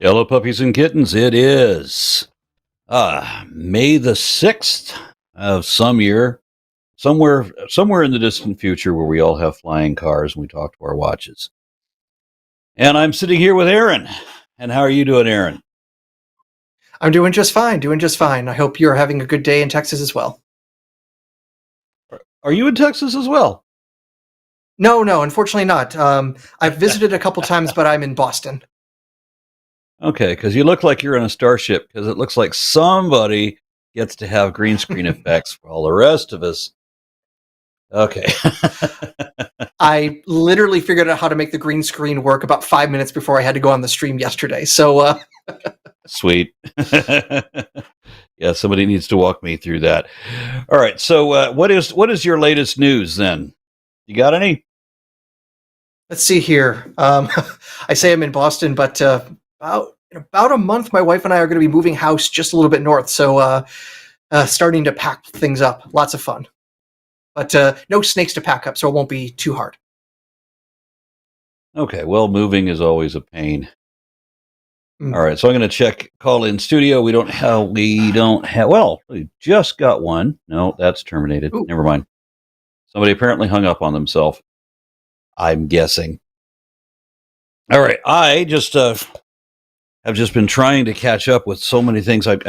Hello, puppies and kittens. It is May the 6th of some year, somewhere in the distant future where we all have flying cars and we talk to our watches. And I'm sitting here with Aron. And how are you doing, Aron? I'm doing just fine. I hope you're having a good day in Texas as well. Are you in Texas as well? No, unfortunately not. I've visited a couple times, but I'm in Boston. Okay, because you look like you're in a starship, because it looks like somebody gets to have green screen effects for all the rest of us. Okay. I literally figured out how to make the green screen work about 5 minutes before I had to go on the stream yesterday. So, Sweet. Yeah, somebody needs to walk me through that. All right. So, what is your latest news then? You got any? let's see here. I say I'm in Boston, but in about a month, my wife and I are going to be moving house just a little bit north. So, starting to pack things up. Lots of fun. But no snakes to pack up, so it won't be too hard. Okay. Well, moving is always a pain. All right, so I'm going to check call in studio. We don't have. Well, we just got one. No, that's terminated. Ooh. Never mind. Somebody apparently hung up on themselves. I'm guessing. All right, I just have just been trying to catch up with so many things. Like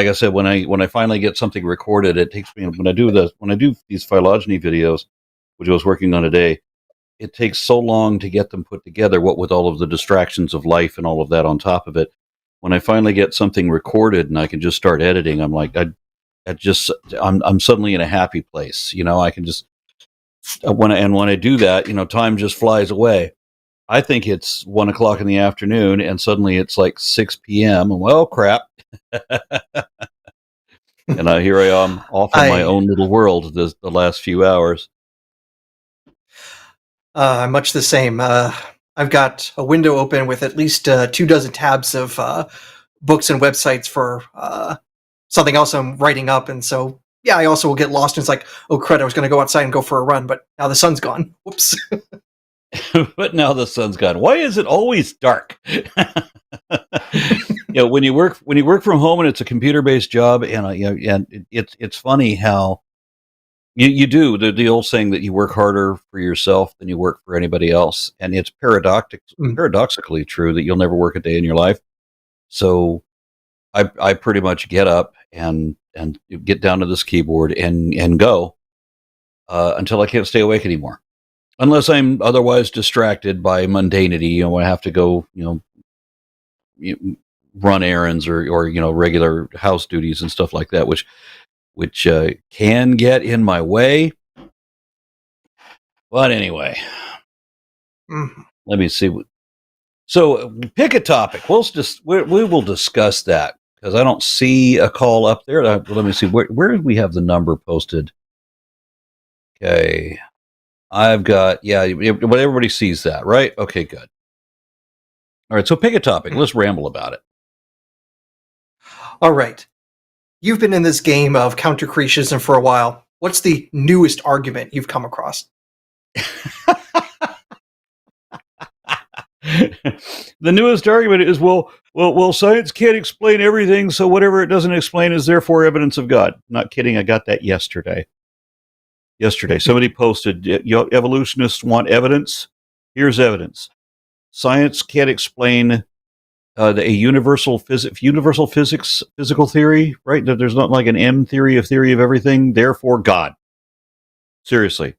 I said, when I finally get something recorded, it takes me when I do these phylogeny videos, which I was working on today. It takes so long to get them put together, what with all of the distractions of life and all of that on top of it. When I finally get something recorded and I can just start editing, I'm like, I'm suddenly in a happy place. You know, I can just, when I do that, time just flies away. I think it's 1 o'clock in the afternoon and suddenly it's like 6 p.m. Well, crap. And here I am off in my own little world the last few hours. I'm much the same. I've got a window open with at least 24 tabs of books and websites for something else I'm writing up. And so, yeah, I also will get lost. And it's like, oh, crud, I was going to go outside and go for a run, but now the sun's gone. Whoops. But now the sun's gone. Why is it always dark? When you work from home and it's a computer-based job, and it's funny how you do the old saying that you work harder for yourself than you work for anybody else, and it's paradoxically true that you'll never work a day in your life. So I pretty much get up and get down to this keyboard and go until I can't stay awake anymore, unless I'm otherwise distracted by mundanity. I have to go run errands or regular house duties and stuff like that, which can get in my way. But anyway, Let me see. So pick a topic. We will discuss that because I don't see a call up there. Let me see. Where do we have the number posted? Okay. I've got, but everybody sees that, right? Okay, good. All right. So pick a topic. Let's ramble about it. All right. You've been in this game of counter-creationism for a while. What's the newest argument you've come across? The newest argument is, well, science can't explain everything, so whatever it doesn't explain is therefore evidence of God. Not kidding. I got that yesterday. Somebody posted, evolutionists want evidence. Here's evidence. Science can't explain a universal physics, physical theory, right? There's not like an M theory of everything, therefore God. Seriously.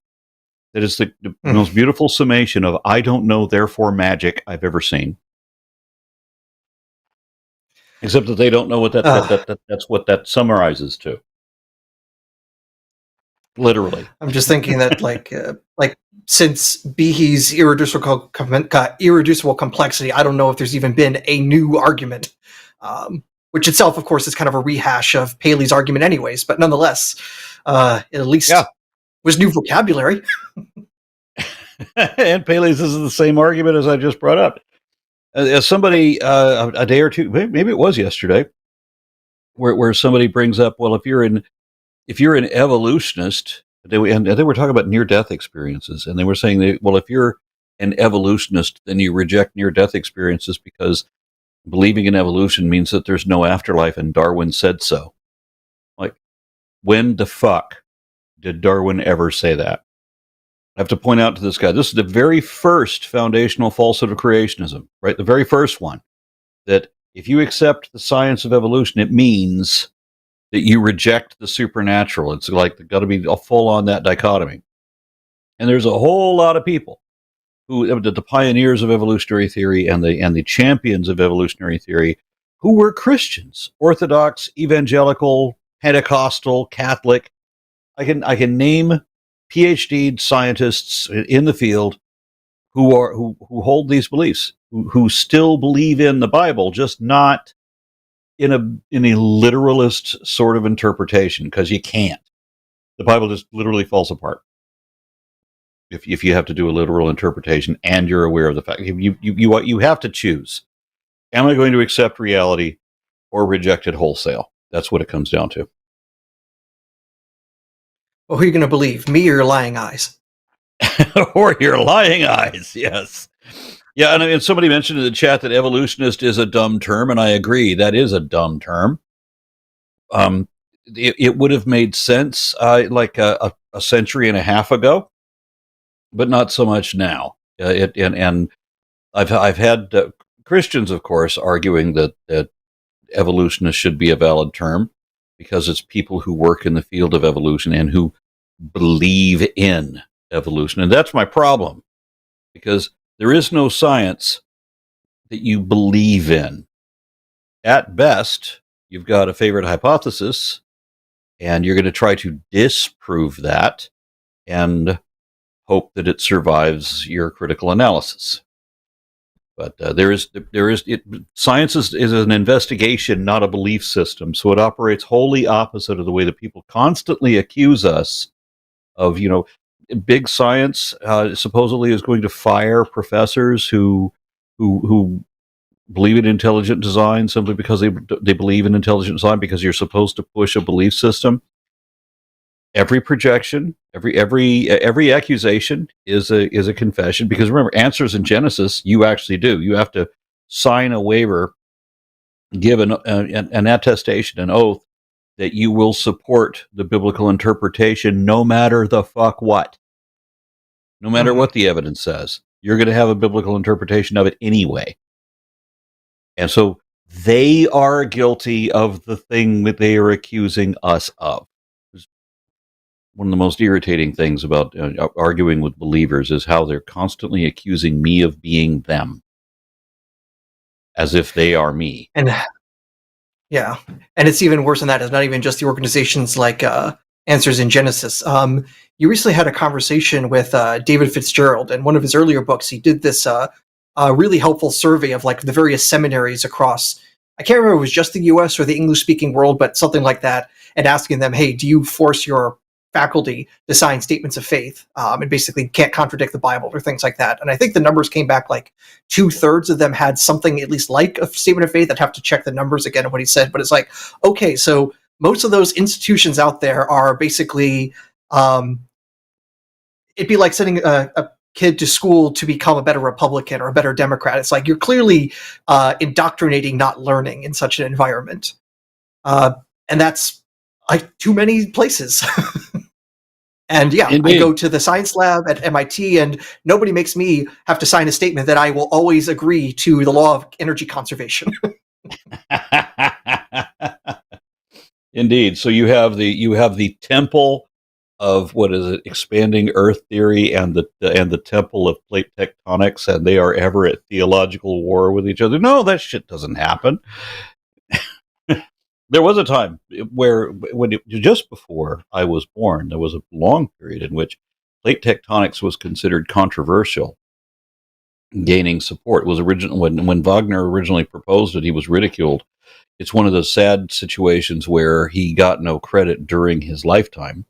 That is the most beautiful summation of I don't know, therefore magic I've ever seen. Except that they don't know what that's what that summarizes to. Literally. I'm just thinking that like since Behe's irreducible complexity, I don't know if there's even been a new argument, which itself, of course, is kind of a rehash of Paley's argument anyways, but nonetheless, it at least was new vocabulary. And Paley's is the same argument as I just brought up. Somebody, a day or two, maybe it was yesterday, where somebody brings up, well, if you're an evolutionist, they were talking about near-death experiences, and they were saying that, well, if you're an evolutionist, then you reject near-death experiences because believing in evolution means that there's no afterlife and Darwin said so. Like, when the fuck did Darwin ever say that? I have to point out to this guy, this is the very first foundational falsehood of creationism, right? The very first one. That if you accept the science of evolution, it means that you reject the supernatural. It's like got to be a full on that dichotomy. And there's a whole lot of people who, the pioneers of evolutionary theory and the champions of evolutionary theory, who were Christians, Orthodox, evangelical, Pentecostal, Catholic. I can name PhD scientists in the field who hold these beliefs, who still believe in the Bible, just not in a literalist sort of interpretation, because you can't. The Bible just literally falls apart if you have to do a literal interpretation and you're aware of the fact. You have to choose. Am I going to accept reality or reject it wholesale? That's what it comes down to. Well, who are you going to believe, me or your lying eyes? Or your lying eyes, yes. Yeah, and somebody mentioned in the chat that evolutionist is a dumb term, and I agree, that is a dumb term. It would have made sense like a century and a half ago, but not so much now. And I've had Christians, of course, arguing that evolutionist should be a valid term because it's people who work in the field of evolution and who believe in evolution. And that's my problem, because there is no science that you believe in. At best, you've got a favorite hypothesis, and you're going to try to disprove that and hope that it survives your critical analysis. But science is an investigation, not a belief system. So it operates wholly opposite of the way that people constantly accuse us of, big science supposedly is going to fire professors who believe in intelligent design simply because they believe in intelligent design, because you're supposed to push a belief system. Every projection, every accusation is a confession, because remember, answers in Genesis you actually do. You have to sign a waiver, give an attestation, an oath that you will support the biblical interpretation no matter the fuck what. No matter what the evidence says, you're going to have a biblical interpretation of it anyway. And so they are guilty of the thing that they are accusing us of. One of the most irritating things about arguing with believers is how they're constantly accusing me of being them, as if they are me. And yeah, and it's even worse than that. It's not even just the organizations like Answers in Genesis. You recently had a conversation with David Fitzgerald, and one of his earlier books, he did this really helpful survey of like the various seminaries across, I can't remember if it was just the US or the English-speaking world, but something like that, and asking them, hey, do you force your faculty to sign statements of faith and basically can't contradict the Bible or things like that? And I think the numbers came back like 2/3 of them had something at least like a statement of faith. I'd have to check the numbers again of what he said, but it's like, okay, so most of those institutions out there are basically, it'd be like sending a kid to school to become a better Republican or a better Democrat. It's like you're clearly indoctrinating, not learning in such an environment. And that's like too many places. And yeah, Indeed. I go to the science lab at MIT, and nobody makes me have to sign a statement that I will always agree to the law of energy conservation. Indeed. So you have the temple of, what is it, expanding Earth theory, and the temple of plate tectonics, and they are ever at theological war with each other. No, that shit doesn't happen. There was a time just before I was born, there was a long period in which plate tectonics was considered controversial, gaining support. It was when Wagner originally proposed it, he was ridiculed. It's one of those sad situations where he got no credit during his lifetime.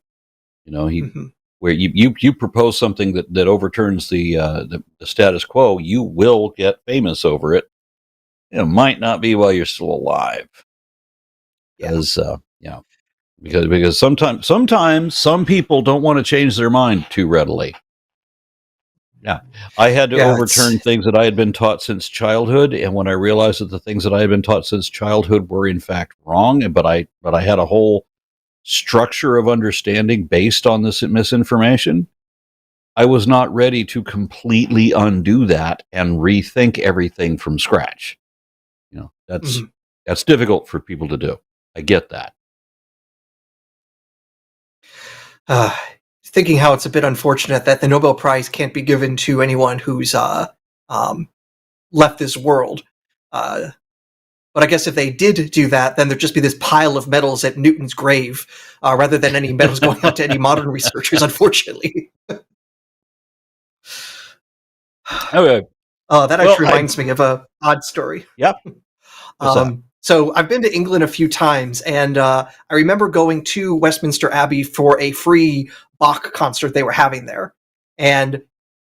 Where you propose something that overturns the status quo, you will get famous over it. It might not be while you're still alive. Because because sometimes some people don't want to change their mind too readily. I had to Yeah, overturn things that I had been taught since childhood, and when I realized that the things that I had been taught since childhood were in fact wrong, but I had a whole structure of understanding based on this misinformation, I was not ready to completely undo that and rethink everything from scratch. That's difficult for people to do. I get that. Thinking how it's a bit unfortunate that the Nobel Prize can't be given to anyone who's left this world. But I guess if they did do that, then there'd just be this pile of medals at Newton's grave, rather than any medals going out to any modern researchers, unfortunately. Okay. That actually reminds me of an odd story. Yep. So I've been to England a few times, and I remember going to Westminster Abbey for a free Bach concert they were having there. And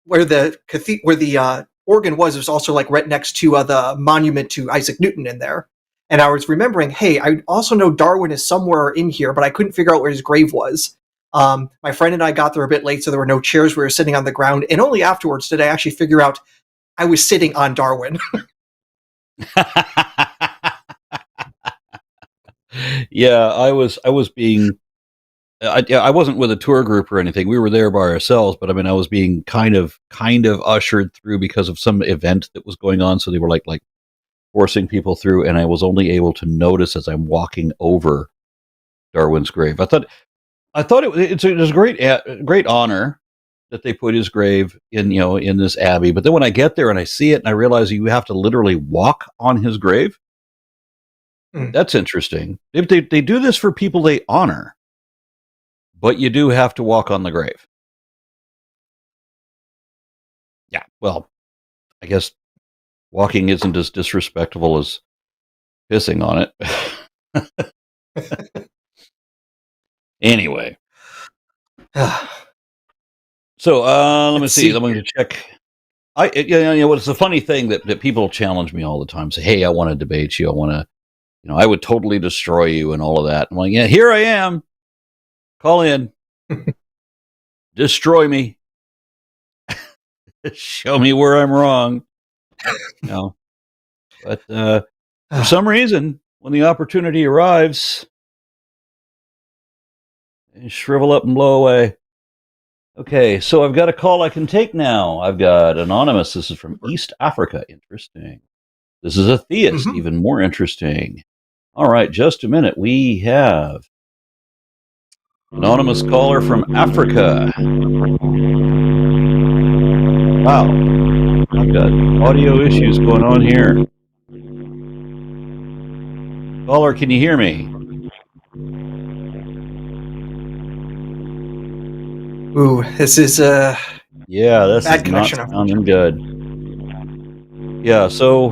where the organ was also like right next to the monument to Isaac Newton in there. And I was remembering, hey, I also know Darwin is somewhere in here, but I couldn't figure out where his grave was. My friend and I got there a bit late, so there were no chairs. We were sitting on the ground, and only afterwards did I actually figure out I was sitting on Darwin. Yeah, I was being. I wasn't with a tour group or anything. We were there by ourselves, but I mean, I was being kind of ushered through because of some event that was going on. So they were like forcing people through, and I was only able to notice as I'm walking over Darwin's grave. I thought it was a great honor that they put his grave in this abbey. But then when I get there and I see it and I realize you have to literally walk on his grave, that's interesting. If they do this for people they honor, but you do have to walk on the grave. Yeah, well, I guess walking isn't as disrespectful as pissing on it. Anyway. So let me see. I'm going to check. It's a funny thing that people challenge me all the time. Say, hey, I want to debate you. I want to, I would totally destroy you and all of that. I'm like, yeah, here I am. Call in. Destroy me. Show me where I'm wrong. But for some reason, when the opportunity arrives, they shrivel up and blow away. Okay, so I've got a call I can take now. I've got Anonymous. This is from East Africa. Interesting. This is a theist. Even more interesting. All right, just a minute. We have Anonymous caller from Africa. Wow. I've got audio issues going on here. Caller, can you hear me? Ooh, this is yeah, this bad is connection. Not sounding good. Yeah, so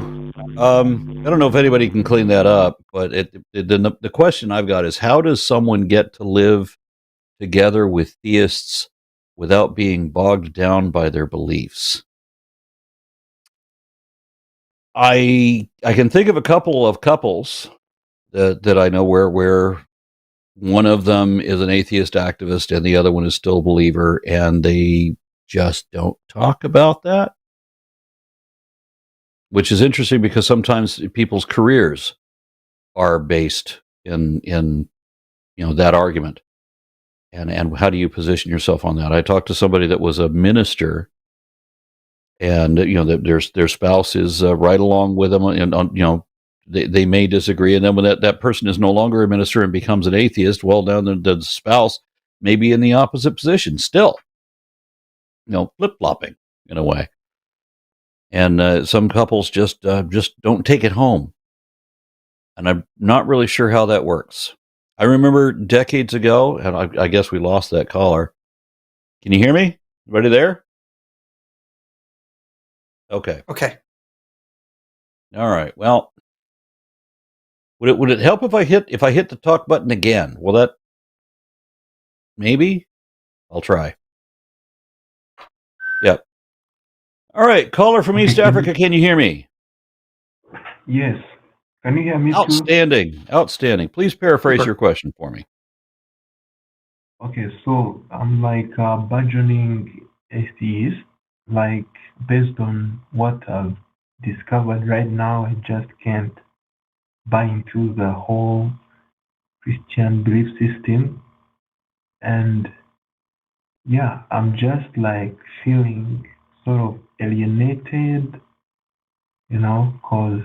I don't know if anybody can clean that up, but the question I've got is, how does someone get to live together with theists without being bogged down by their beliefs? I can think of a couple of couples that I know where one of them is an atheist activist and the other one is still a believer, and they just don't talk about that, which is interesting because sometimes people's careers are based in that argument. And how do you position yourself on that? I talked to somebody that was a minister, and their spouse is right along with them, and they may disagree, and then when that person is no longer a minister and becomes an atheist, well, now the spouse may be in the opposite position still, flip-flopping in a way. And some couples just don't take it home, and I'm not really sure how that works. I remember decades ago, and I guess we lost that caller. Can you hear me? Everybody there? Okay. All right. Well, would it help if I hit the talk button again? Will that? Maybe. I'll try. Yep. All right, caller from East Africa. Can you hear me? Yes. Can you hear me Outstanding. too? Outstanding. Please paraphrase your question for me. Okay, so I'm like a burgeoning atheist, like based on what I've discovered right now, I just can't buy into the whole Christian belief system. And yeah, I'm just like feeling sort of alienated, because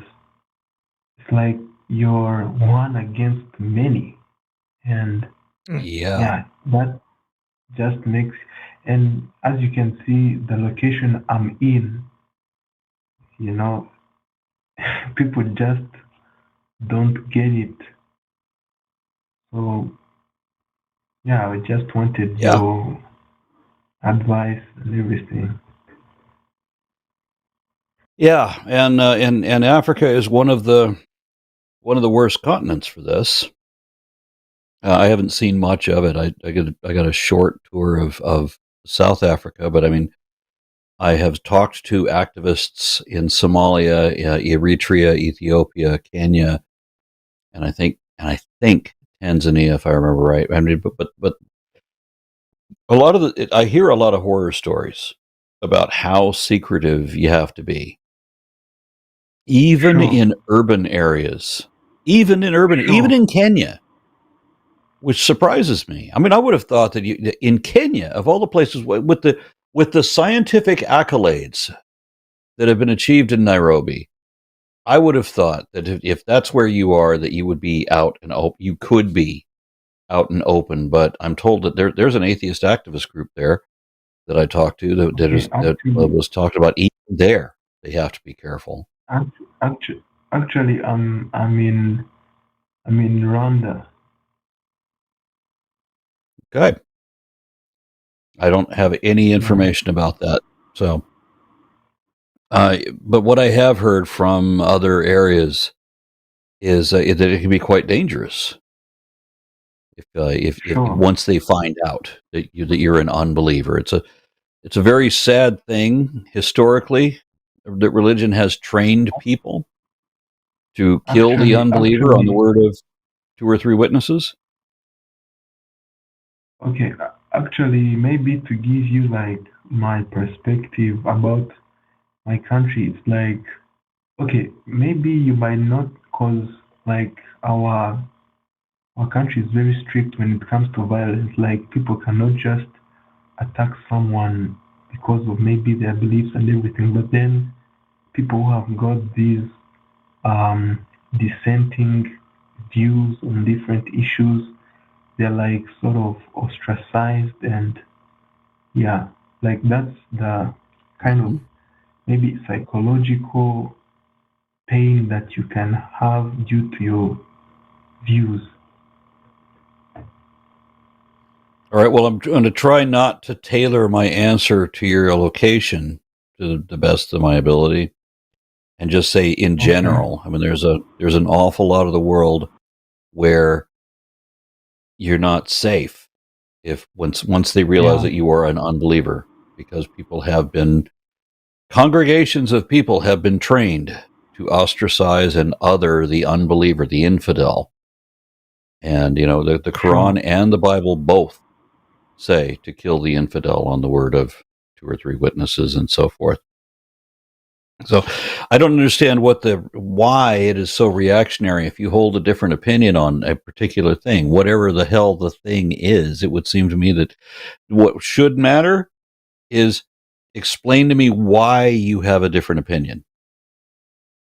it's like you're one against many. And Yeah. yeah, that just makes, and as you can see, the location I'm in, you know, people just don't get it. So yeah, I just wanted Yeah. your advice and everything. Yeah. And Africa is one of the worst continents for this. I haven't seen much of it. I got a short tour of South Africa, but I mean, I have talked to activists in Somalia, Eritrea, Ethiopia, Kenya, and I think Tanzania, if I remember right. I mean, but a lot of I hear a lot of horror stories about how secretive you have to be, even Sure, in urban areas, even sure. in Kenya, which surprises me. I mean, I would have thought that in Kenya, of all the places, with the scientific accolades that have been achieved in Nairobi, I would have thought that if that's where you are, that you would be out and open. You could be out and open, but I'm told that there's an atheist activist group there that I talked to Okay, that was talked about. Even there, they have to be careful. actually, actually, I'm in Rwanda. Okay, I don't have any Yeah, information about that. So, but what I have heard from other areas is that it can be quite dangerous if sure. once they find out that you're an unbeliever. It's a very sad thing historically that religion has trained people to kill the Actually, unbeliever on the actually, word of two or three witnesses. okay. Actually, maybe to give you like my perspective about my country, it's like, okay, maybe you might not, cause like our country is very strict when it comes to violence. Like people cannot just attack someone because of maybe their beliefs and everything. But then people who have got these um, dissenting views on different issues, they're like sort of ostracized, and yeah, like that's the kind of Mm-hmm. maybe psychological pain that you can have due to your views. All right. Well, I'm going to try not to tailor my answer to your location to the best of my ability, and just say in Okay, general. I mean, there's an awful lot of the world where you're not safe if once they realize yeah, that you are an unbeliever, because congregations of people have been trained to ostracize and other the unbeliever, the infidel, and the sure. Quran and the Bible both say to kill the infidel on the word of two or three witnesses and so forth. So I don't understand why it is so reactionary. If you hold a different opinion on a particular thing, whatever the hell the thing is, it would seem to me that what should matter is explain to me why you have a different opinion.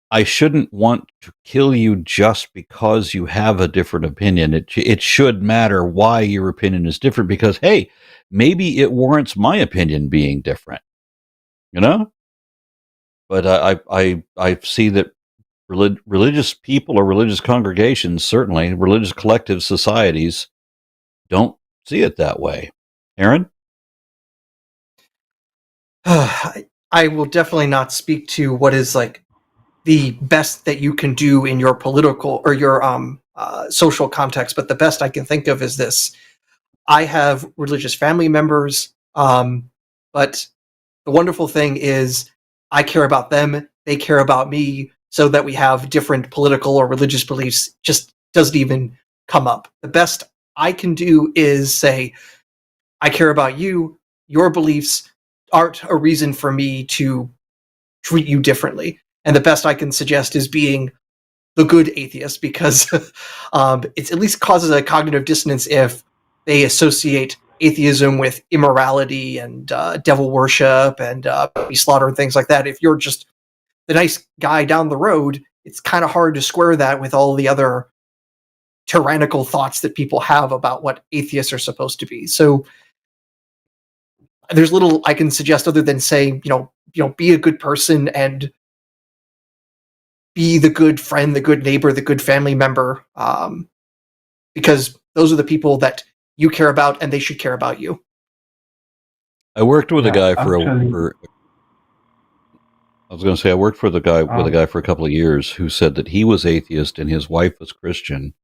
I shouldn't want to kill you just because you have a different opinion. It should matter why your opinion is different, because hey, maybe it warrants my opinion being different. You know, but I see that religious people or religious congregations, certainly religious collective societies, don't see it that way. Aaron? I will definitely not speak to what is like the best that you can do in your political or your social context, but the best I can think of is this. I have religious family members, but the wonderful thing is I care about them, they care about me, so that we have different political or religious beliefs just doesn't even come up. The best I can do is say, I care about you, your beliefs. aren't a reason for me to treat you differently. And the best I can suggest is being the good atheist, because it at least causes a cognitive dissonance if they associate atheism with immorality and devil worship and puppy slaughter and things like that. If you're just the nice guy down the road, it's kind of hard to square that with all the other tyrannical thoughts that people have about what atheists are supposed to be. So there's little I can suggest other than saying, be a good person and be the good friend, the good neighbor, the good family member, because those are the people that you care about, and they should care about you. I worked with a guy I worked with a guy for a couple of years who said that he was atheist and his wife was Christian,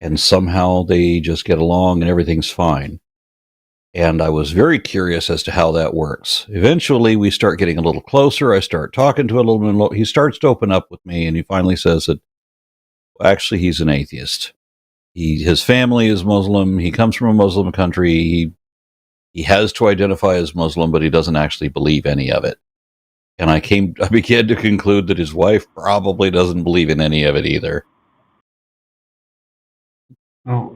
and somehow they just get along and everything's fine. And I was very curious as to how that works. Eventually, we start getting a little closer. I start talking to him a little bit. He starts to open up with me, and he finally says that actually he's an atheist. His family is Muslim. He comes from a Muslim country. He has to identify as Muslim, but he doesn't actually believe any of it. And I began to conclude that his wife probably doesn't believe in any of it either. No,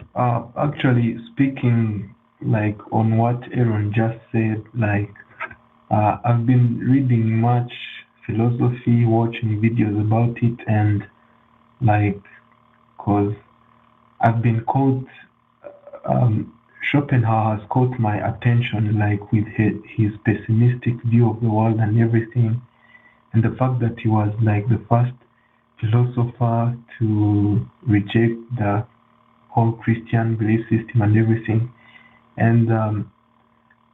actually speaking, like on what Aaron just said, like I've been reading much philosophy, watching videos about it, and like, cause I've been caught. Schopenhauer has caught my attention, like with his pessimistic view of the world and everything, and the fact that he was like the first philosopher to reject the whole Christian belief system and everything. And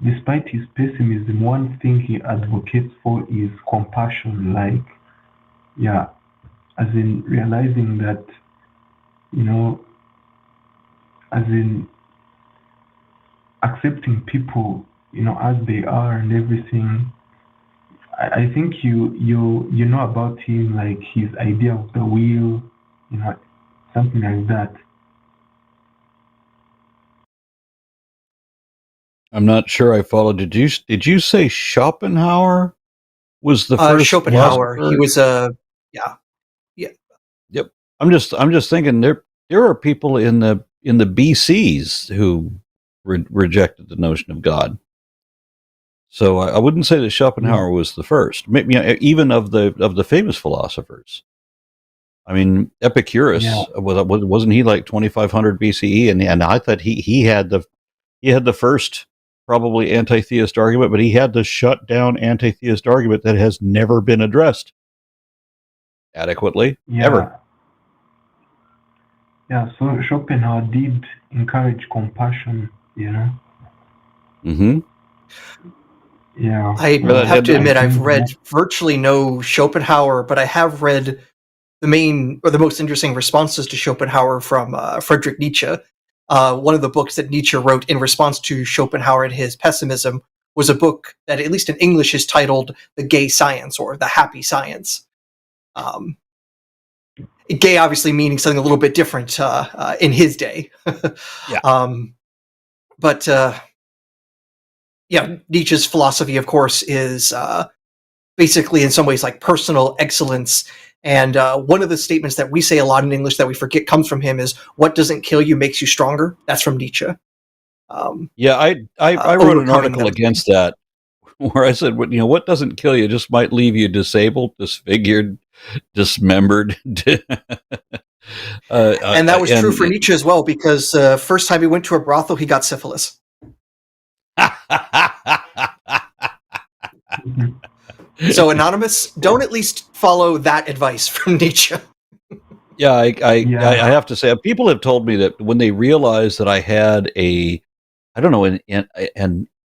despite his pessimism, one thing he advocates for is compassion, like, yeah, as in realizing that, as in accepting people, as they are and everything. I think you know about him, like his idea of the wheel, something like that. I'm not sure I followed. Did you say Schopenhauer was the first Schopenhauer? philosopher? He was yeah. Yep. I'm just thinking there are people in the BCs who rejected the notion of God. So I wouldn't say that Schopenhauer was the first. Maybe, even of the famous philosophers. I mean, Epicurus, wasn't he like 2500 BCE? And I thought he had the first probably anti-theist argument, but he had the shut down anti-theist argument that has never been addressed adequately ever. Yeah, so Schopenhauer did encourage compassion, Mm-hmm. Yeah. I have to admit, I've read virtually no Schopenhauer, but I have read the most interesting responses to Schopenhauer from Friedrich Nietzsche. One of the books that Nietzsche wrote in response to Schopenhauer and his pessimism was a book that, at least in English, is titled The Gay Science, or The Happy Science. Gay obviously meaning something a little bit different in his day. Nietzsche's philosophy, of course, is basically in some ways like personal excellence. And one of the statements that we say a lot in English that we forget comes from him is, "What doesn't kill you makes you stronger." That's from Nietzsche. I wrote an article against that where I said, what doesn't kill you just might leave you disabled, disfigured, dismembered. And that was true for Nietzsche as well, because first time he went to a brothel, he got syphilis. So, Anonymous, don't at least follow that advice from Nietzsche. Yeah, I have to say, people have told me that when they realized that I had an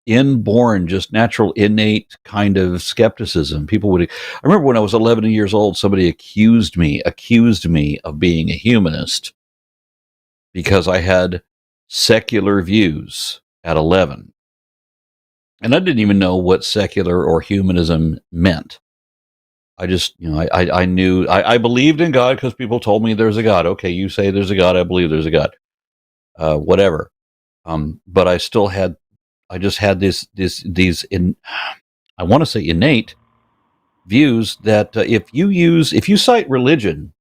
inborn, just natural, innate kind of skepticism, I remember when I was 11 years old, somebody accused me of being a humanist because I had secular views at 11. And I didn't even know what secular or humanism meant. I just, I knew, I believed in God because people told me there's a God. Okay, you say there's a God, I believe there's a God. Whatever. But I still had had these I want to say innate views that if you cite religion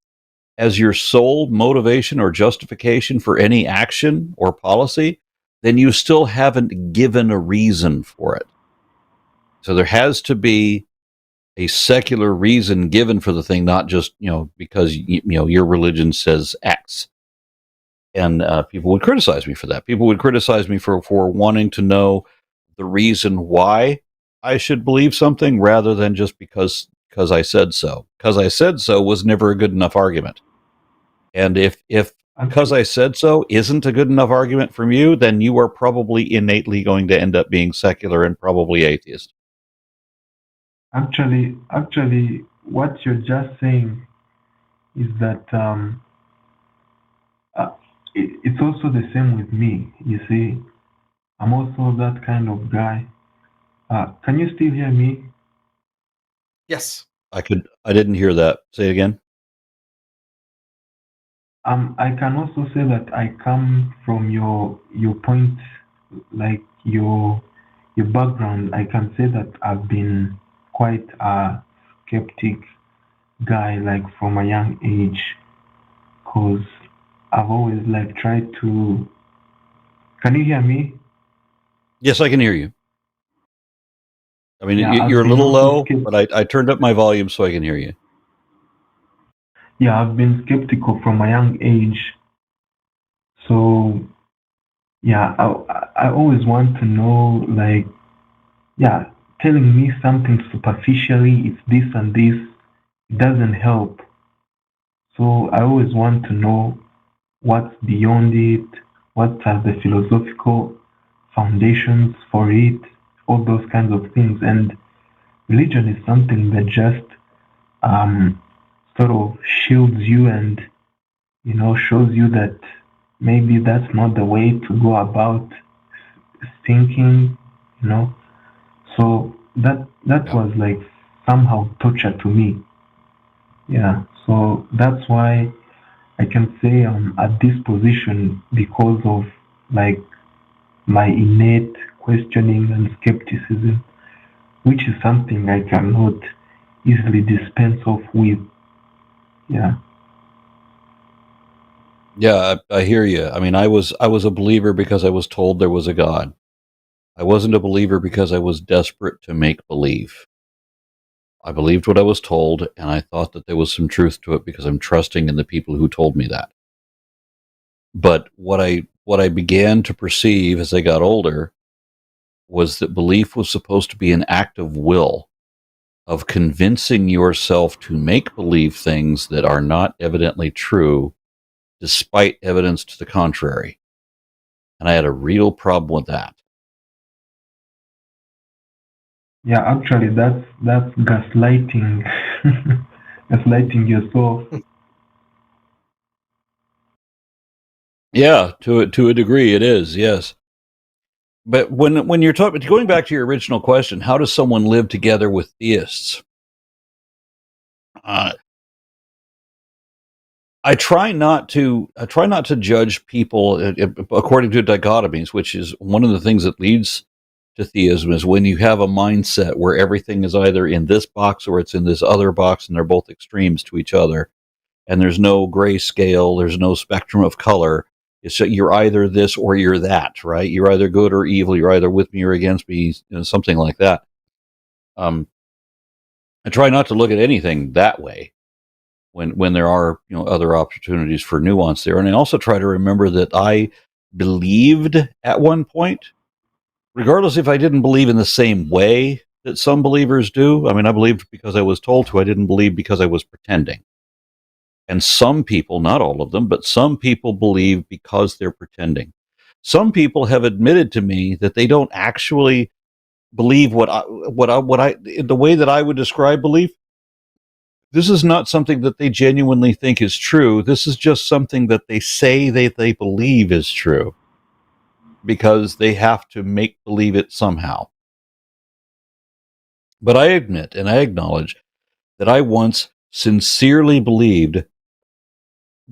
as your sole motivation or justification for any action or policy, then you still haven't given a reason for it. So there has to be a secular reason given for the thing, not just, because, your religion says X. And people would criticize me for that. People would criticize me for wanting to know the reason why I should believe something rather than just because I said so. Because I said so was never a good enough argument. And if because I said so isn't a good enough argument from you, then you are probably innately going to end up being secular and probably atheist. Actually, what you're just saying is that it's also the same with me. You see, I'm also that kind of guy. Can you still hear me? Yes. I didn't hear that. Say it again. I can also say that I come from your point, like your background. I can say that I've been quite a skeptic guy, like from a young age, because I've always tried to. Can you hear me? Yes, I can hear you. I mean, Yeah, you're a little low, but I turned up my volume so I can hear you. Yeah, I've been skeptical from a young age. So, yeah, I always want to know, telling me something superficially, it's this and this, it doesn't help. So I always want to know what's beyond it, what are the philosophical foundations for it, all those kinds of things. And religion is something that just sort of shields you and shows you that maybe that's not the way to go about thinking. So that was somehow torture to me. Yeah, so that's why I can say I'm at this position because of my innate questioning and skepticism, which is something I cannot easily dispense off with. Yeah. Yeah, I hear you. I mean, I was a believer because I was told there was a God. I wasn't a believer because I was desperate to make believe. I believed what I was told, and I thought that there was some truth to it because I'm trusting in the people who told me that. But what I began to perceive as I got older was that belief was supposed to be an act of will, of convincing yourself to make believe things that are not evidently true, despite evidence to the contrary. And I had a real problem with that. Yeah, actually, that's gaslighting, gaslighting yourself. Yeah, to a degree, it is. Yes, but when you're talking, going back to your original question, how does someone live together with theists? I try not to judge people according to dichotomies, which is one of the things that leads to theism. Is when you have a mindset where everything is either in this box or it's in this other box, and they're both extremes to each other, and there's no gray scale, there's no spectrum of color. It's that you're either this or you're that, right? You're either good or evil. You're either with me or against me, something like that. I try not to look at anything that way when there are other opportunities for nuance there, and I also try to remember that I believed at one point, regardless if I didn't believe in the same way that some believers do. I mean, I believed because I was told to. I didn't believe because I was pretending. And some people, not all of them, but some people believe because they're pretending. Some people have admitted to me that they don't actually believe what I the way that I would describe belief. This is not something that they genuinely think is true. This is just something that they say they believe is true because they have to make believe it somehow. But I admit and I acknowledge that I once sincerely believed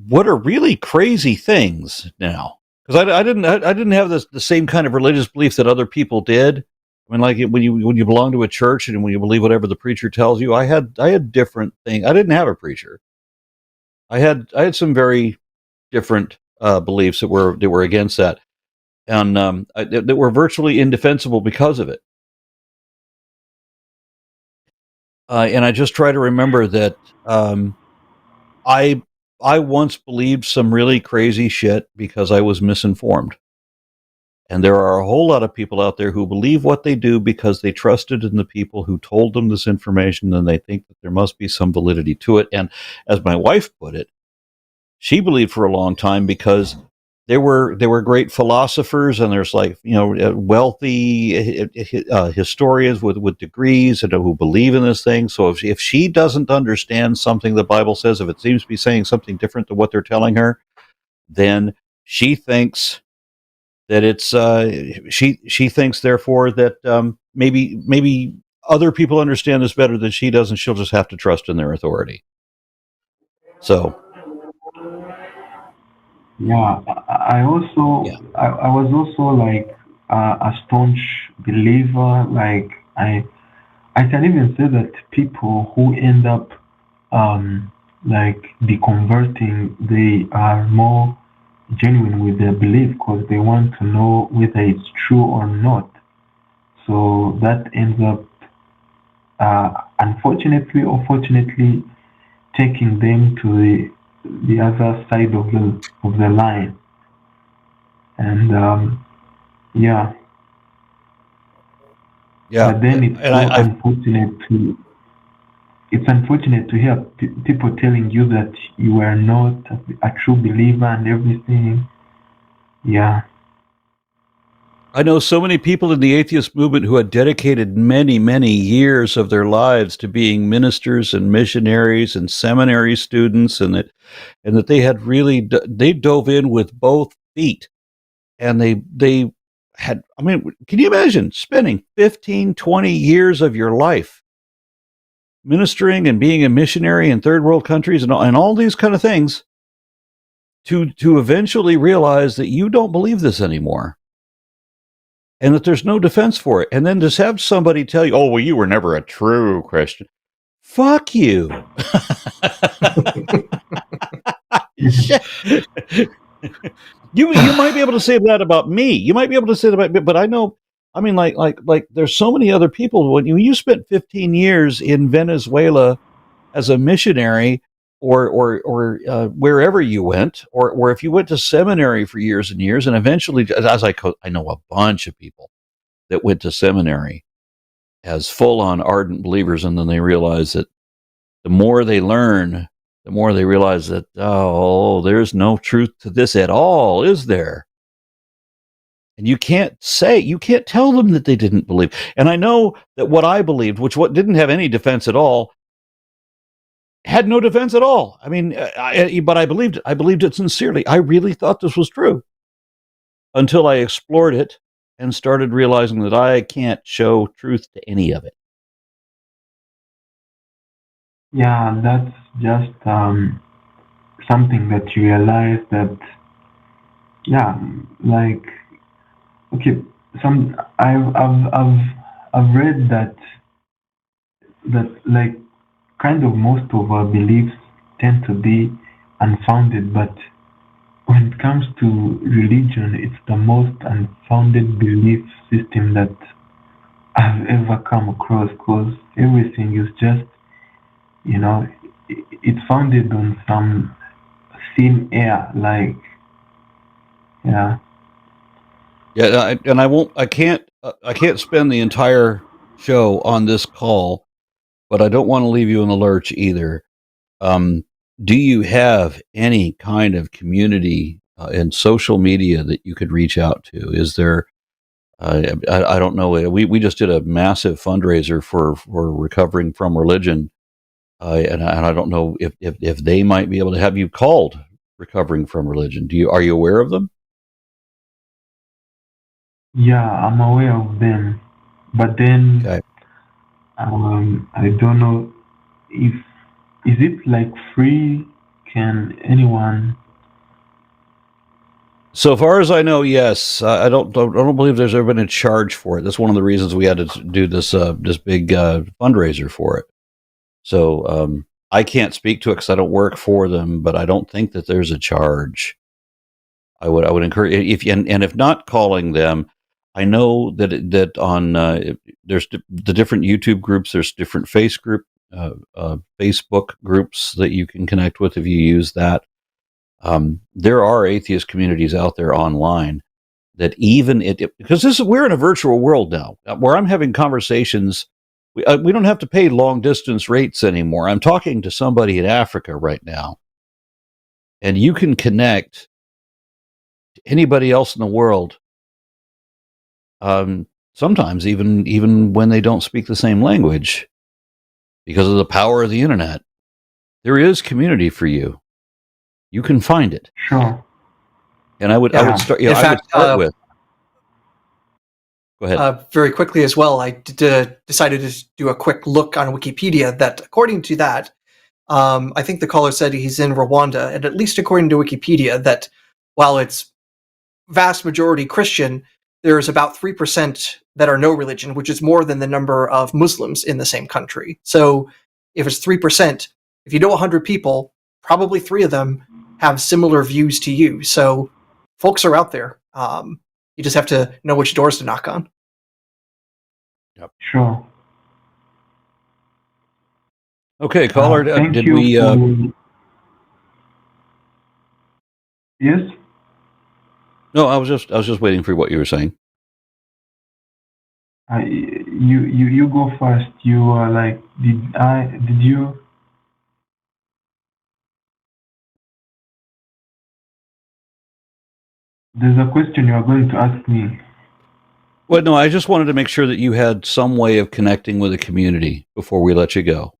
what are really crazy things now. because I didn't have the same kind of religious belief that other people did. I mean, like when you belong to a church and when you believe whatever the preacher tells you, I had different things. I didn't have a preacher. I had some very different beliefs that were against that, and that were virtually indefensible because of it. And I just try to remember that I once believed some really crazy shit because I was misinformed. And there are a whole lot of people out there who believe what they do because they trusted in the people who told them this information, and they think that there must be some validity to it. And as my wife put it, she believed for a long time because there were great philosophers, and there's wealthy historians with degrees and who believe in this thing. So if she doesn't understand something the Bible says, if it seems to be saying something different than what they're telling her, then she thinks that it's she thinks therefore that maybe other people understand this better than she does, and she'll just have to trust in their authority. So yeah, I was also like a staunch believer. Like I can even say that people who end up like deconverting, they are more genuine with their belief because they want to know whether it's true or not. So that ends up, unfortunately or fortunately, taking them to the other side of the line. And yeah, but then it's unfortunate to hear people telling you that you are not a true believer and everything. Yeah. I know so many people in the atheist movement who had dedicated many, many years of their lives to being ministers and missionaries and seminary students, and that they had really they dove in with both feet, and they had. I mean, can you imagine spending 15, 20 years of your life ministering and being a missionary in third world countries and all these kind of things, to eventually realize that you don't believe this anymore, and that there's no defense for it, and then just have somebody tell you, "Oh, well, you were never a true Christian." Fuck you. You might be able to say that about me. You might be able to say that about me, but I know. I mean, like there's so many other people. When you spent 15 years in Venezuela as a missionary, or wherever you went, or if you went to seminary for years and years, and eventually, as I know a bunch of people that went to seminary as full-on ardent believers, and then they realize that the more they learn, the more they realize that, oh, there's no truth to this at all, is there? And you can't tell them that they didn't believe. And I know that what I believed, what didn't have any defense at all, had no defense at all. I mean, but I believed it sincerely. I really thought this was true until I explored it and started realizing that I can't show truth to any of it. Yeah, that's just something that you realize that, yeah, like, okay, I've read that like kind of most of our beliefs tend to be unfounded, but when it comes to religion, it's the most unfounded belief system that I've ever come across, because everything is just, it's founded on some thin air, like, yeah. Yeah, and I can't spend the entire show on this call, but I don't want to leave you in the lurch either. Do you have any kind of community in social media that you could reach out to? Is there? I don't know. We just did a massive fundraiser for recovering from religion, and I don't know if they might be able to have you called recovering from religion. Are you aware of them? Yeah, I'm aware of them, but then Okay. I don't know if is it like free? Can anyone? So far as I know, yes. I don't believe there's ever been a charge for it. That's one of the reasons we had to do this this big fundraiser for it. So I can't speak to it because I don't work for them, but I don't think that there's a charge. I would encourage if not calling them. I know that on there's the different YouTube groups. There's different Facebook groups that you can connect with if you use that. There are atheist communities out there online that even because we're in a virtual world now where I'm having conversations. We don't have to pay long distance rates anymore. I'm talking to somebody in Africa right now, and you can connect to anybody else in the world. Sometimes even when they don't speak the same language, because of the power of the internet, there is community for you. You can find it. Sure. And I would start. In fact, would start with. Go ahead. Very quickly as well, I decided to do a quick look on Wikipedia. That according to that, I think the caller said he's in Rwanda, and at least according to Wikipedia, that while it's vast majority Christian, there's about 3% that are no religion, which is more than the number of Muslims in the same country. So if it's 3%, if you know 100 people, probably 3 of them have similar views to you. So folks are out there. You just have to know which doors to knock on. Yep. Sure. Okay, caller. Did we? Yes. No, I was just waiting for what you were saying. You go first. You are like, did you? There's a question you are going to ask me. Well, no, I just wanted to make sure that you had some way of connecting with the community before we let you go,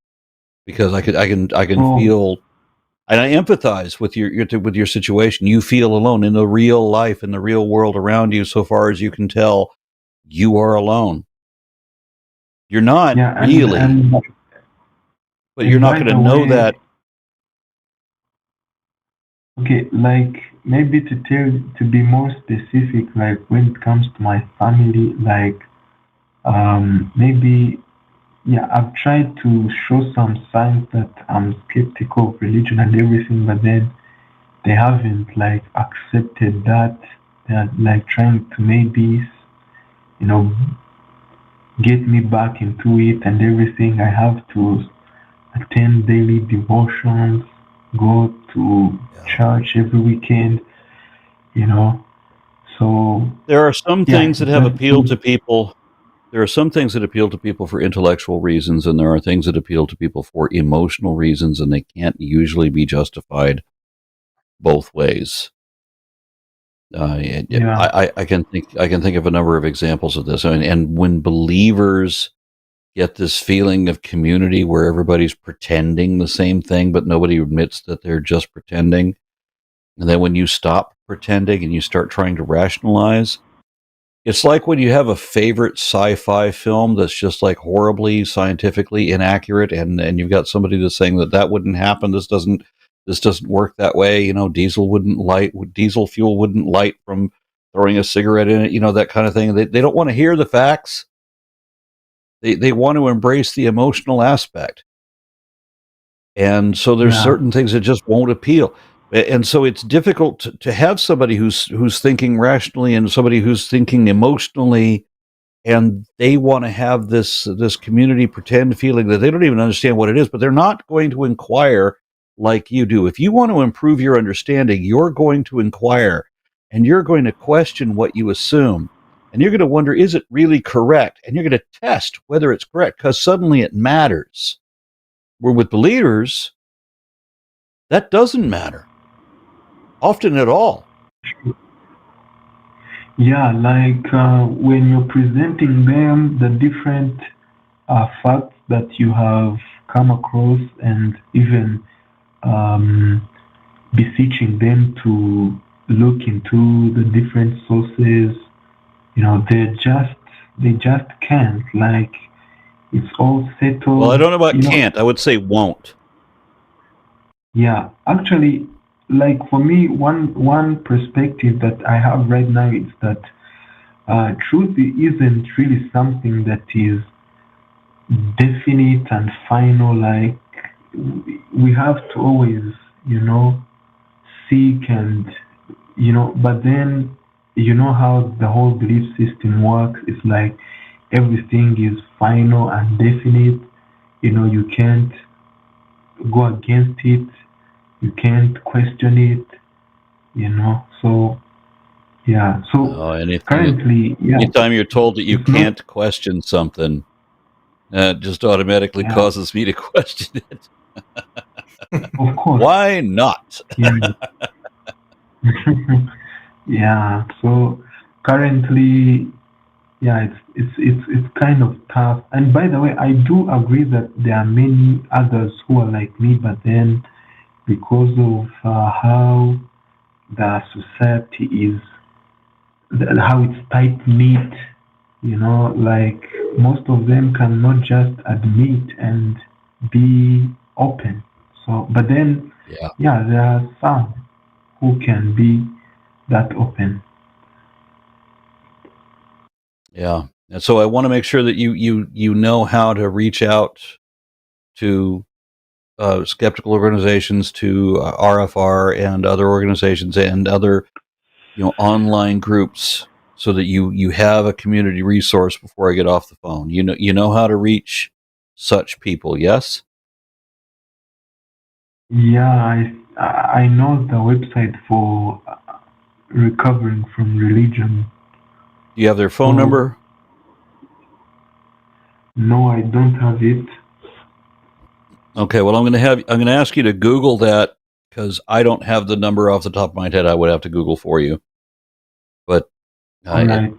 because I can feel, and I empathize with your situation. You feel alone in the real life, in the real world around you. So far as you can tell, you are alone. You're not really, but you're not going to know that. Okay, like maybe to be more specific, like when it comes to my family, like maybe I've tried to show some signs that I'm skeptical of religion and everything, but then they haven't like accepted that. They're like trying to maybe get me back into it and everything. I have to attend daily devotions, go to church every weekend, so there are some things that have appealed to people. There are some things that appeal to people for intellectual reasons, and there are things that appeal to people for emotional reasons, and they can't usually be justified both ways. I can think of a number of examples of this. And when believers get this feeling of community where everybody's pretending the same thing, but nobody admits that they're just pretending. And then when you stop pretending and you start trying to rationalize, it's like when you have a favorite sci-fi film that's just like horribly scientifically inaccurate, and you've got somebody that's saying that wouldn't happen. This doesn't work that way. Diesel fuel wouldn't light from throwing a cigarette in it. That kind of thing. They don't want to hear the facts. They want to embrace the emotional aspect. And so there's certain things that just won't appeal. And so it's difficult to have somebody who's thinking rationally and somebody who's thinking emotionally, and they want to have this community pretend feeling that they don't even understand what it is, but they're not going to inquire like you do. If you want to improve your understanding, you're going to inquire, and you're going to question what you assume, and you're going to wonder, is it really correct? And you're going to test whether it's correct, because suddenly it matters. Where with believers, that doesn't matter. Often at all. Yeah, like when you're presenting them the different facts that you have come across, and even beseeching them to look into the different sources, they just can't. Like, it's all settled. Well, I don't know about can't. I would say won't. Yeah, actually, like for me, one perspective that I have right now is that truth isn't really something that is definite and final. Like we have to always, you know, seek and but then you know how the whole belief system works. It's like everything is final and definite. You can't go against it. You can't question it. So yeah. So Oh, currently, yeah, anytime you're told that you it's not. can't question something, it just automatically Yeah, causes me to question it. of course. Why not? Yeah. Yeah. So currently, yeah, it's kind of tough. And by the way, I do agree that there are many others who are like me, but then because of how the society is, how it's tight knit, like most of them cannot just admit and be open. So, but then, Yeah, yeah, there are some who can be that open. yeah. And so I want to make sure that you know how to reach out to skeptical organizations, to RFR and other organizations and other online groups, so that you have a community resource before I get off the phone. You know how to reach such people. Yes. Yeah, I know the website for recovering from religion. Do you have their phone So number? no, I don't have it. Okay. Well, I'm going to ask you to Google that, because I don't have the number off the top of my head. I would have to Google for you. But All right.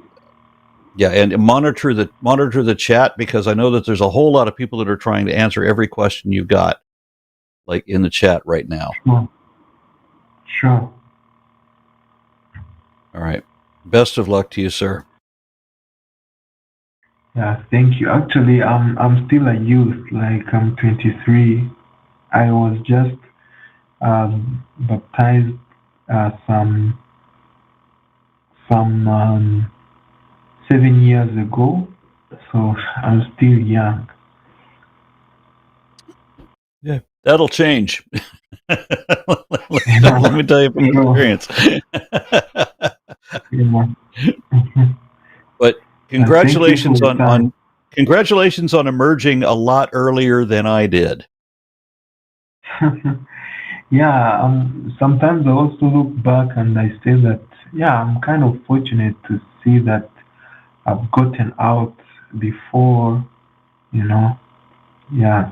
yeah, and monitor the chat, because I know that there's a whole lot of people that are trying to answer every question you've got, like in the chat right now. Sure. Sure. All right. Best of luck to you, sir. Yeah, thank you. Actually, I'm still a youth. Like I'm 23. I was just baptized some 7 years ago. So I'm still young. Yeah, that'll change. You know. Let me tell you from experience. You know. But Thank you for congratulations your time. on emerging a lot earlier than I did. Yeah, sometimes I also look back and I say that, yeah, I'm kind of fortunate to see that I've gotten out before, you know. Yeah.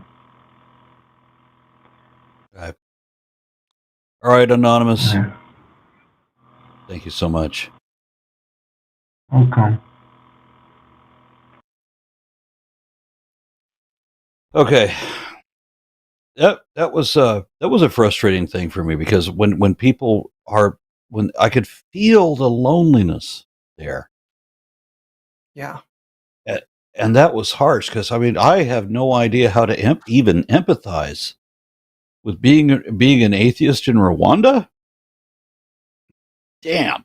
All right, Anonymous. Yeah. Thank you so much. Welcome. Okay. That was a frustrating thing for me, because when people are, when I could feel the loneliness there. Yeah. And that was harsh, because I mean, I have no idea how to even empathize with being an atheist in Rwanda. Damn.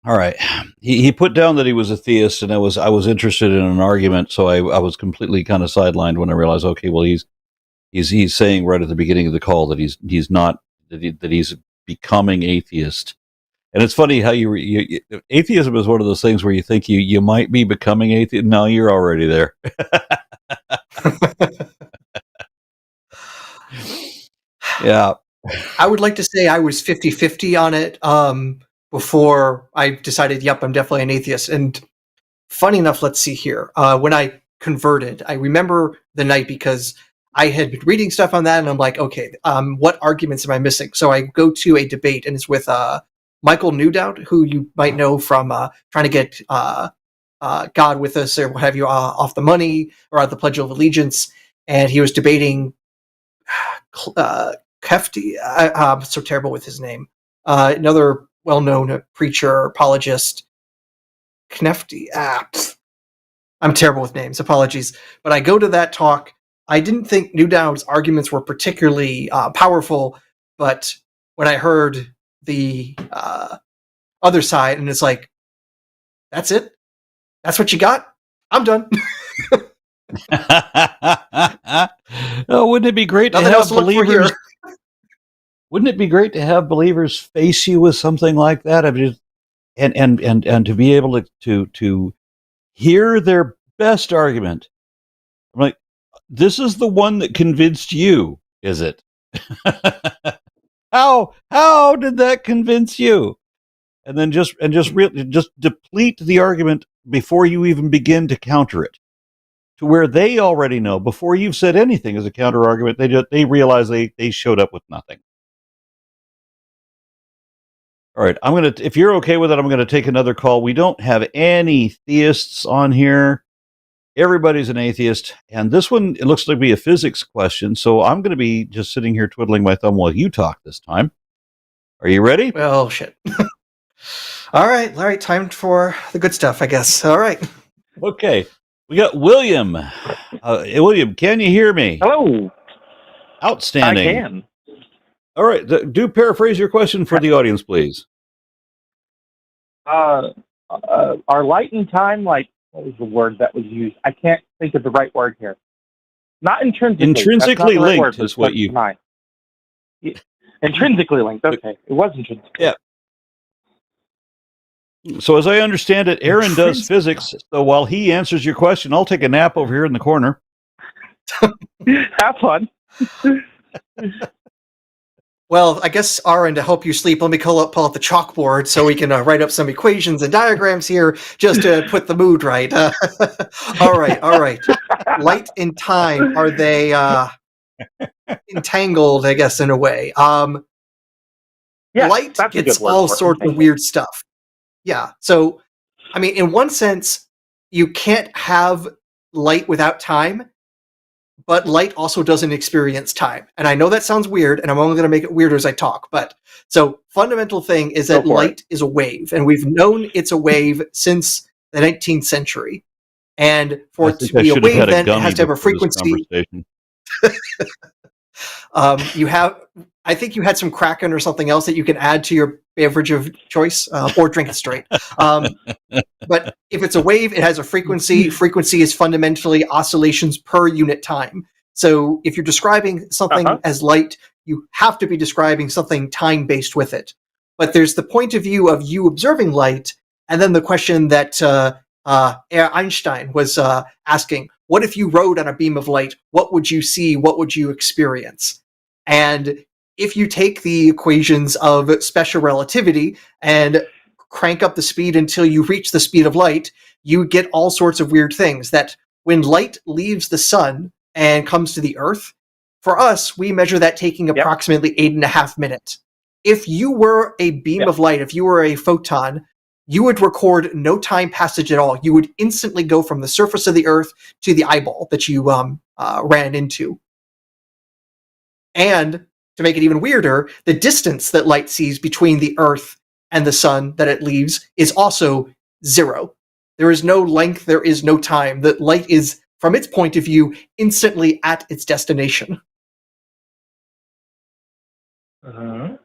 All right. He put down that he was a theist, and I was interested in an argument, so I was completely kind of sidelined when I realized, okay, well, he's saying right at the beginning of the call that he's not, that he's becoming atheist. And it's funny how atheism is one of those things where you think you might be becoming atheist. No, you're already there. Yeah. I would like to say I was 50-50 on it before I decided, yep, I'm definitely an atheist. And funny enough, let's see here. When I converted, I remember the night because I had been reading stuff on that, and I'm like, okay, what arguments am I missing? So I go to a debate, and it's with Michael Newdowd, who you might know from trying to get God with us, or what have you, off the money or out the Pledge of Allegiance. And he was debating Kefti. I'm so terrible with his name. Another well-known preacher, apologist, Knefti. I'm terrible with names. Apologies. But I go to that talk, I didn't think Newdown's arguments were particularly powerful, but when I heard the other side, and it's like, that's it? That's what you got? I'm done. Oh, wouldn't it be great to Nothing have else to look for believers? here. Wouldn't it be great to have believers face you with something like that? I mean, and to be able to hear their best argument. I'm like, this is the one that convinced you, is it? How did that convince you? And then just deplete the argument before you even begin to counter it, to where they already know before you've said anything as a counter argument. They realize they showed up with nothing. All right, if you're okay with it, I'm gonna take another call. We don't have any theists on here. Everybody's an atheist, and this one, it looks like be a physics question. So I'm going to be just sitting here twiddling my thumb while you talk this time. Are you ready? Well, shit. All right. Time for the good stuff, I guess. All right. Okay. We got William. William, can you hear me? Hello. Outstanding. I can. All right. Do paraphrase your question for the audience, please. Are light and time, like, what was the word that was used? I can't think of the right word here. Not intrinsically. Intrinsically linked is what you... Mine. Intrinsically linked. Okay. It was intrinsically. Yeah. So as I understand it, Aron does physics. So while he answers your question, I'll take a nap over here in the corner. Have fun. Well, I guess, Aron, to help you sleep, let me pull out the chalkboard so we can write up some equations and diagrams here just to put the mood right. All right. Light and time, are they entangled, I guess, in a way? Yeah, light gets all sorts of weird stuff. Yeah. So, I mean, in one sense, you can't have light without time, but light also doesn't experience time. And I know that sounds weird, and I'm only going to make it weirder as I talk. But so fundamental thing is that light is a wave, and we've known it's a wave since the 19th century. And for it to be a wave, then it has to have a frequency. I think you had some Kraken or something else that you can add to your beverage of choice, or drink it straight. But if it's a wave, it has a frequency. Frequency is fundamentally oscillations per unit time. So if you're describing something as light, you have to be describing something time-based with it. But there's the point of view of you observing light, and then the question that Einstein was asking, what if you rode on a beam of light? What would you see? What would you experience? And if you take the equations of special relativity and crank up the speed until you reach the speed of light, you get all sorts of weird things. That when light leaves the sun and comes to the earth, for us, we measure that taking approximately 8.5 minutes. If you were a beam of light, if you were a photon, you would record no time passage at all. You would instantly go from the surface of the earth to the eyeball that you ran into. And to make it even weirder, the distance that light sees between the earth and the sun that it leaves is also 0. There is no length, there is no time. The light is, from its point of view, instantly at its destination. And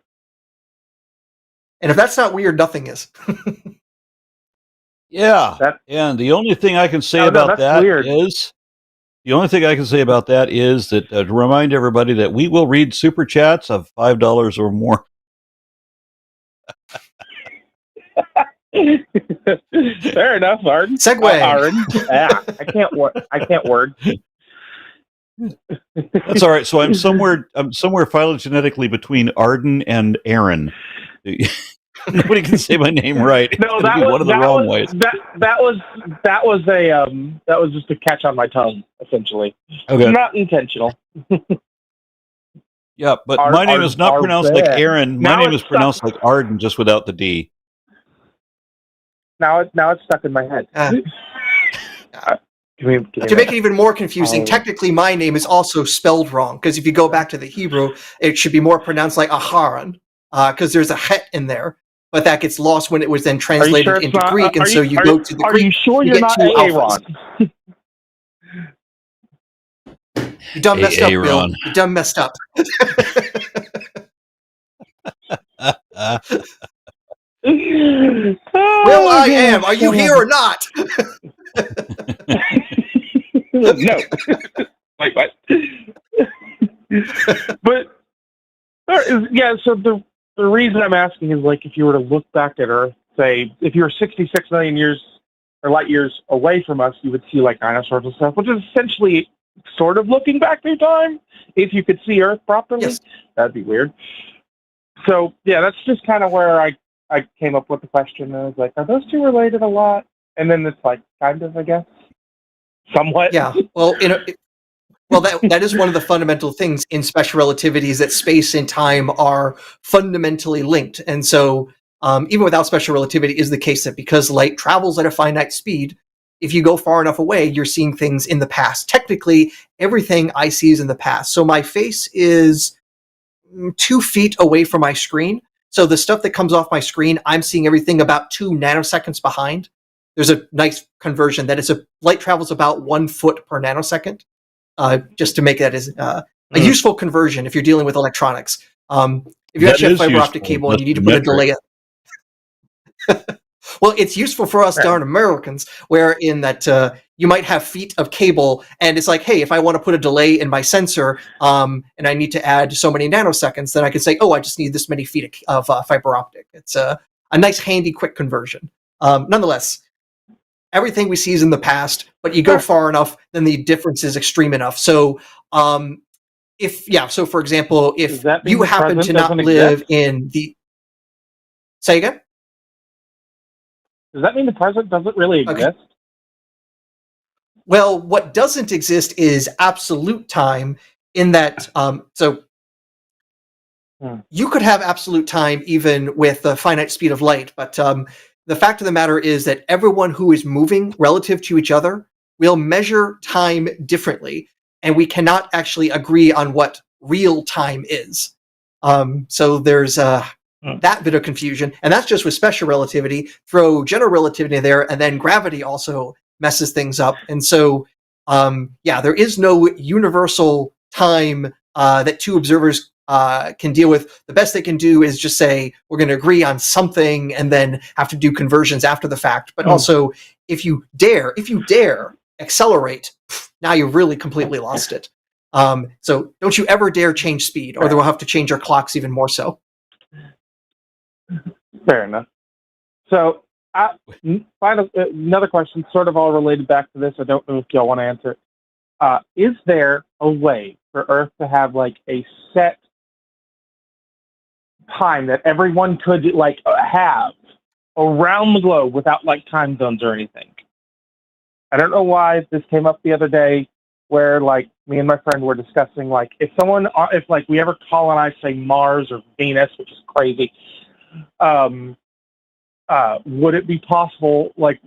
if that's not weird, nothing is. Yeah. And the only thing I can say about that is... The only thing I can say about that is that to remind everybody that we will read super chats of $5 or more. Fair enough, Arden. Segue. Arden. Yeah, I can't word. That's all right. So I'm somewhere phylogenetically between Arden and Aron. Nobody can say my name right. No, that was one of the wrong ways. That was just a catch on my tongue, essentially. Okay. Not intentional. Yeah, but my name is not pronounced like Aron. My name is pronounced like Arden, just without the D. Now it's stuck in my head. To make it even more confusing, technically my name is also spelled wrong, because if you go back to the Hebrew, it should be more pronounced like Aharon, because there's a het in there. But that gets lost when it was then translated into Greek, and so you go to the Greek. Are you sure you're not Aaron? You done messed Hey, up, Bill. Ron. You done messed up. Will I am. Are you here or not? No. Wait, what? But so the reason I'm asking is, like, if you were to look back at Earth, say, if you were 66 million years or light years away from us, you would see, like, dinosaurs and stuff, which is essentially sort of looking back through time. If you could see Earth properly, Yes. That'd be weird. So, yeah, that's just kind of where I came up with the question. I was like, are those two related a lot? And then it's like, kind of, I guess. Somewhat. Yeah. Well, that is one of the fundamental things in special relativity, is that space and time are fundamentally linked. And so even without special relativity, is the case that because light travels at a finite speed, if you go far enough away, you're seeing things in the past. Technically, everything I see is in the past. So my face is 2 feet away from my screen. So the stuff that comes off my screen, I'm seeing everything about 2 nanoseconds behind. There's a nice conversion that light travels about 1 foot per nanosecond, just to make that as a useful conversion if you're dealing with electronics. If you That actually have is fiber useful. optic cable and you That's need to put a metric. delay. Well, it's useful for us darn Americans, where in that you might have feet of cable, and it's like, hey, if I want to put a delay in my sensor, and I need to add so many nanoseconds, then I can say, oh, I just need this many feet of fiber optic. It's a nice, handy, quick conversion. Nonetheless, everything we see is in the past, but you go far enough, then the difference is extreme enough. So, so for example, if you happen to not live in the... Say again? Does that mean the present doesn't really exist? Well, what doesn't exist is absolute time, in that, you could have absolute time even with the finite speed of light, but the fact of the matter is that everyone who is moving relative to each other will measure time differently, and we cannot actually agree on what real time is. So there's that bit of confusion, and that's just with special relativity. Throw general relativity there, and then gravity also messes things up. And so, there is no universal time that two observers can deal with. The best they can do is just say, we're going to agree on something, and then have to do conversions after the fact. But also, if you dare accelerate, now you've really completely lost it. So don't you ever dare change speed, or we'll have to change our clocks even more so. Fair enough. So, another question, sort of all related back to this. I don't know if y'all want to answer it. Is there a way for Earth to have, like, a set time that everyone could, like, have around the globe without, like, time zones or anything? I don't know why this came up the other day, where, like, me and my friend were discussing, like, if we ever colonize, say, Mars or Venus, which is crazy, would it be possible, like,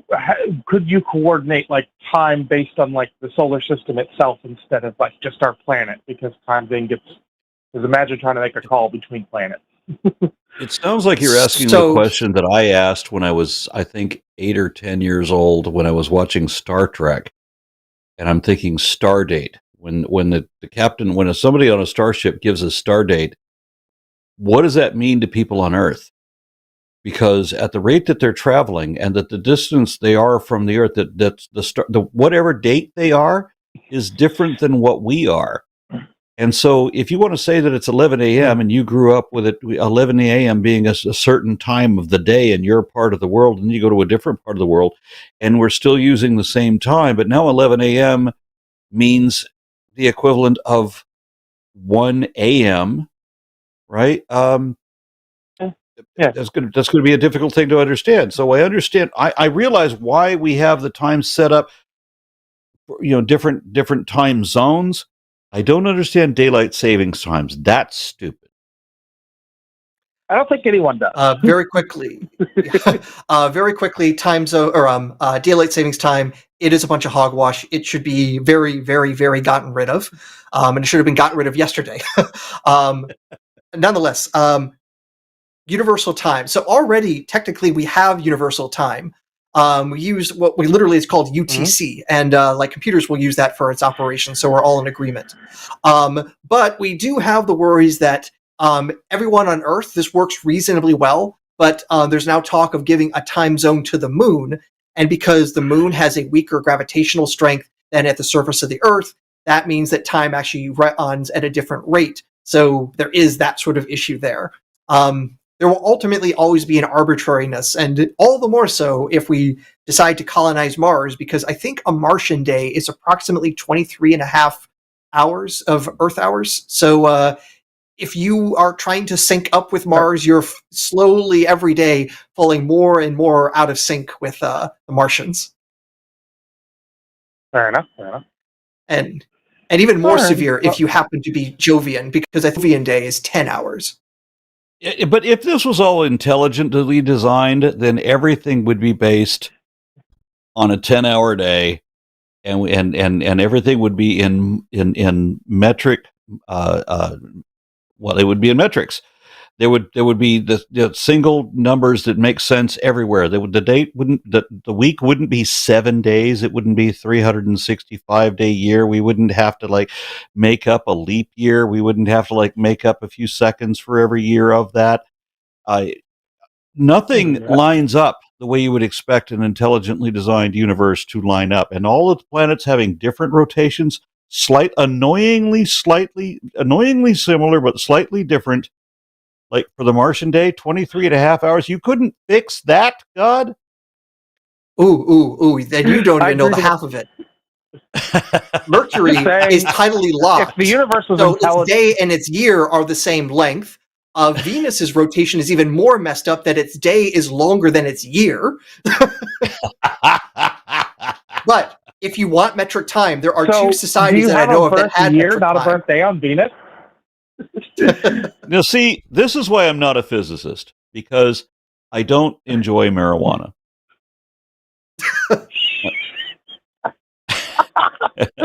could you coordinate, like, time based on, like, the solar system itself instead of, like, just our planet? Because time then because imagine trying to make a call between planets. It sounds like you're asking the question that I asked when I was, I think, 8 or 10 years old, when I was watching Star Trek, and I'm thinking star date. When the captain, when somebody on a starship gives a star date, what does that mean to people on Earth? Because at the rate that they're traveling, and that the distance they are from the Earth, that's the whatever date they are is different than what we are. And so if you want to say that it's 11 a.m. and you grew up with it, 11 a.m. being a certain time of the day in your part of the world, and you go to a different part of the world, and we're still using the same time, but now 11 a.m. means the equivalent of 1 a.m., right? Yeah. That's going to be a difficult thing to understand. So I understand. I realize why we have the time set up for, different time zones. I don't understand daylight savings times. That's stupid. I don't think anyone does. Very quickly, time zone or daylight savings time. It is a bunch of hogwash. It should be very, very, very gotten rid of, and it should have been gotten rid of yesterday. Nonetheless, universal time. So already, technically, we have universal time. We used what we literally is called UTC, and like computers will use that for its operation, so we're all in agreement. But we do have the worries that everyone on Earth, this works reasonably well, but there's now talk of giving a time zone to the moon, and because the moon has a weaker gravitational strength than at the surface of the Earth, that means that time actually runs at a different rate. So there is that sort of issue there. There will ultimately always be an arbitrariness, and all the more so if we decide to colonize Mars, because I think a Martian day is approximately 23 and a half hours of Earth hours. So if you are trying to sync up with Mars, you're slowly every day falling more and more out of sync with the Martians. Fair enough. Fair enough. And even more severe if you happen to be Jovian, because a Jovian day is 10 hours. But if this was all intelligently designed, then everything would be based on a 10-hour day, and everything would be in metric. Well, it would be in metrics. There would be the single numbers that make sense everywhere. The week wouldn't be 7 days. It wouldn't be 365-day year. We wouldn't have to make up a leap year. We wouldn't have to make up a few seconds for every year of that. Nothing lines up the way you would expect an intelligently designed universe to line up, and all of the planets having different rotations, annoyingly similar but slightly different. Like for the Martian day, 23 and a half hours. You couldn't fix that, God? Ooh. Then you don't even know the half of it. Mercury is tidally locked. If the universe was so its day and its year are the same length. Venus's rotation is even more messed up, that its day is longer than its year. But if you want metric time, there are two societies that I know of that had year, metric not time. a birthday on Venus. Now, see, this is why I'm not a physicist, because I don't enjoy marijuana.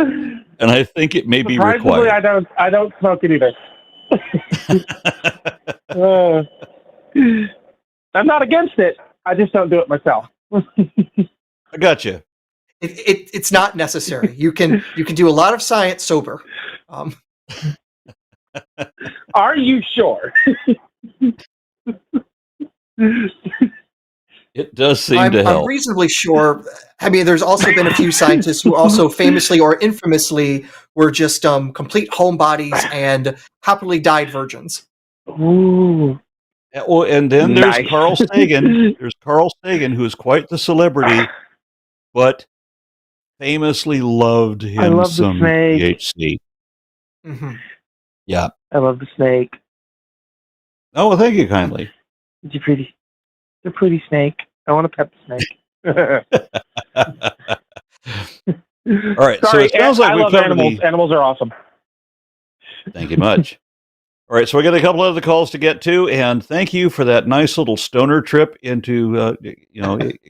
And I think it may be required. I don't smoke it either. I'm not against it. I just don't do it myself. I got you. It's not necessary. You can do a lot of science sober. Are you sure? It does seem to help. I'm reasonably sure. I mean, there's also been a few scientists who also famously or infamously were just complete homebodies and happily died virgins. Ooh. Well, and then there's Carl Sagan. There's Carl Sagan, who is quite the celebrity, but famously loved him some THC. Mm-hmm. Yeah. I love the snake. Oh, well, thank you kindly. You're pretty. You're a pretty snake. I want to pet the snake. All right. Sorry, so it sounds like I love animals. Animals are awesome. Thank you much. All right, so we got a couple other calls to get to, and thank you for that nice little stoner trip into,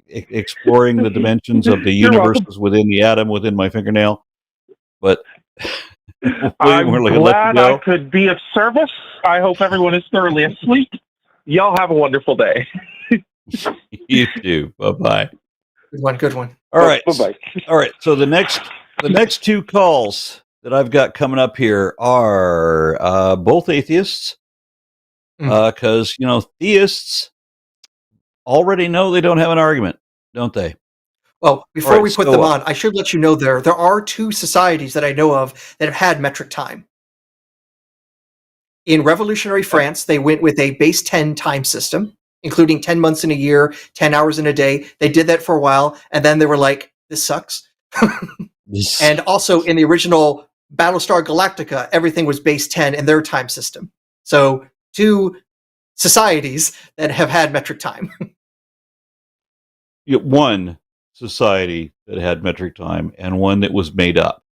exploring the dimensions of the universes within the atom within my fingernail. But I'm glad I could be of service. I hope everyone is thoroughly asleep. Y'all have a wonderful day. You too. Bye-bye. Good one. All right. Bye-bye. All right. So the next two calls that I've got coming up here are both atheists, because theists already know they don't have an argument, don't they? Well, before we put them on, I should let you know there are two societies that I know of that have had metric time. In revolutionary France, they went with a base 10 time system, including 10 months in a year, 10 hours in a day. They did that for a while, and then they were like, this sucks. And also in the original Battlestar Galactica, everything was base 10 in their time system. So two societies that have had metric time. One society that had metric time and one that was made up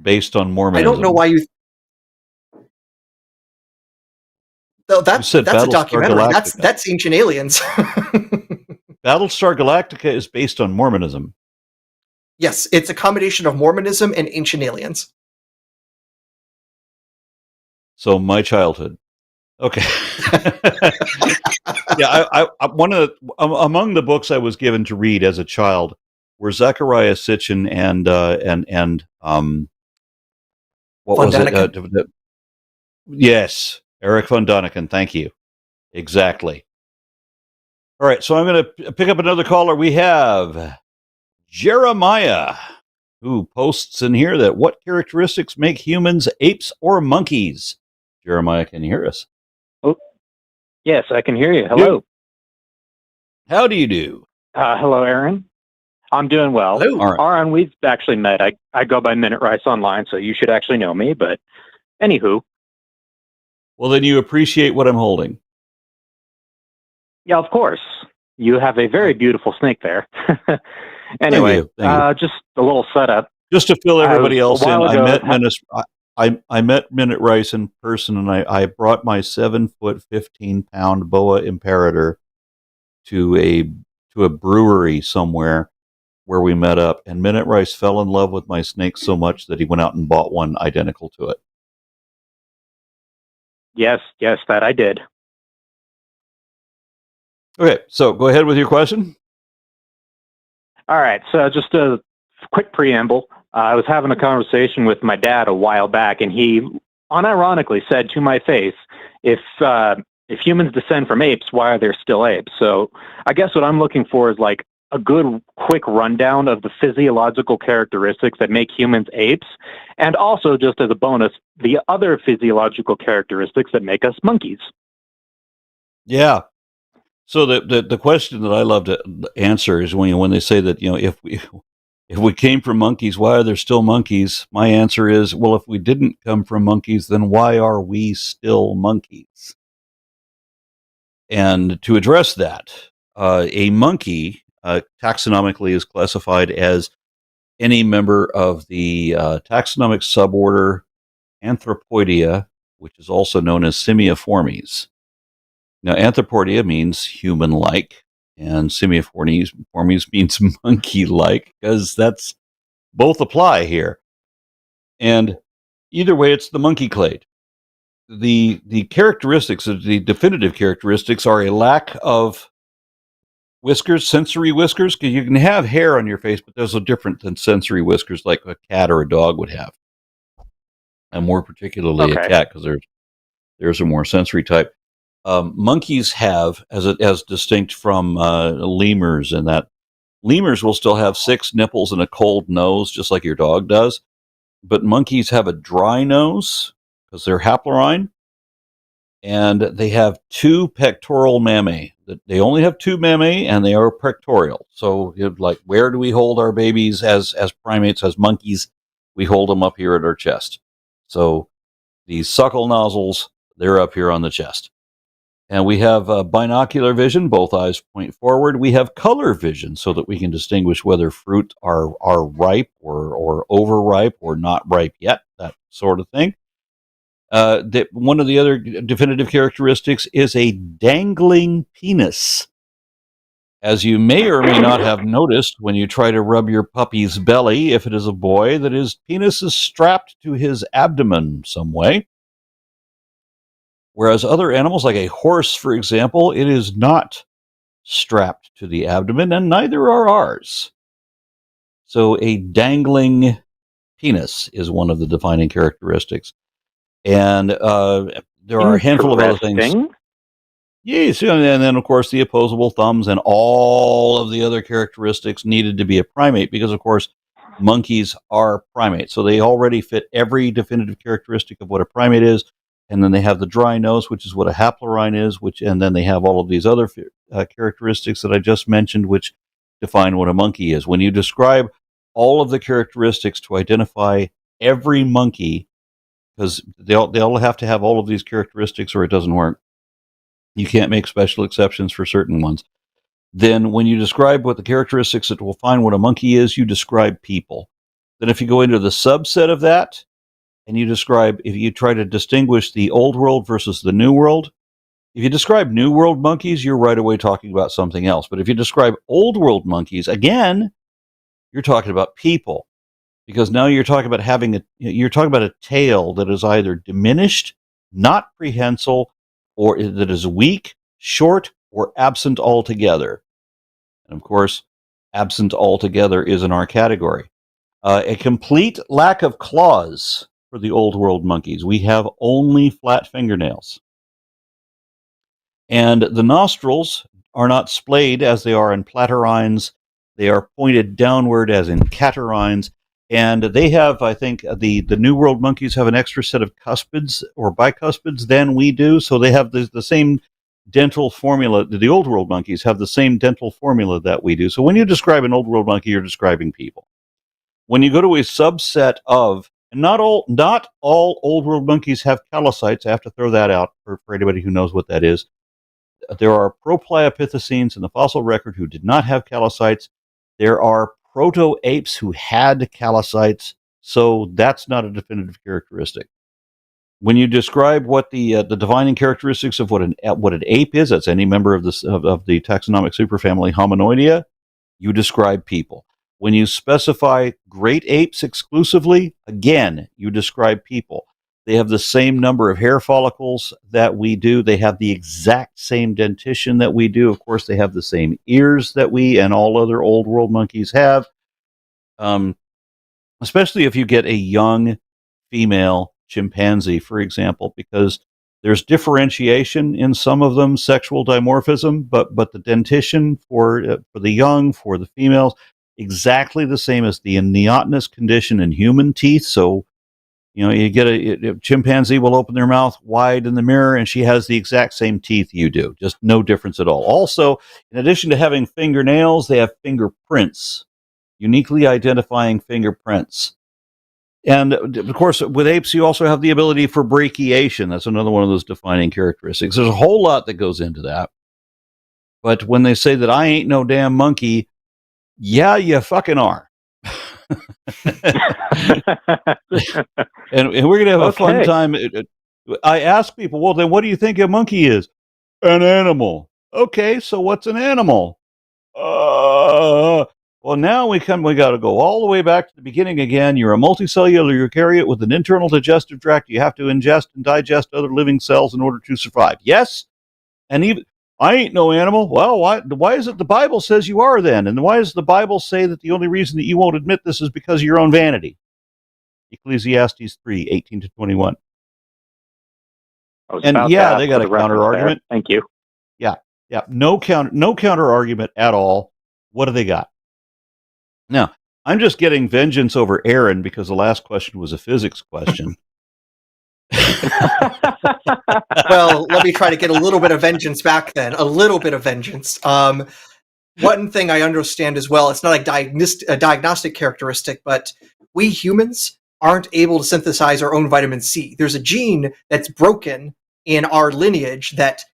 based on Mormonism. I don't know why you... No, that's a documentary. That's Ancient Aliens. Battlestar Galactica is based on Mormonism. Yes, it's a combination of Mormonism and Ancient Aliens. So my childhood. Okay. Yeah, I one of the, among the books I was given to read as a child were Zechariah Sitchin and what Von was it? Daniken. Yes, Eric von Daniken. Thank you. Exactly. All right, so I'm going to pick up another caller. We have Jeremiah, who posts in here that what characteristics make humans apes or monkeys? Jeremiah, can you hear us? Oh, yes, I can hear you. Hello. How do you do? Hello, Aaron. I'm doing well. Hello. All right. Aaron, we've actually met. I go by Minute Rice online, so you should actually know me. But anywho, Well, then you appreciate what I'm holding. yeah, of course. You have a very beautiful snake there. Anyway, Thank you. just a little setup. Just to fill everybody else in, I met Minute Rice in person, and I brought my 7-foot, 15-pound boa imperator to a brewery somewhere where we met up, and Minute Rice fell in love with my snake so much that he went out and bought one identical to it. Yes, that I did. Okay, so go ahead with your question. All right, so just a quick preamble. I was having a conversation with my dad a while back, and he unironically said to my face, if humans descend from apes, why are there still apes? So I guess what I'm looking for is like a good quick rundown of the physiological characteristics that make humans apes, and also, just as a bonus, the other physiological characteristics that make us monkeys. Yeah. So the question that I love to answer is when they say that, if we came from monkeys, why are there still monkeys? My answer is, well, if we didn't come from monkeys, then why are we still monkeys? And to address that, a monkey taxonomically is classified as any member of the taxonomic suborder Anthropoidea, which is also known as Simiiformes. Now, Anthropoidea means human-like, and Simiiformes means monkey-like, because that's both apply here. And either way, it's the monkey clade. The characteristics, the definitive characteristics, are a lack of whiskers, sensory whiskers, because you can have hair on your face, but those are different than sensory whiskers like a cat or a dog would have. And more particularly a cat, because there's a more sensory type. Monkeys have, as distinct from lemurs, in that lemurs will still have 6 nipples and a cold nose, just like your dog does. But monkeys have a dry nose because they're haplorhine, and they have 2 pectoral mammae. They only have 2 mammae, and they are pectoral. So, like, where do we hold our babies as primates, as monkeys? We hold them up here at our chest. So these suckle nozzles, they're up here on the chest. And we have binocular vision, both eyes point forward. We have color vision so that we can distinguish whether fruit are ripe or overripe or not ripe yet, that sort of thing. One of the other definitive characteristics is a dangling penis. As you may or may not have noticed when you try to rub your puppy's belly, if it is a boy, that his penis is strapped to his abdomen some way. Whereas other animals, like a horse, for example, it is not strapped to the abdomen, and neither are ours. So a dangling penis is one of the defining characteristics. And there are a handful of other things. Yes, and then, of course, the opposable thumbs and all of the other characteristics needed to be a primate, because, of course, monkeys are primates. So they already fit every definitive characteristic of what a primate is. And then they have the dry nose, which is what a haplorhine is, and then they have all of these other characteristics that I just mentioned, which define what a monkey is. When you describe all of the characteristics to identify every monkey, because they all have to have all of these characteristics or it doesn't work. You can't make special exceptions for certain ones. Then when you describe what the characteristics that will find what a monkey is, you describe people. Then if you go into the subset of that, and you describe, if you try to distinguish the old world versus the new world, if you describe new world monkeys, you're right away talking about something else. But if you describe old world monkeys, again, you're talking about people, because now you're talking about a tail that is either diminished, not prehensile, or that is weak, short, or absent altogether. And of course, absent altogether is in our category. A complete lack of claws for the old world monkeys. We have only flat fingernails. And the nostrils are not splayed as they are in platyrrhines. They are pointed downward as in catarrhines. And they have, I think, the New World monkeys have an extra set of cuspids or bicuspids than we do. So they have the same dental formula. The Old World monkeys have the same dental formula that we do. So when you describe an Old World monkey, you're describing people. When you go to a subset of, and not all Old World monkeys have callocytes. I have to throw that out for anybody who knows what that is. There are propliopithecines in the fossil record who did not have callocytes. There are proto-apes who had callocytes, so that's not a definitive characteristic. When you describe what the defining characteristics of what an ape is, that's any member of the taxonomic superfamily Hominoidea, you describe people. When you specify great apes exclusively, again, you describe people. They have the same number of hair follicles that we do. They have the exact same dentition that we do. Of course, they have the same ears that we and all other old world monkeys have. Especially if you get a young female chimpanzee, for example, because there's differentiation in some of them, sexual dimorphism, but the dentition for the young, for the females, exactly the same as the neotenous condition in human teeth. So, you get a chimpanzee will open their mouth wide in the mirror, and she has the exact same teeth you do. Just no difference at all. Also, in addition to having fingernails, they have fingerprints, uniquely identifying fingerprints. And, of course, with apes, you also have the ability for brachiation. That's another one of those defining characteristics. There's a whole lot that goes into that. But when they say that I ain't no damn monkey, yeah, you fucking are. and we're going to have a fun time. I ask people, well, then what do you think a monkey is? An animal. Okay, so what's an animal? Well, now we got to go all the way back to the beginning again. You're a multicellular eukaryote with an internal digestive tract. You have to ingest and digest other living cells in order to survive. Yes? And even I ain't no animal. Well, why is it the Bible says you are then? And why does the Bible say that the only reason that you won't admit this is because of your own vanity? Ecclesiastes 3:18-21. And yeah, they got a counter argument. Thank you. Yeah. No counter argument at all. What do they got? Now, I'm just getting vengeance over Aaron because the last question was a physics question. Well, let me try to get a little bit of vengeance back then. A little bit of vengeance. One thing I understand as well, it's not a diagnostic characteristic, but we humans aren't able to synthesize our own vitamin C. There's a gene that's broken in our lineage that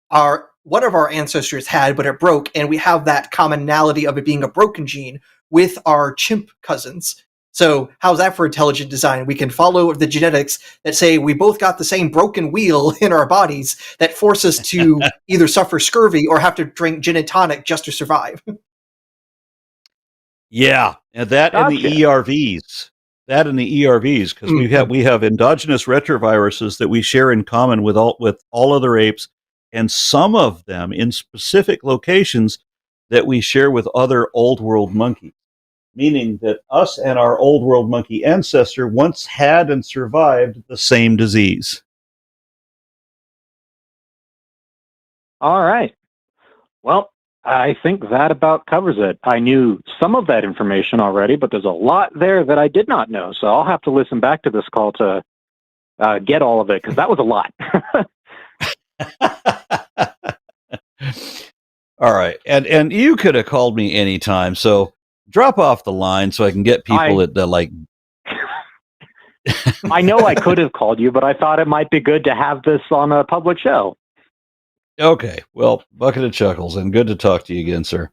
one of our ancestors had, but it broke, and we have that commonality of it being a broken gene with our chimp cousins. So how's that for intelligent design? We can follow the genetics that say we both got the same broken wheel in our bodies that force us to either suffer scurvy or have to drink gin and tonic just to survive. Yeah, and that gotcha. And the ERVs. That and the ERVs, because we have endogenous retroviruses that we share in common with all other apes, and some of them in specific locations that we share with other old world monkeys. Meaning that us and our old world monkey ancestor once had and survived the same disease. All right. Well, I think that about covers it. I knew some of that information already, but there's a lot there that I did not know. So I'll have to listen back to this call to get all of it, because that was a lot. All right. And you could have called me anytime, so drop off the line so I can get people that like. I know I could have called you, but I thought it might be good to have this on a public show. Okay. Well, bucket of chuckles, and good to talk to you again, sir.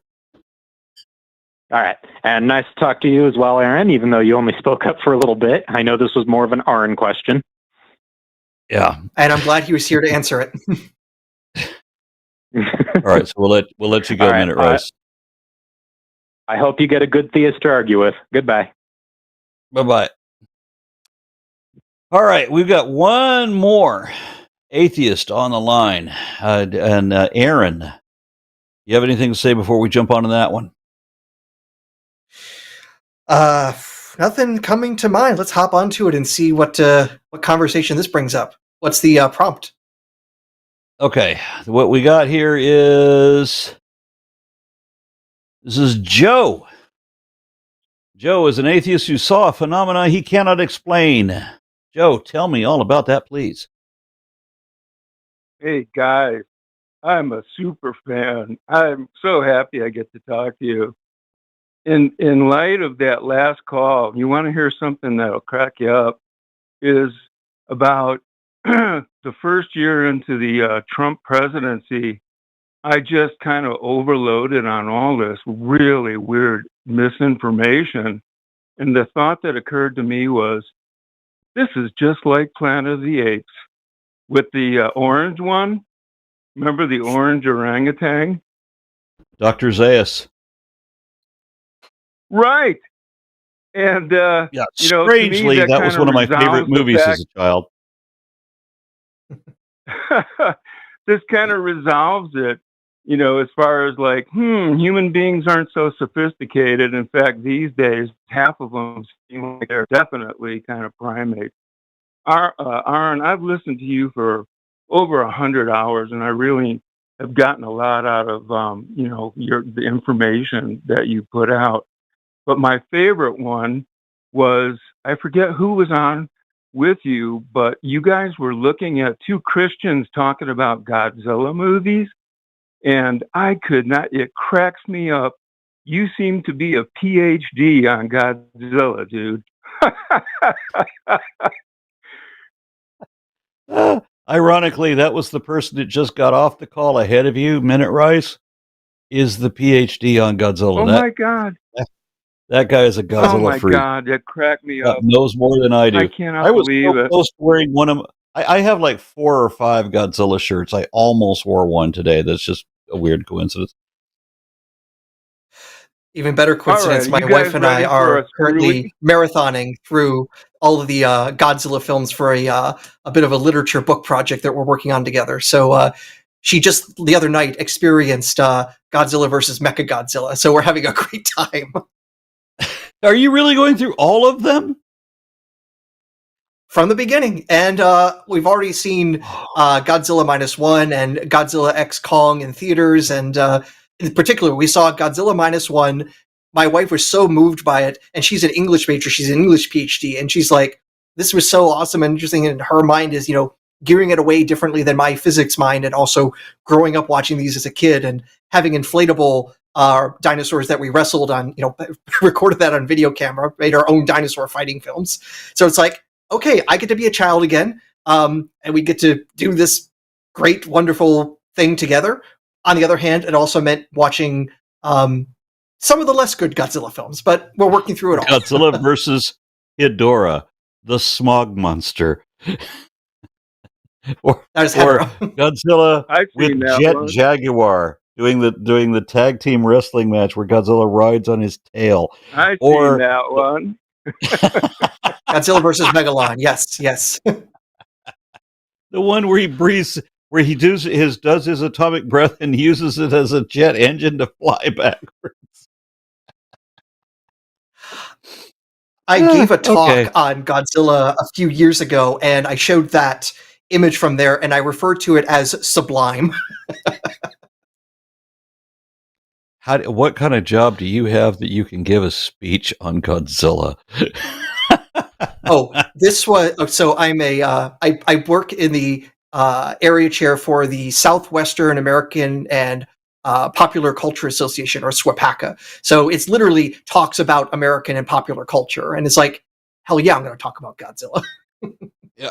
All right. And nice to talk to you as well, Aaron, even though you only spoke up for a little bit. I know this was more of an Aron question. Yeah. And I'm glad he was here to answer it. All right. So we'll let you go, Minute Rice. I hope you get a good theist to argue with. Goodbye. Bye-bye. All right, we've got one more. atheist on the line. And Aaron, you have anything to say before we jump onto that one? Nothing coming to mind. Let's hop onto it and see what conversation this brings up. What's the prompt? Okay, what we got here is this is Joe. Joe is an atheist who saw a phenomena he cannot explain. Joe, tell me all about that, please. Hey guys, I'm a super fan. I'm so happy I get to talk to you. In light of that last call, you want to hear something that'll crack you up, is about the first year into the Trump presidency, I just kind of overloaded on all this really weird misinformation. And the thought that occurred to me was, this is just like Planet of the Apes. With the orange one, remember the orange orangutan? Dr. Zayas. Right. And, Yeah, strangely, to me, that was one of my favorite movies as a child. This kind of resolves it, as far as like, human beings aren't so sophisticated. In fact, these days, half of them seem like they're definitely kind of primates. Aron, I've listened to you for over 100 hours, and I really have gotten a lot out of, the information that you put out. But my favorite one was, I forget who was on with you, but you guys were looking at two Christians talking about Godzilla movies, and I could not, it cracks me up. You seem to be a PhD on Godzilla, dude. Ironically, that was the person that just got off the call ahead of you, Minute Rice, is the PhD on Godzilla. Oh my God. That guy is a Godzilla freak. Oh my God, that cracked me up. Knows more than I do. I cannot believe it. Close to wearing one of I have like 4 or 5 Godzilla shirts. I almost wore one today. That's just a weird coincidence. Even better coincidence, right, my wife and I are currently marathoning through all of the Godzilla films for a bit of a literature book project that we're working on together. So she just the other night experienced Godzilla versus Mechagodzilla. So we're having a great time. Are you really going through all of them? From the beginning. And we've already seen Godzilla -1 and Godzilla X Kong in theaters. And in particular, we saw Godzilla -1. My wife was so moved by it. And she's an English major. She's an English PhD. And she's like, this was so awesome and interesting. And her mind is, gearing it away differently than my physics mind. And also growing up watching these as a kid and having inflatable dinosaurs that we wrestled on, recorded that on video camera, made our own dinosaur fighting films. So it's like, okay, I get to be a child again, and we get to do this great, wonderful thing together. On the other hand, it also meant watching some of the less good Godzilla films, but we're working through it all. Godzilla versus Ghidorah, the smog monster. or Godzilla with Jet Jaguar doing the tag team wrestling match where Godzilla rides on his tail. I've seen that one. Godzilla versus Megalon. Yes. The one where he breathes, where he does his atomic breath and uses it as a jet engine to fly backwards. I gave a talk on Godzilla a few years ago, and I showed that image from there, and I referred to it as sublime. What kind of job do you have that you can give a speech on Godzilla? So I'm I work in the area chair for the Southwestern American and Popular Culture Association, or SWPACA. So it's literally talks about American and popular culture, and it's like, hell yeah, I'm going to talk about Godzilla.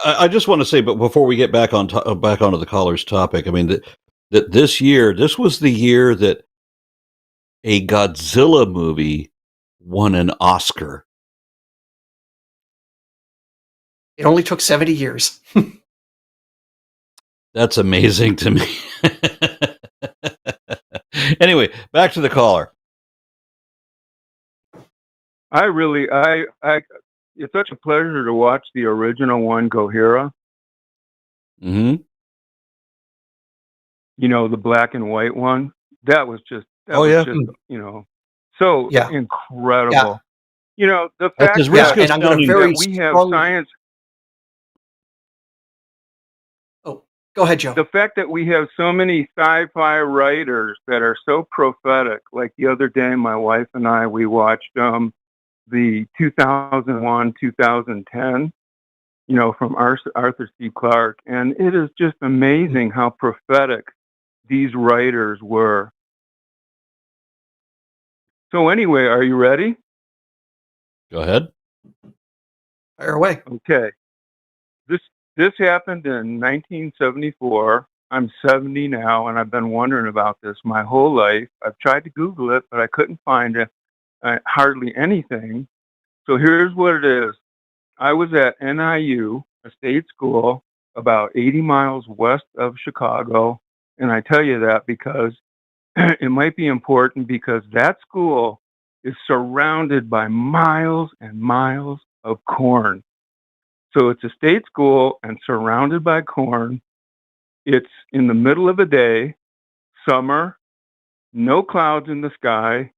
I just want to say, but before we get back onto the caller's topic, I mean that this year, this was the year that a Godzilla movie won an Oscar. It only took 70 years. That's amazing to me. Anyway, back to the caller. It's such a pleasure to watch the original one, Gojira. Mm-hmm. the black and white one. That was just so Yeah. incredible. The Because fact Risco's and I'm going to sounding- very that we have strongly. science. Oh, go ahead, Joe. The fact that we have so many sci-fi writers that are so prophetic, like the other day, my wife and I, we watched the 2001, 2010, from Arthur C. Clarke, and it is just amazing how prophetic these writers were. So anyway, are you ready? Go ahead. Fire away. Okay. This happened in 1974. I'm 70 now, and I've been wondering about this my whole life. I've tried to Google it, but I couldn't find hardly anything. So here's what it is. I was at NIU, a state school, about 80 miles west of Chicago. And I tell you that because it might be important, because that school is surrounded by miles and miles of corn. So it's a state school and surrounded by corn. It's in the middle of a day, summer, no clouds in the sky,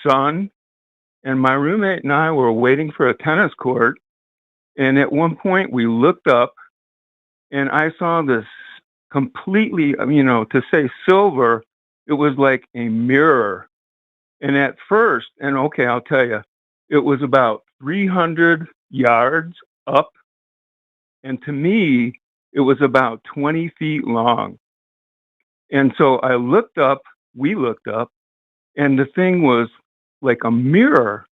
sun, and my roommate and I were waiting for a tennis court. And at one point we looked up and I saw this completely, to say silver, it was like a mirror. And at first, and okay, I'll tell you, it was about 300 yards up. And to me, it was about 20 feet long. And so we looked up, and the thing was like a mirror.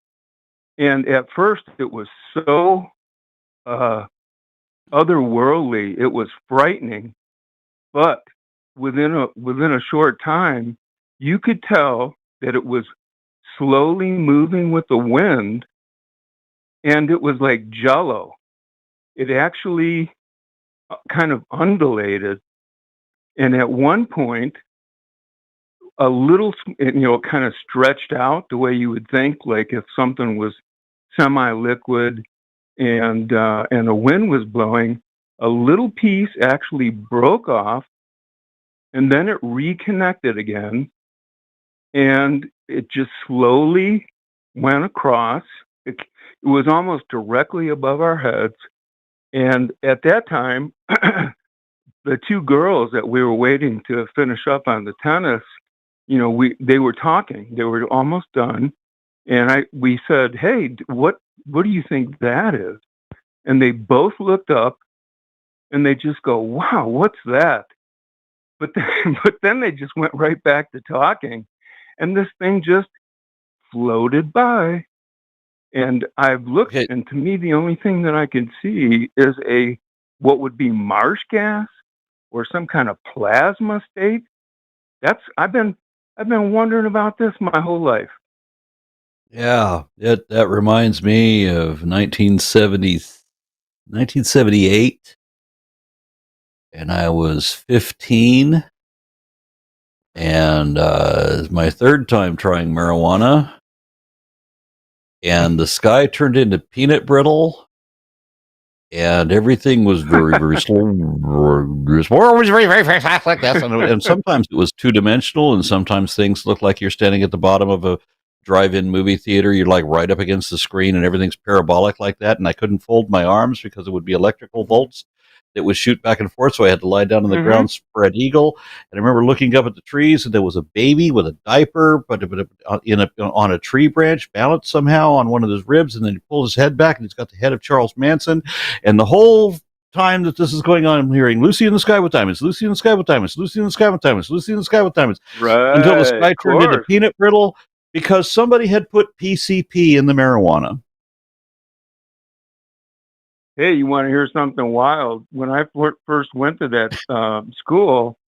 And at first, it was so otherworldly. It was frightening. But within a short time, you could tell that it was slowly moving with the wind, and it was like jello. It actually kind of undulated, and at one point, a little, kind of stretched out the way you would think, like if something was semi-liquid and the wind was blowing, a little piece actually broke off, and then it reconnected again, and it just slowly went across. It was almost directly above our heads, and at that time, the two girls that we were waiting to finish up on the tennis, they were talking. They were almost done, and we said, "Hey, what do you think that is?" And they both looked up, and they just go, "Wow, what's that?" But then they just went right back to talking, and this thing just floated by. And I've looked, Okay. and to me, the only thing that I can see is what would be marsh gas or some kind of plasma state. I've been wondering about this my whole life. Yeah, that reminds me of 1978, and I was 15, and it's my third time trying marijuana, and the sky turned into peanut brittle, and everything was very, very slow. It was very, very fast like that, and sometimes it was two-dimensional, and sometimes things look like you're standing at the bottom of a drive-in movie theater. You're like right up against the screen, and everything's parabolic like that. And I couldn't fold my arms because it would be electrical bolts that would shoot back and forth. So I had to lie down on the ground, spread eagle. And I remember looking up at the trees, and there was a baby with a diaper, but on a tree branch, balanced somehow on one of his ribs. And then he pulled his head back, and he's got the head of Charles Manson. And the whole time that this is going on, I'm hearing Lucy in the Sky with Diamonds, Lucy in the Sky with Diamonds, Lucy in the Sky with Diamonds, Lucy in the Sky with Diamonds, Right. until the sky turned into peanut brittle because somebody had put PCP in the marijuana. Hey, you want to hear something wild? When I first went to that school,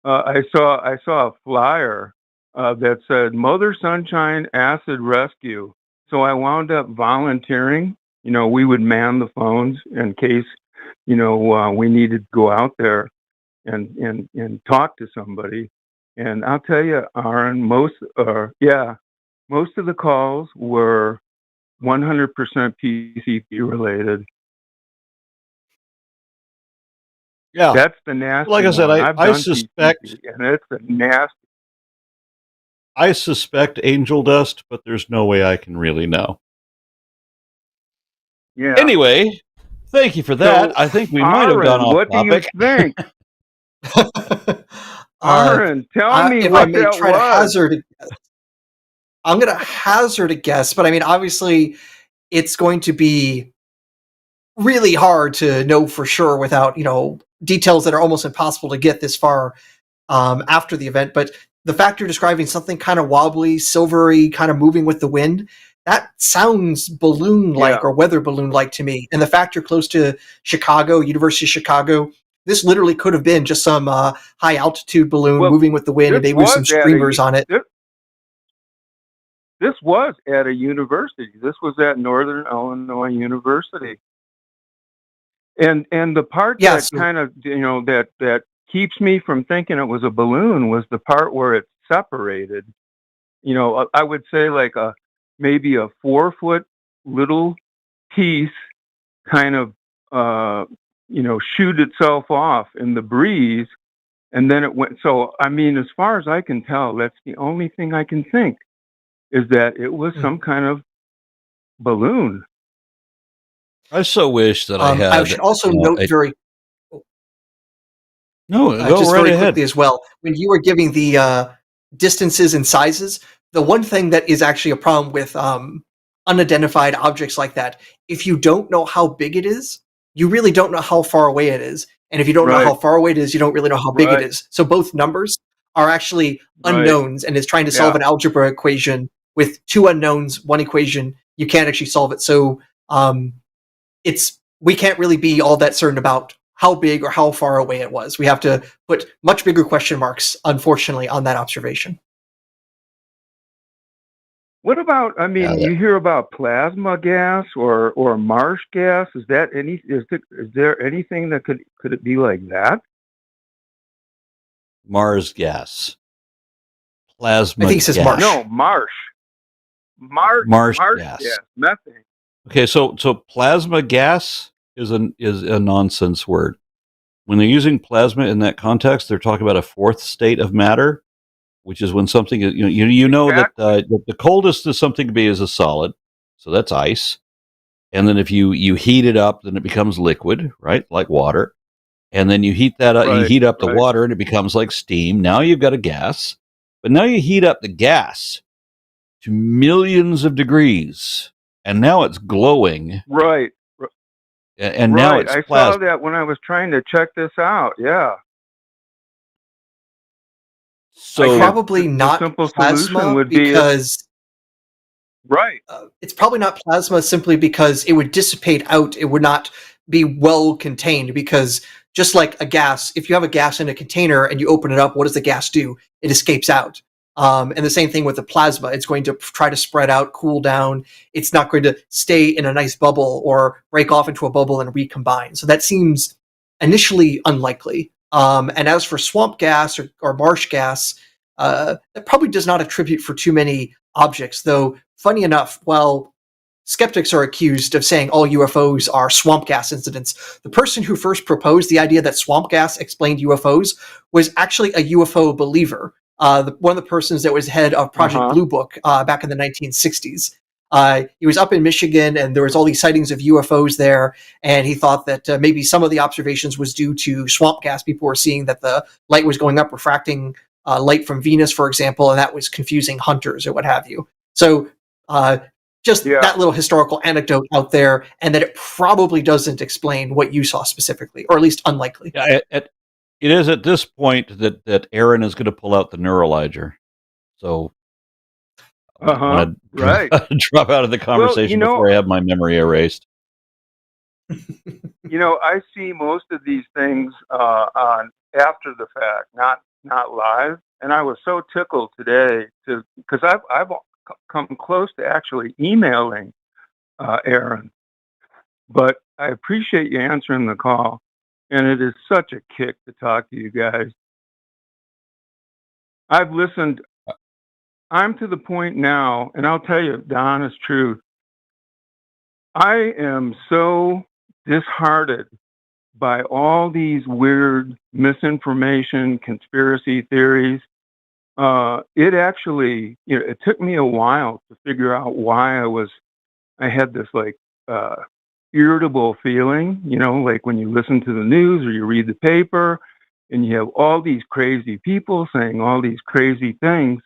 I saw a flyer that said Mother Sunshine Acid Rescue. So I wound up volunteering. We would man the phones in case, we needed to go out there and talk to somebody. And I'll tell you, Aaron, most of the calls were 100% PCP related. Yeah. That's the nasty Like I said, one. I I've done suspect PCP, and it's a nasty. I suspect angel dust, but there's no way I can really know. Yeah. Anyway, thank you for that. So, I think we might have gone Aron, off what do you topic. think? Aron, tell me if what I may that try to was. hazard, I'm going to hazard a guess, but I mean, obviously, it's going to be really hard to know for sure without details that are almost impossible to get this far after the event. But the fact you're describing something kind of wobbly, silvery, kind of moving with the wind, that sounds balloon-like Yeah. or weather balloon-like to me. And the fact you're close to Chicago, University of Chicago, this literally could have been just some high-altitude balloon Well, moving with the wind, and this maybe with some was at a- streamers on it. This was at a university. This was at Northern Illinois University. And the part Yeah, that so- kind of that keeps me from thinking it was a balloon was the part where it separated. I would say like maybe a 4-foot little piece kind of shoot itself off in the breeze, and then it went. So I mean, as far as I can tell, that's the only thing I can think is that it was some kind of balloon. I so wish that I had. I should also note very No, go just right very ahead. quickly as well, when you were giving the distances and sizes, the one thing that is actually a problem with unidentified objects like that, if you don't know how big it is, you really don't know how far away it is. And if you don't know Right. how far away it is, you don't really know how big Right. it is. So both numbers are actually Right. unknowns, and it's trying to solve Yeah. an algebra equation with two unknowns, one equation. You can't actually solve it. So we can't really be all that certain about how big or how far away it was. We have to put much bigger question marks, unfortunately, on that observation. What about? I mean, you hear about plasma gas or marsh gas. Is that Is there anything that could it be like that? Mars gas, plasma I think it says gas. marsh. No, marsh Marsh gas. methane. Okay, so plasma gas is a nonsense word. When they're using plasma in that context, they're talking about a fourth state of matter, which is when something is, you know Exactly. that the coldest is something to be is a solid, so that's ice. And then if you heat it up, then it becomes liquid, right, like water. And then you heat that up, you Right, heat up the right. water, and it becomes like steam. Now you've got a gas, but now you heat up the gas to millions of degrees, and now it's glowing, Right. and now Right. it's I plasma. saw that when I was trying to check this out. Yeah. So Probably the not simple solution plasma would be because right. it's probably not plasma simply because it would dissipate out. It would not be well contained because just like a gas, if you have a gas in a container and you open it up, what does the gas do? It escapes out. And the same thing with the plasma. It's going to try to spread out, cool down. It's not going to stay in a nice bubble or break off into a bubble and recombine. So that seems initially unlikely. And as for swamp gas or marsh gas, that probably does not attribute for too many objects, though funny enough, while skeptics are accused of saying all UFOs are swamp gas incidents, the person who first proposed the idea that swamp gas explained UFOs was actually a UFO believer. One of the persons that was head of Project Blue Book back in the 1960s. He was up in Michigan, and there was all these sightings of UFOs there, and he thought that maybe some of the observations was due to swamp gas. People were seeing that the light was going up, refracting light from Venus, for example, and that was confusing hunters or what have you. So just that little historical anecdote out there, and that it probably doesn't explain what you saw specifically, or at least unlikely. Yeah, it is at this point that Aron is going to pull out the neuralizer. So I'm going Right. to drop out of the conversation before I have my memory erased. I see most of these things on after the fact, not live. And I was so tickled today because I've come close to actually emailing Aron, but I appreciate you answering the call, and it is such a kick to talk to you guys. I've listened. I'm to the point now, and I'll tell you the honest truth. I am so disheartened by all these weird misinformation, conspiracy theories. It actually, it took me a while to figure out why I had this like irritable feeling, like when you listen to the news or you read the paper and you have all these crazy people saying all these crazy things.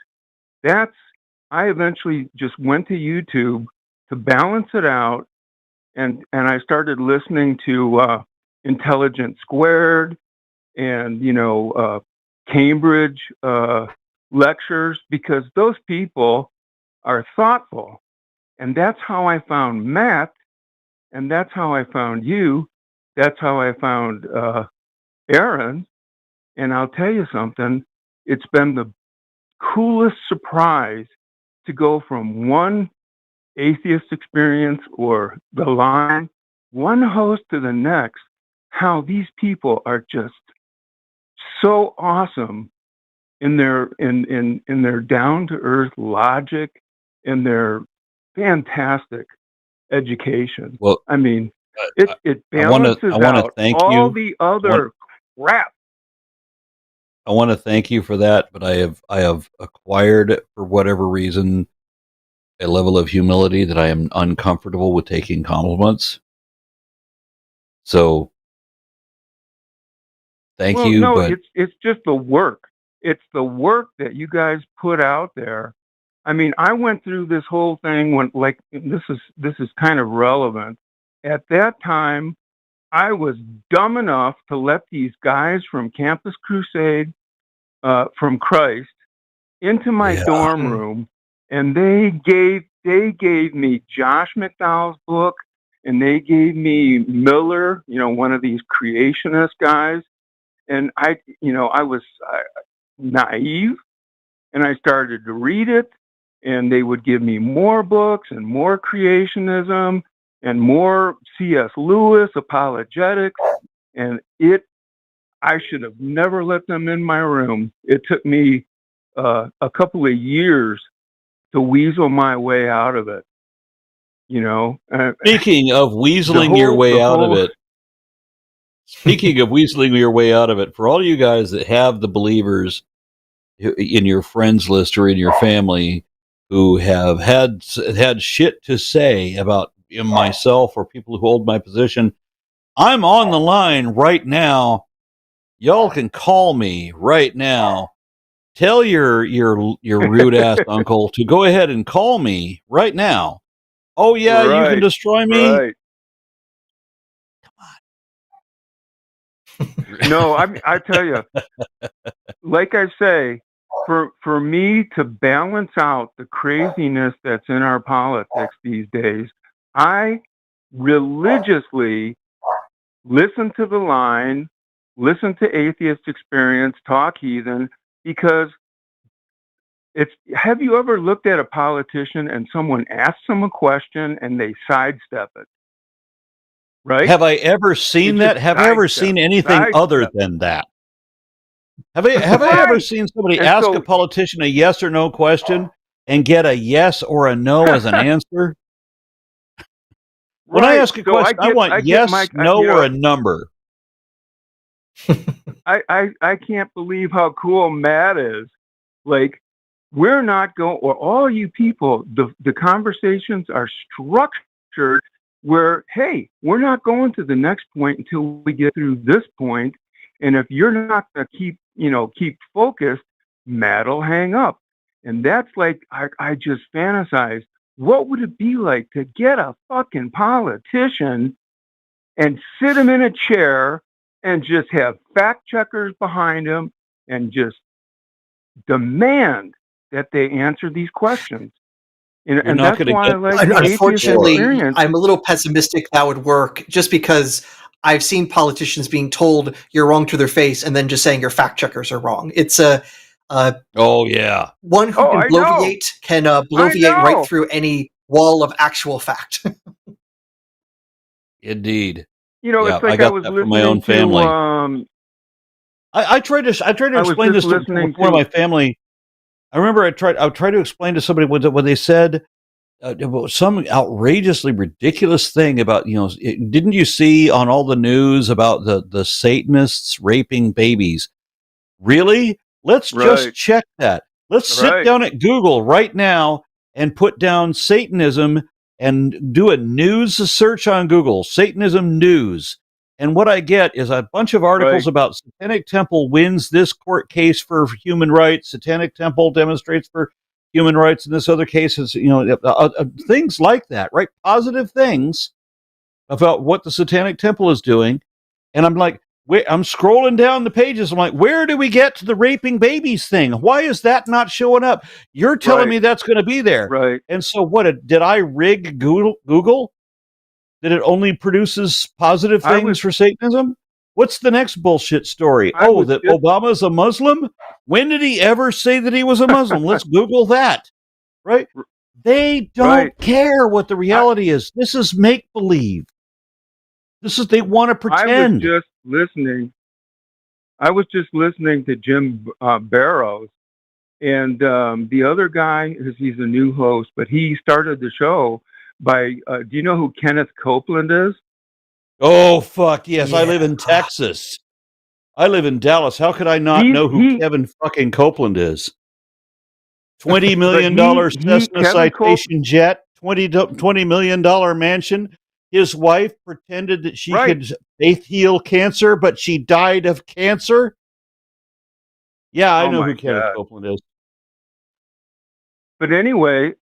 I eventually just went to YouTube to balance it out, and I started listening to Intelligence Squared and Cambridge lectures, because those people are thoughtful, and that's how I found Matt, and that's how I found you, that's how I found Aron. And I'll tell you something, it's been the coolest surprise to go from one atheist experience or the line, one host to the next, how these people are just so awesome in their down to earth logic, in their fantastic education. Well, I mean, it I wanna balances out thank all you. the other crap. I want to thank you for that, but I have acquired, for whatever reason, a level of humility that I am uncomfortable with taking compliments. So, thank you. No, But it's just the work. It's the work that you guys put out there. I mean, I went through this whole thing when, like, this is kind of relevant. At that time, I was dumb enough to let these guys from Campus Crusade, from Christ, into my dorm room, and they gave me Josh McDowell's book, and they gave me Miller, one of these creationist guys, and I was naive, and I started to read it, and they would give me more books and more creationism and more C.S. Lewis apologetics, and I should have never let them in my room. It took me a couple of years to weasel my way out of it. Speaking of weaseling your way out of it, for all you guys that have the believers in your friends list or in your family who have had shit to say about myself or people who hold my position, I'm on the line right now. Y'all can call me right now. Tell your rude ass uncle to go ahead and call me right now. Oh yeah, you can destroy me. Right. No, I tell you, like I say, for me to balance out the craziness that's in our politics these days, I religiously listen to the line, listen to Atheist Experience, Talk Heathen, because have you ever looked at a politician and someone asks them a question and they sidestep it? Right? Have I ever seen that? Have I ever seen anything other than that? Have I ever seen somebody ask a politician a yes or no question and get a yes or a no as an answer? When I ask a question, I want yes, no, or a number. I can't believe how cool Matt is. Like, we're not going, or all you people, the conversations are structured where, hey, we're not going to the next point until we get through this point. And if you're not going to keep focused, Matt will hang up. And that's like, I just fantasize. What would it be like to get a fucking politician and sit him in a chair and just have fact checkers behind him and just demand that they answer these questions? And that's why I like the unfortunately, experience. I'm a little pessimistic that would work, just because I've seen politicians being told you're wrong to their face and then just saying your fact checkers are wrong. It's oh yeah, one who can bloviate right through any wall of actual fact. Indeed. It's like I was listening from my own family. I tried to explain this to one of my family. I remember I tried to explain to somebody what they said. some outrageously ridiculous thing about, didn't you see on all the news about the Satanists raping babies? Really? Let's just Right. check that. Let's sit Right. down at Google right now and put down Satanism and do a news search on Google, Satanism news. And what I get is a bunch of articles Right. about Satanic Temple wins this court case for human rights. Satanic Temple demonstrates for human rights in this other case is, things like that, right? Positive things about what the Satanic Temple is doing. And I'm like, I'm scrolling down the pages. I'm like, where do we get to the raping babies thing? Why is that not showing up? You're telling Right. me that's going to be there. Right. And so did I rig Google? That it only produces positive things for Satanism? What's the next bullshit story? That Obama's a Muslim? When did he ever say that he was a Muslim? Let's Google that. Right? They don't care what the reality is. This is make-believe. They want to pretend. I was just listening to Jim Barrows, and the other guy, he's a new host, but he started the show by, do you know who Kenneth Copeland is? Oh, fuck, yes. Yeah. I live in Texas. I live in Dallas. How could I not know who Kevin fucking Copeland is? $20 million Cessna Citation jet, $20 million mansion. His wife pretended that she could faith heal cancer, but she died of cancer. Yeah, I know who Kenneth Copeland is. But anyway,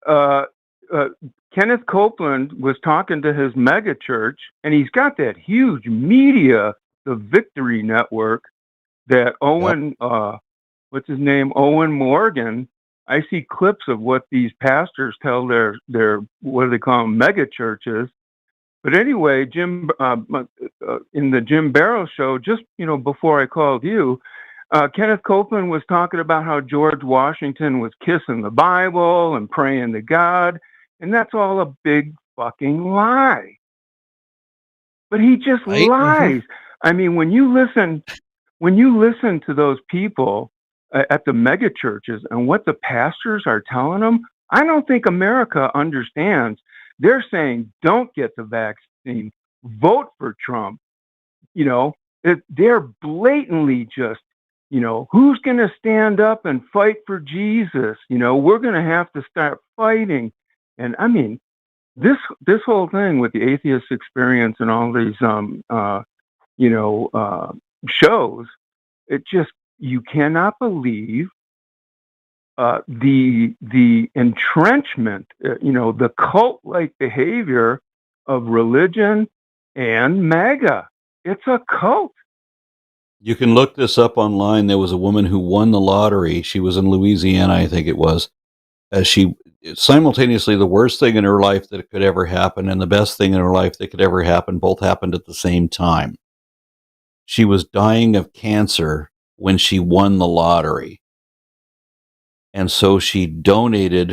Kenneth Copeland was talking to his mega church, and he's got that huge media, the Victory Network, that Owen, what's his name, Owen Morgan. I see clips of what these pastors tell their what do they call them, mega churches. But anyway, Jim, in the Jim Barrows show, just before I called you, Kenneth Copeland was talking about how George Washington was kissing the Bible and praying to God, and that's all a big fucking lie. But he just lies. I mean, when you listen to those people at the mega churches and what the pastors are telling them, I don't think America understands. They're saying, don't get the vaccine, vote for Trump. They're blatantly just, who's going to stand up and fight for Jesus? We're going to have to start fighting. And I mean, this whole thing with the atheist experience and all these, shows, it just, you cannot believe the entrenchment, the cult-like behavior of religion and MAGA. It's a cult. You can look this up online. There was a woman who won the lottery. She was in Louisiana, I think it was. She simultaneously, the worst thing in her life that could ever happen and the best thing in her life that could ever happen both happened at the same time. She was dying of cancer when she won the lottery. And so she donated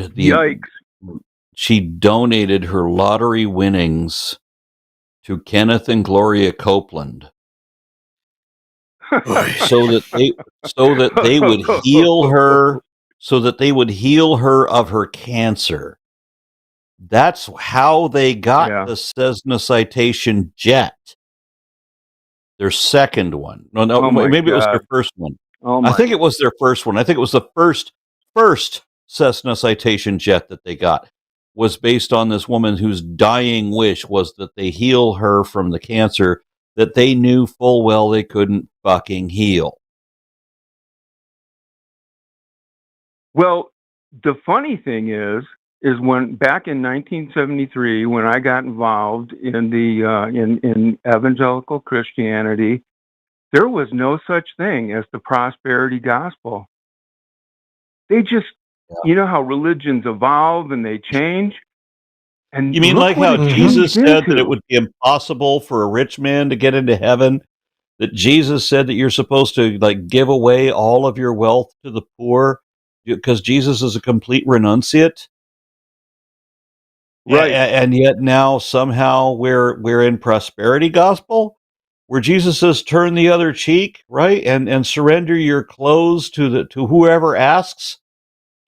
her lottery winnings to Kenneth and Gloria Copeland so that they would heal her of her cancer. That's how they got the Cessna Citation jet. Their second one. No, maybe it was their first one. I think it was their first one. I think it was the first Cessna Citation jet that they got was based on this woman whose dying wish was that they heal her from the cancer that they knew full well they couldn't fucking heal. Well, the funny thing is when back in 1973, when I got involved in the in evangelical Christianity, there was no such thing as the prosperity gospel. They just, you know how religions evolve and they change. And you mean like how Jesus said that it would be impossible for a rich man to get into heaven? That Jesus said that you're supposed to give away all of your wealth to the poor because Jesus is a complete renunciate? Right. And yet now somehow we're in prosperity gospel where Jesus says turn the other cheek, right? And surrender your clothes to whoever asks.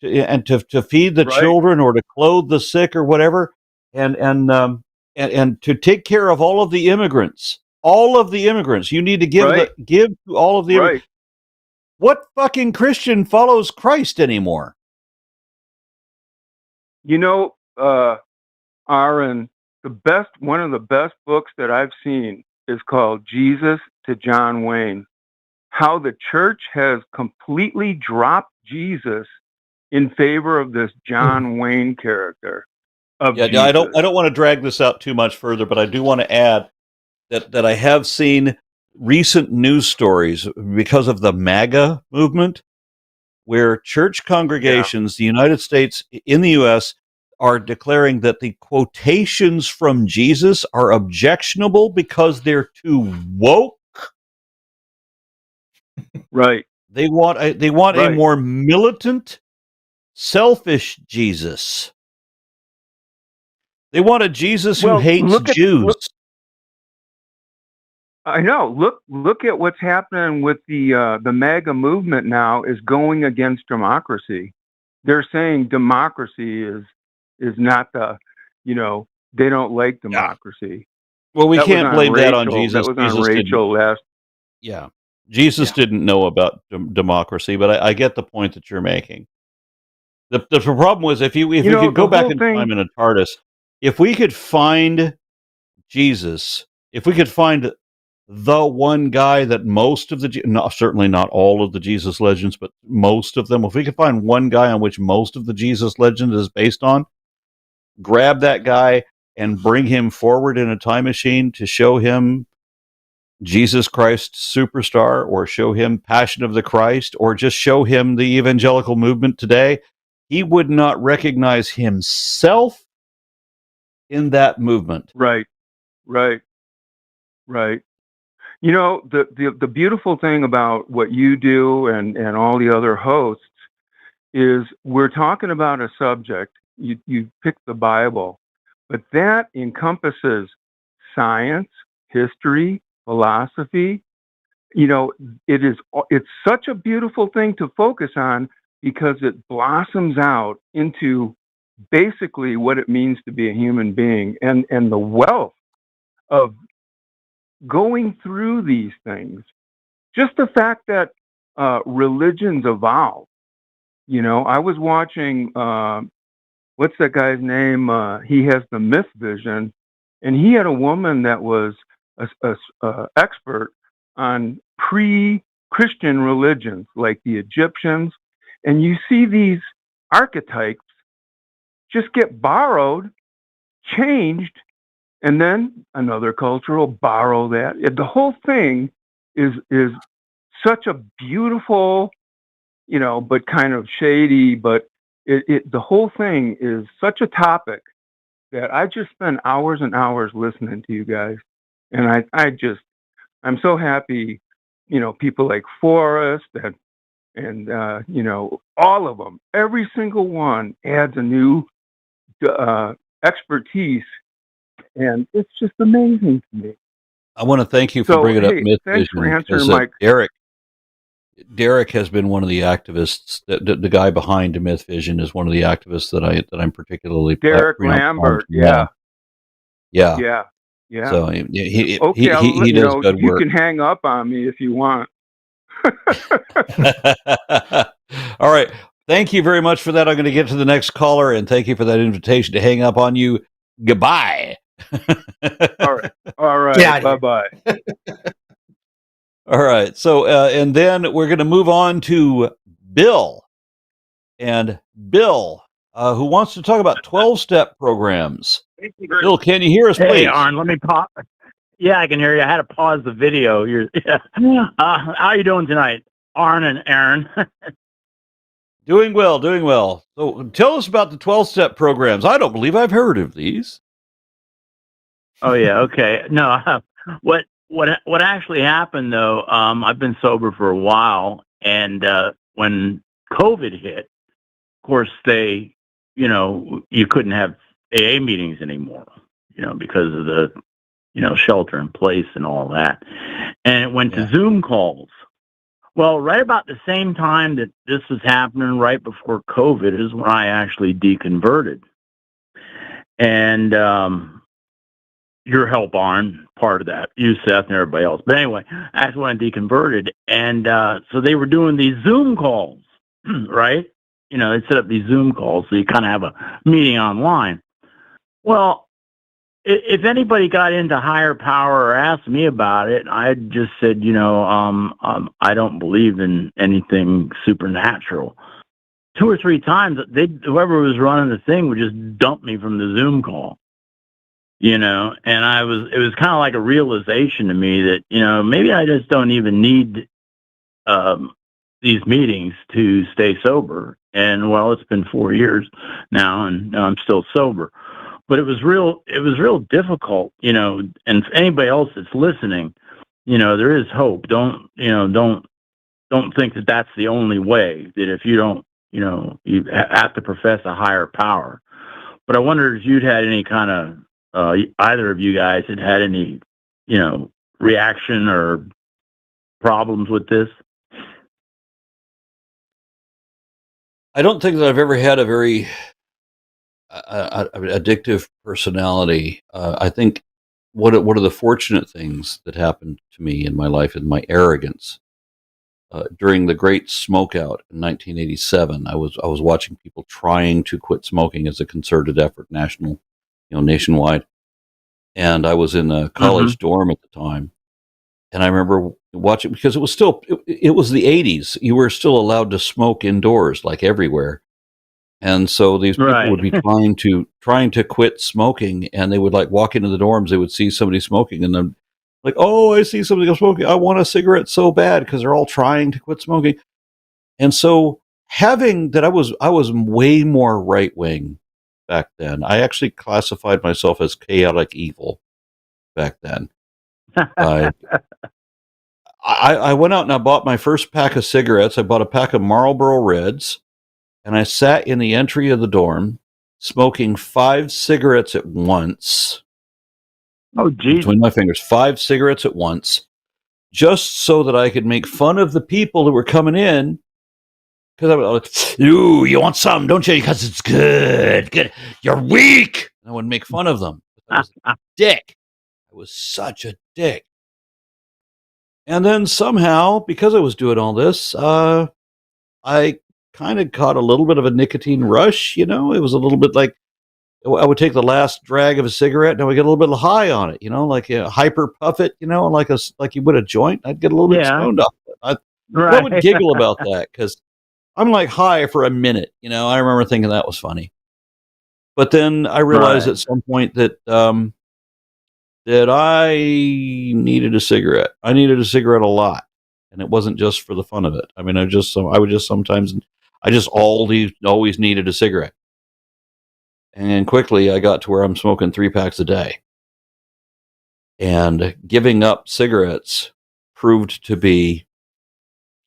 to feed the Right. children or to clothe the sick or whatever, and to take care of all of the immigrants. All of the immigrants. You need to give Right. give to all of the immigrants. Right. What fucking Christian follows Christ anymore? You know, Aron, one of the best books that I've seen is called Jesus to John Wayne. How the church has completely dropped Jesus in favor of this John Wayne character of Yeah, Jesus. I don't want to drag this out too much further, but I do want to add that I have seen recent news stories because of the MAGA movement, where church congregations, the United States, in the U.S., are declaring that the quotations from Jesus are objectionable because they're too woke. Right. They want a Right. more militant, selfish Jesus. They want a Jesus who Well, hates Jews. I know. Look at what's happening with the MAGA movement now is going against democracy. They're saying democracy is not they don't like democracy. Well, we That was can't on blame that on Rachel. Jesus. That was on Jesus didn't. Rachel last. Yeah, Jesus didn't know about democracy, but I get the point that you're making. The problem was if we could go back in time in a TARDIS, if we could find Jesus, if we could find the one guy that most of certainly not all of the Jesus legends, but most of them, if we could find one guy on which most of the Jesus legend is based on, grab that guy and bring him forward in a time machine to show him Jesus Christ Superstar, or show him Passion of the Christ, or just show him the evangelical movement today, he would not recognize himself in that movement. Right. You know, the beautiful thing about what you do and all the other hosts is we're talking about a subject. You pick the Bible, but that encompasses science, history, philosophy. You know, it's such a beautiful thing to focus on because it blossoms out into basically what it means to be a human being, and the wealth of going through these things. Just the fact that religions evolve. You know, I was watching, what's that guy's name? He has the Myth Vision, and he had a woman that was a expert on pre-Christian religions, like the Egyptians. And you see these archetypes just get borrowed, changed, and then another culture will borrow that. The whole thing is such a beautiful, but kind of shady, but the whole thing is such a topic that I just spend hours and hours listening to you guys. And I'm so happy, people like Forrest and all of them, every single one adds a new expertise. And it's just amazing to me. I want to thank you for bringing up Myth thanks Vision. for answering my... Derek has been one of the activists. The guy behind Myth Vision is one of the activists that I'm particularly. Derek Lambert, yeah. So he good does work. You can hang up on me if you want. All right. Thank you very much for that. I'm going to get to the next caller, and thank you for that invitation to hang up on you. Goodbye. All right. Yeah, bye-bye. All right. So, and then we're going to move on to Bill. And Bill, who wants to talk about 12-step programs. Bill, can you hear us, please? Hey, Aron, let me pause. Yeah, I can hear you. I had to pause the video. How are you doing tonight, Aron and Aaron? Doing well. So tell us about the 12-step programs. I don't believe I've heard of these. Oh, yeah. Okay. No, what actually happened, though, I've been sober for a while, and when COVID hit, of course, you couldn't have AA meetings anymore, because of the, shelter in place and all that. And it went to Zoom calls. Well, right about the same time that this was happening, right before COVID, is when I actually deconverted. And your help on part of that, you, Seth, and everybody else. But anyway, that's when I deconverted. And so they were doing these Zoom calls, right? You know, they set up these Zoom calls, so you kind of have a meeting online. Well, if anybody got into higher power or asked me about it, I just said, I don't believe in anything supernatural. 2 or 3 times, whoever was running the thing would just dump me from the Zoom call, and it was kind of like a realization to me that, maybe I just don't even need these meetings to stay sober. And well, it's been 4 years now, and I'm still sober. But it was real difficult, and for anybody else that's listening, there is hope. Don't think that that's the only way, that if you don't, you have to profess a higher power. But I wonder if you'd had any kind of, either of you guys had any, reaction or problems with this. I don't think that I've ever had a very addictive personality. I think one of the fortunate things that happened to me in my life is my arrogance. During the Great Smokeout in 1987, I was watching people trying to quit smoking as a concerted effort, nationwide. And I was in a college dorm at the time, and I remember watching, because it was the 80s. You were still allowed to smoke indoors, like everywhere. And so these people would be trying to quit smoking, and they would like walk into the dorms. They would see somebody smoking, and then like, oh, I see somebody smoking. I want a cigarette so bad, because they're all trying to quit smoking. And so having that, I was way more right wing back then. I actually classified myself as chaotic evil back then. I went out and I bought my first pack of cigarettes. I bought a pack of Marlboro Reds. And I sat in the entry of the dorm, smoking 5 cigarettes at once. Oh, geez. Between my fingers, 5 cigarettes at once, just so that I could make fun of the people who were coming in. Because I was like, "Ooh, you want some, don't you? Because it's good. Good. You're weak." And I would make fun of them. I was a dick. I was such a dick. And then somehow, because I was doing all this, I kind of caught a little bit of a nicotine rush. It was a little bit like I would take the last drag of a cigarette and I would get a little bit high on it, like a hyper puff it, like you would a joint. I'd get a little bit stoned off it. I would giggle about that because I'm like high for a minute. I remember thinking that was funny. But then I realized at some point that that I needed a cigarette. I needed a cigarette a lot. And it wasn't just for the fun of it. I mean, I just always needed a cigarette. And quickly I got to where I'm smoking 3 packs a day. And giving up cigarettes proved to be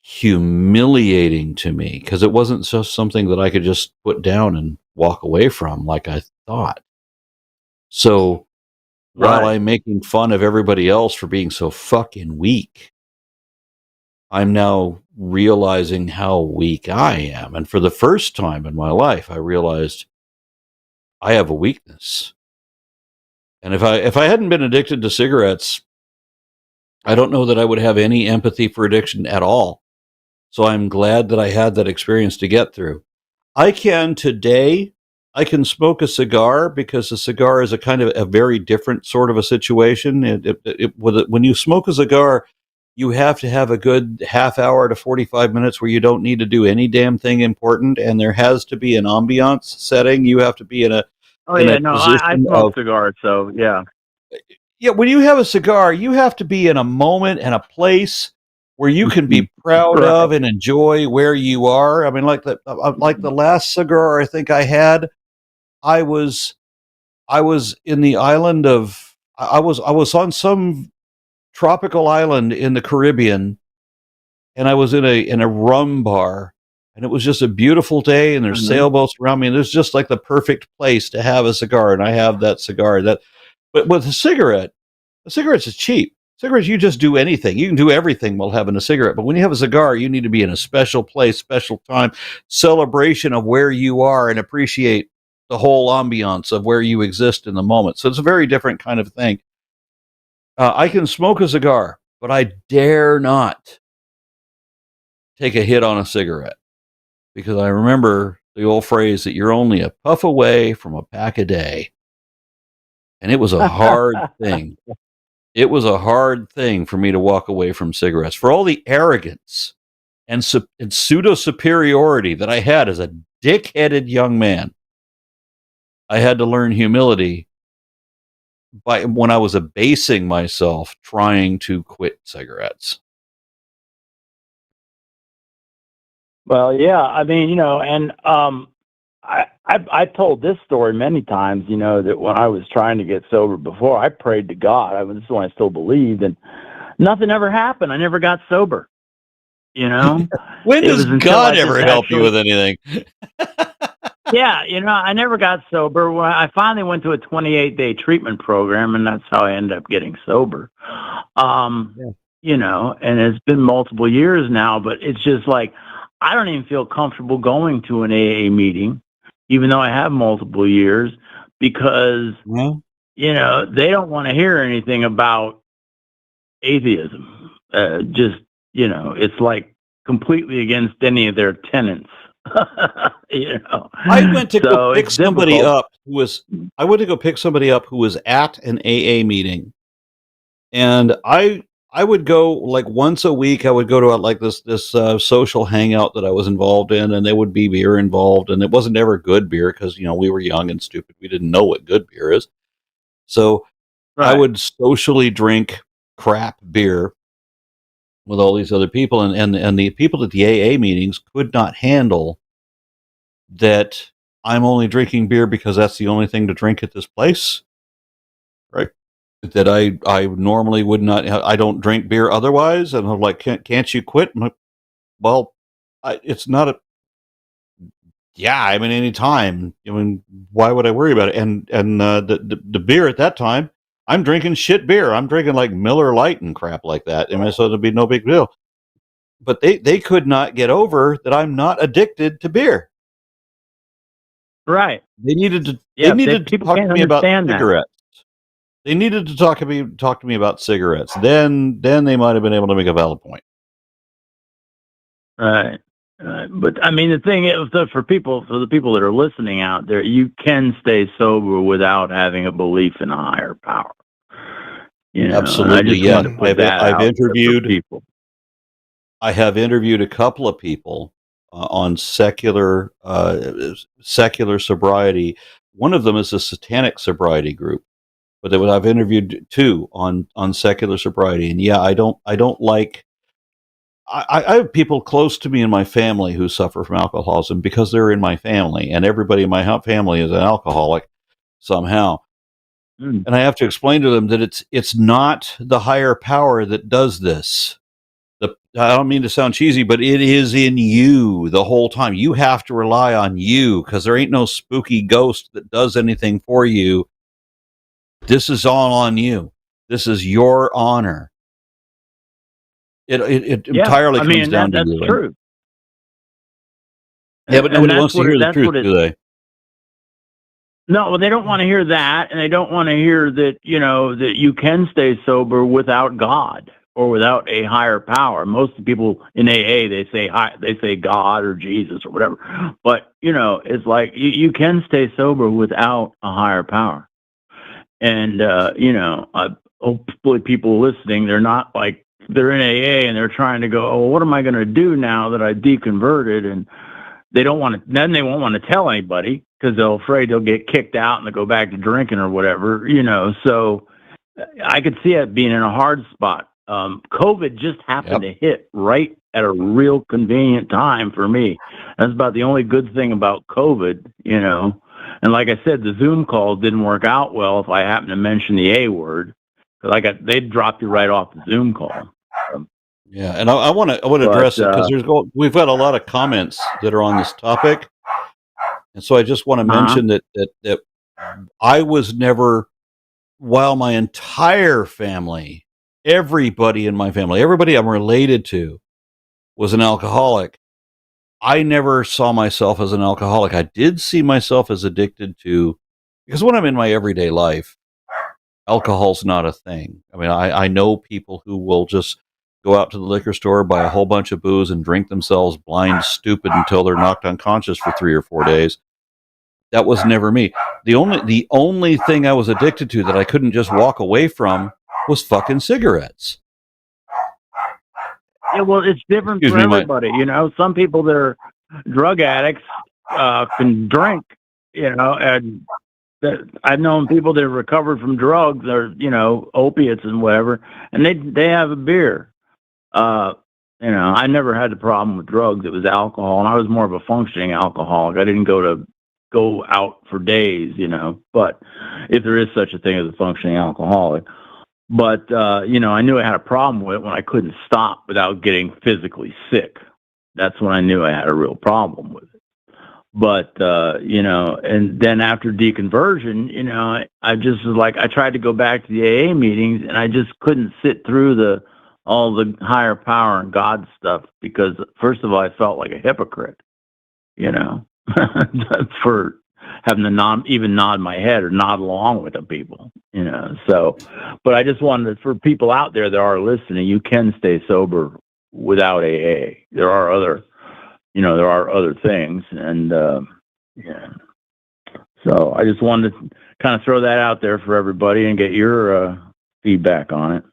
humiliating to me, because it wasn't just something that I could just put down and walk away from like I thought. So while I'm making fun of everybody else for being so fucking weak, I'm now realizing how weak I am. And for the first time in my life, I realized I have a weakness. And if I hadn't been addicted to cigarettes, I don't know that I would have any empathy for addiction at all. So I'm glad that I had that experience to get through. I can smoke a cigar, because a cigar is a kind of a very different sort of a situation. When you smoke a cigar, you have to have a good half hour to 45 minutes where you don't need to do any damn thing important, and there has to be an ambiance setting. You have to be in a I smoke cigars, so yeah. Yeah, when you have a cigar, you have to be in a moment and a place where you can be proud of and enjoy where you are. I mean, like the last cigar I think I had, I was in the island of I was on some tropical island in the Caribbean, and I was in a rum bar, and it was just a beautiful day, and there's sailboats around me, and there's just like the perfect place to have a cigar, and I have that cigar. But with a cigarette, cigarettes is cheap. Cigarettes, you just do anything. You can do everything while having a cigarette. But when you have a cigar, you need to be in a special place, special time, celebration of where you are, and appreciate the whole ambiance of where you exist in the moment. So it's a very different kind of thing. I can smoke a cigar, but I dare not take a hit on a cigarette, because I remember the old phrase that you're only a puff away from a pack a day. And it was a hard thing. It was a hard thing for me to walk away from cigarettes. For all the arrogance and pseudo superiority that I had as a dick-headed young man, I had to learn humility when I was abasing myself trying to quit cigarettes. Well, yeah, I mean, and I told this story many times, that when I was trying to get sober before, I prayed to God. This is when I still believed, and nothing ever happened. I never got sober, When does God ever help you with anything? Yeah, I never got sober. Well, I finally went to a 28-day treatment program, and that's how I ended up getting sober. And it's been multiple years now, but it's just like, I don't even feel comfortable going to an AA meeting, even though I have multiple years, because, they don't want to hear anything about atheism. It's like completely against any of their tenets. I went to go pick somebody up who was at an AA meeting, and I would go like once a week. I would go to this social hangout that I was involved in, and there would be beer involved, and it wasn't ever good beer because we were young and stupid. We didn't know what good beer is, so I would socially drink crap beer with all these other people, and the people at the AA meetings could not handle that I'm only drinking beer because that's the only thing to drink at this place, right? That I normally would not. I don't drink beer otherwise, and I'm like, can't you quit? I'm like, well, it's not a. Yeah, I mean, any time. Why would I worry about it? And the beer at that time, I'm drinking shit beer. I'm drinking like Miller Lite and crap like that. So it'd be no big deal. But they could not get over that I'm not addicted to beer. Right. They needed to. They needed to talk to me about cigarettes. They needed to talk to me about cigarettes. Then they might have been able to make a valid point. Right. But I mean, the thing is, for the people that are listening out there, you can stay sober without having a belief in a higher power. Absolutely, yeah. I've interviewed people. I have interviewed a couple of people on secular sobriety. One of them is a satanic sobriety group, but I've interviewed two on secular sobriety. And yeah, I don't like. I have people close to me in my family who suffer from alcoholism because they're in my family, and everybody in my family is an alcoholic somehow. And I have to explain to them that it's not the higher power that does this. I don't mean to sound cheesy, but it is in you the whole time. You have to rely on you, because there ain't no spooky ghost that does anything for you. This is all on you. This is your honor. It entirely comes down to you. That's true. Yeah, but nobody wants to hear the truth, do they? No, well, they don't want to hear that, and they don't want to hear that, that you can stay sober without God or without a higher power. Most of the people in AA, they say God or Jesus or whatever. But, it's like you can stay sober without a higher power. And, hopefully people listening, they're not like, they're in AA and they're trying to go, oh, what am I going to do now that I deconverted? And they don't want to, then they won't want to tell anybody because they're afraid they'll get kicked out and they'll go back to drinking or whatever, So I could see it being in a hard spot. COVID just happened to hit right at a real convenient time for me. That's about the only good thing about COVID, And like I said, the Zoom calls didn't work out well if I happened to mention the A word. They'd drop you right off the Zoom call. Yeah, and I want to address it because we've got a lot of comments that are on this topic, and so I just want to mention that I was never, while my entire family, everybody in my family, everybody I'm related to was an alcoholic. I never saw myself as an alcoholic. I did see myself as addicted to, because when I'm in my everyday life, alcohol's not a thing. I mean, I know people who will just go out to the liquor store, buy a whole bunch of booze, and drink themselves blind, stupid until they're knocked unconscious for 3 or 4 days. That was never me. The only thing I was addicted to that I couldn't just walk away from was fucking cigarettes. Yeah, well, it's different Excuse for me, everybody. You know, some people that are drug addicts can drink. You know, and I've known people that have recovered from drugs or opiates and whatever, and they have a beer. You know, I never had the problem with drugs. It was alcohol, and I was more of a functioning alcoholic. I didn't go out for days, but if there is such a thing as a functioning alcoholic. But, I knew I had a problem with it when I couldn't stop without getting physically sick. That's when I knew I had a real problem with it. But, and then after deconversion, I just was like, I tried to go back to the AA meetings and I just couldn't sit through all the higher power and God stuff because, first of all, I felt like a hypocrite, for having to even nod my head or nod along with the people, So, but I just wanted for people out there that are listening, you can stay sober without AA. There are other things, and So I just wanted to kind of throw that out there for everybody and get your feedback on it.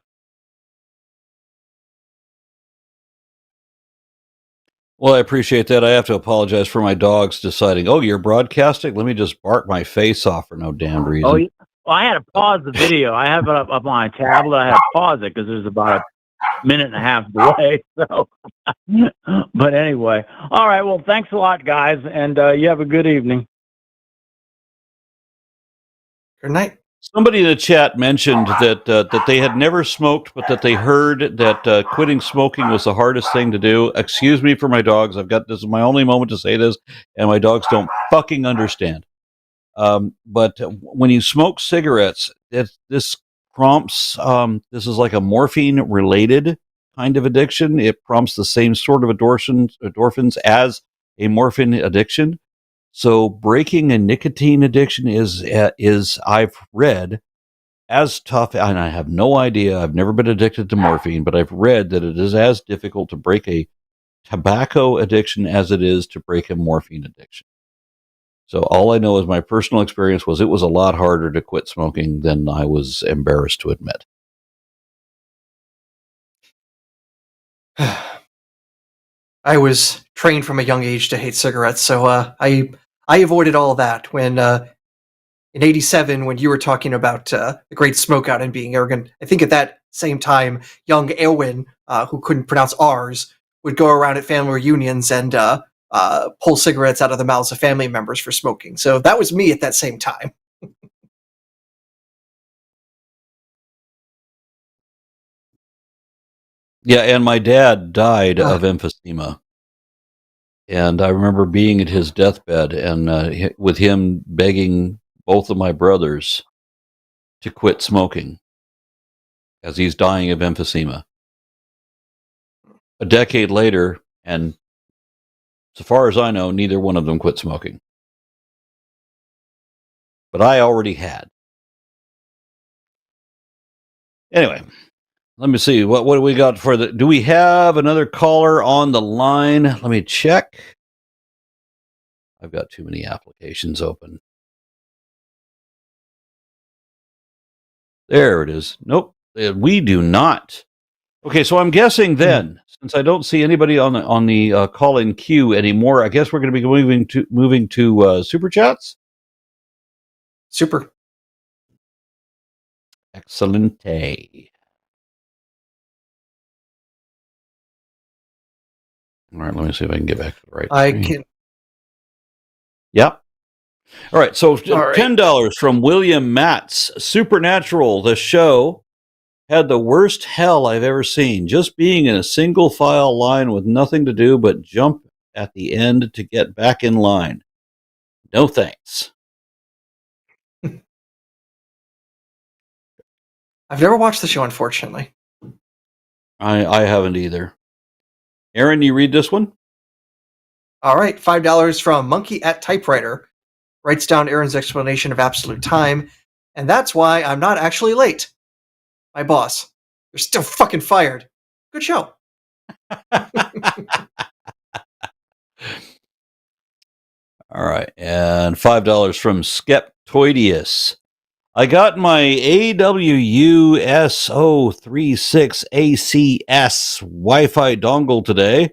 Well, I appreciate that. I have to apologize for my dogs deciding, oh, you're broadcasting? Let me just bark my face off for no damn reason. Oh, yeah. Well, I had to pause the video. I have it up on my tablet. I had to pause it because there's about a minute and a half delay. So, but anyway, all right. Well, thanks a lot, guys, and you have a good evening. Good night. Somebody in the chat mentioned that they had never smoked, but that they heard that quitting smoking was the hardest thing to do. Excuse me for my dogs. This is my only moment to say this, and my dogs don't fucking understand. But when you smoke cigarettes, this prompts, this is like a morphine-related kind of addiction. It prompts the same sort of endorphins as a morphine addiction. So breaking a nicotine addiction is I've read, as tough, and I have no idea, I've never been addicted to morphine, but I've read that it is as difficult to break a tobacco addiction as it is to break a morphine addiction. So all I know is my personal experience was it was a lot harder to quit smoking than I was embarrassed to admit. I was trained from a young age to hate cigarettes, so I avoided all of that. When in '87, when you were talking about the Great Smokeout and being arrogant, I think at that same time, young Elwin, who couldn't pronounce R's, would go around at family reunions and pull cigarettes out of the mouths of family members for smoking. So that was me at that same time. Yeah, and my dad died of emphysema. And I remember being at his deathbed and with him begging both of my brothers to quit smoking as he's dying of emphysema. A decade later, and so far as I know, neither one of them quit smoking. But I already had. Anyway, let me see. What do we got for the... Do we have another caller on the line? Let me check. I've got too many applications open. There it is. Nope. We do not. Okay, so I'm guessing then, since I don't see anybody on the call-in queue anymore, I guess we're going to be moving to super chats. Super. Excelente. All right, let me see if I can get back to the right I screen. can. Yep. All right, so All right. $10 from William Matz. Supernatural, the show, had the worst hell I've ever seen. Just being in a single file line with nothing to do but jump at the end to get back in line. No thanks. I've never watched the show, unfortunately. I haven't either. Aaron, you read this one? All right, $5 from Monkey at Typewriter. Writes down Aaron's explanation of absolute time, and that's why I'm not actually late. My boss. You're still fucking fired. Good show. All right, and $5 from Skeptoidius. I got my AWUS036ACS Wi-Fi dongle today.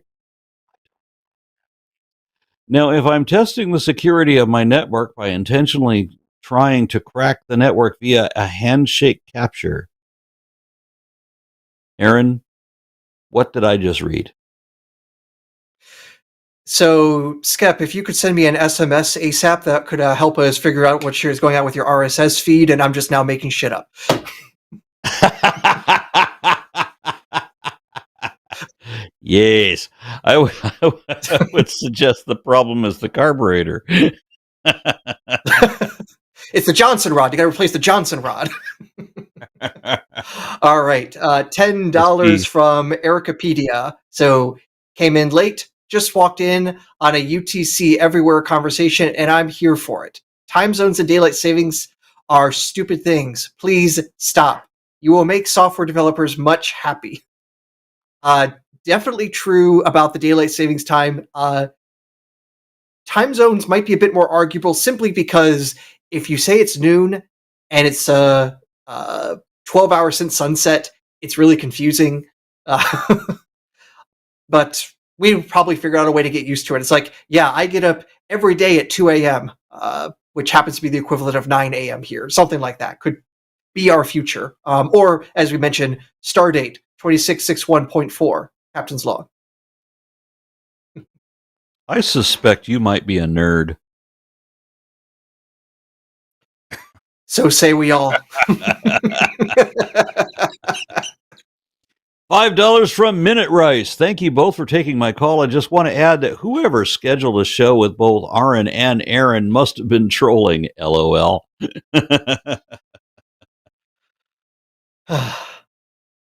Now, if I'm testing the security of my network by intentionally trying to crack the network via a handshake capture, Aaron, what did I just read? So, Skep, if you could send me an SMS ASAP, that could help us figure out what is going on with your RSS feed, and I'm just now making shit up. Yes, I would suggest the problem is the carburetor. It's the Johnson rod. You got to replace the Johnson rod. All right. $10 from Ericapedia. So came in late, just walked in on a UTC everywhere conversation, and I'm here for it. Time zones and daylight savings are stupid things. Please stop. You will make software developers much happy. Definitely true about the daylight savings time. Time zones might be a bit more arguable simply because if you say it's noon and it's 12 hours since sunset, it's really confusing. But we probably figure out a way to get used to it. It's like, yeah, I get up every day at 2 a.m., which happens to be the equivalent of 9 a.m. here. Something like that could be our future. Or, as we mentioned, Stardate 2661.4, Captain's Log. I suspect you might be a nerd. So say we all. $5 from Minute Rice. Thank you both for taking my call. I just want to add that whoever scheduled a show with both Aron and Aaron must have been trolling. LOL.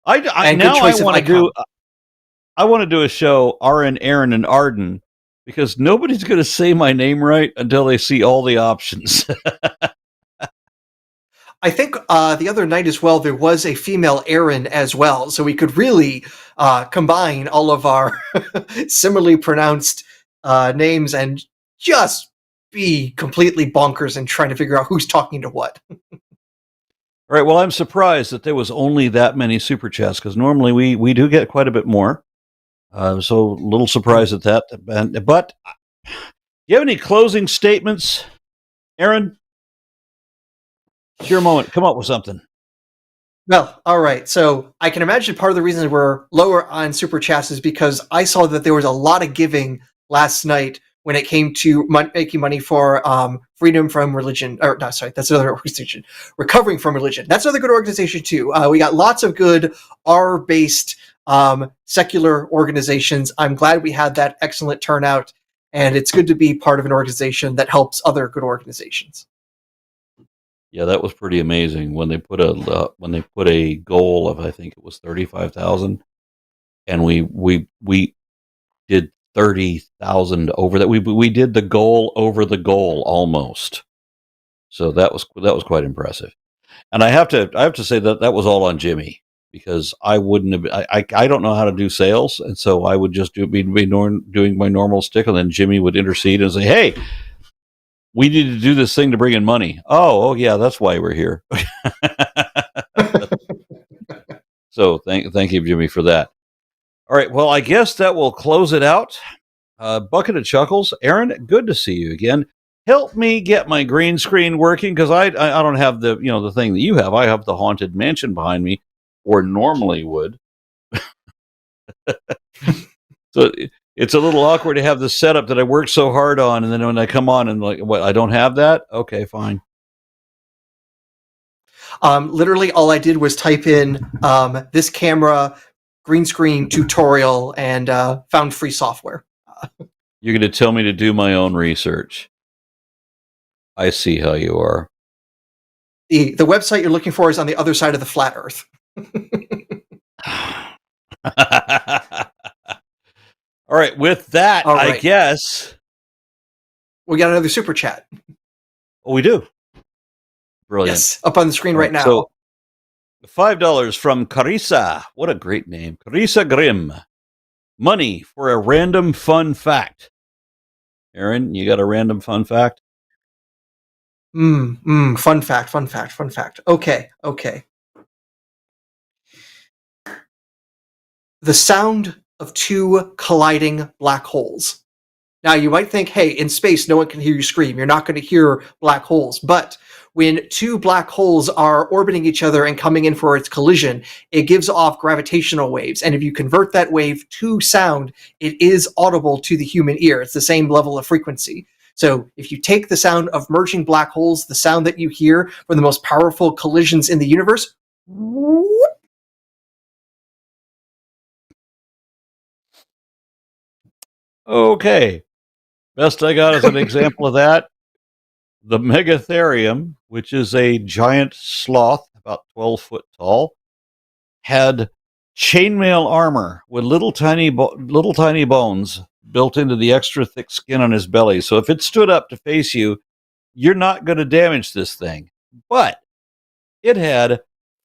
I want to do a show, Aron, Aaron, and Arden, because nobody's going to say my name right until they see all the options. I think the other night as well, there was a female Aaron as well. So we could really combine all of our similarly pronounced names and just be completely bonkers and trying to figure out who's talking to what. All right. Well, I'm surprised that there was only that many super chats because normally we do get quite a bit more. So a little surprised at that. But do you have any closing statements, Aaron? It's your moment. Come up with something. Well, all right. So I can imagine part of the reason we're lower on super chats is because I saw that there was a lot of giving last night when it came to making money for freedom from religion. Or no, sorry, that's another organization. Recovering from religion. That's another good organization too. We got lots of good R-based secular organizations. I'm glad we had that excellent turnout, and it's good to be part of an organization that helps other good organizations. Yeah, that was pretty amazing when they put a goal of, I think it was 35,000, and we did 30,000 over that. We did the goal over the goal almost. So that was quite impressive. And I have to say that was all on Jimmy, because I wouldn't have. I don't know how to do sales, and so I would just be doing my normal stick, and then Jimmy would intercede and say, "Hey, we need to do this thing to bring in money." Oh yeah, that's why we're here. So thank you, Jimmy, for that. All right, well, I guess that will close it out. Bucket of Chuckles, Aaron, good to see you again. Help me get my green screen working, because I don't have the the thing that you have. I have the Haunted Mansion behind me, or normally would. So it's a little awkward to have the setup that I worked so hard on, and then when I come on and like, what, I don't have that? Okay, fine. Literally, all I did was type in this camera green screen tutorial and found free software. You're going to tell me to do my own research. I see how you are. The website you're looking for is on the other side of the flat Earth. All right. With that, All I right. guess. We got another super chat. Oh, we do. Brilliant. Yes, up on the screen right now. So, $5 from Carissa. What a great name. Carissa Grimm. Money for a random fun fact. Aaron, you got a random fun fact? Fun fact. Okay. The sound of two colliding black holes. Now, you might think, hey, in space, no one can hear you scream. You're not going to hear black holes. But when two black holes are orbiting each other and coming in for its collision, it gives off gravitational waves. And if you convert that wave to sound, it is audible to the human ear. It's the same level of frequency. So if you take the sound of merging black holes, the sound that you hear from the most powerful collisions in the universe, whoop. Okay. Best I got as an example of that, the Megatherium, which is a giant sloth about 12 foot tall, had chainmail armor with little tiny bones built into the extra thick skin on his belly. So if it stood up to face you, you're not going to damage this thing. But it had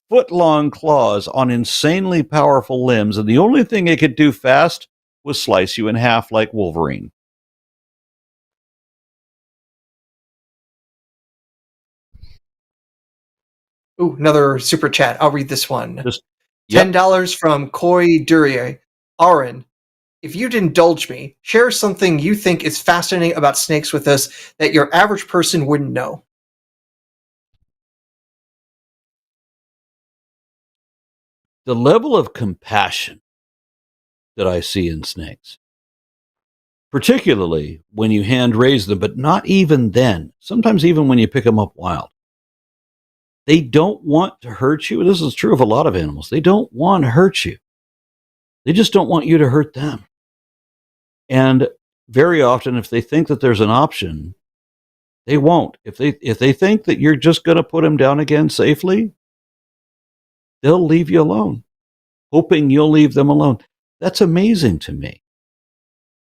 foot-long claws on insanely powerful limbs, and the only thing it could do fast was slice you in half like Wolverine. Ooh, another super chat. I'll read this one. Yep. $10 from Koi Durie. Aron, if you'd indulge me, share something you think is fascinating about snakes with us that your average person wouldn't know. The level of compassion that I see in snakes, particularly when you hand raise them, but not even then, sometimes even when you pick them up wild. They don't want to hurt you. This is true of a lot of animals. They don't want to hurt you. They just don't want you to hurt them. And very often, if they think that there's an option, they won't. If they think that you're just going to put them down again safely, they'll leave you alone, hoping you'll leave them alone. That's amazing to me.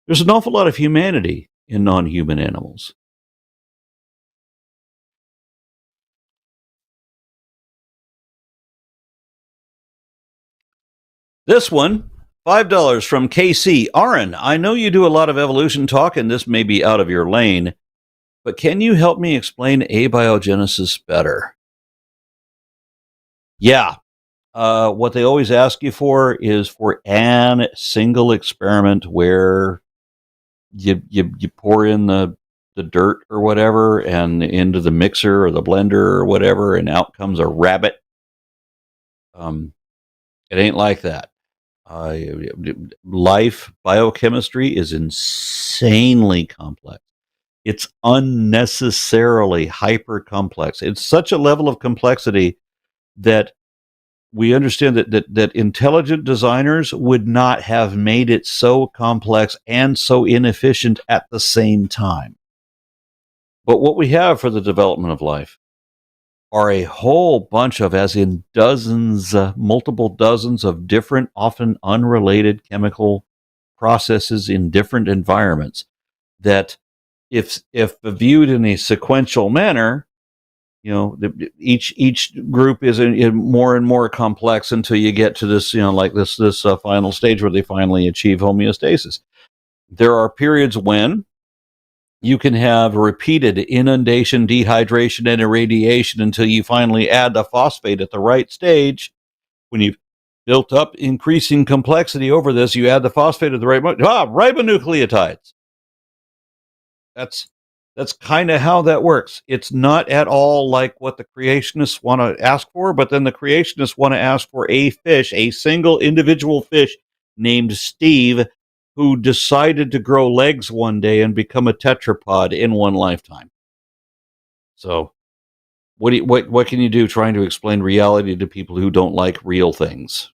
There's an awful lot of humanity in non-human animals. This one, $5 from KC. Aron, I know you do a lot of evolution talk, and this may be out of your lane, but can you help me explain abiogenesis better? Yeah. What they always ask you for is for an single experiment where you pour in the dirt or whatever and into the mixer or the blender or whatever, and out comes a rabbit. It ain't like that. Life biochemistry is insanely complex. It's unnecessarily hyper complex. It's such a level of complexity that we understand that intelligent designers would not have made it so complex and so inefficient at the same time. But what we have for the development of life are a whole bunch of, as in dozens, multiple dozens of different, often unrelated chemical processes in different environments that, if viewed in a sequential manner, each group is in more and more complex until you get to this, like this final stage where they finally achieve homeostasis. There are periods when you can have repeated inundation, dehydration, and irradiation until you finally add the phosphate at the right stage. When you've built up increasing complexity over this, you add the phosphate at the right moment. Ribonucleotides. That's kind of how that works. It's not at all like what the creationists want to ask for, but then the creationists want to ask for a fish, a single individual fish named Steve, who decided to grow legs one day and become a tetrapod in one lifetime. So what can you do trying to explain reality to people who don't like real things?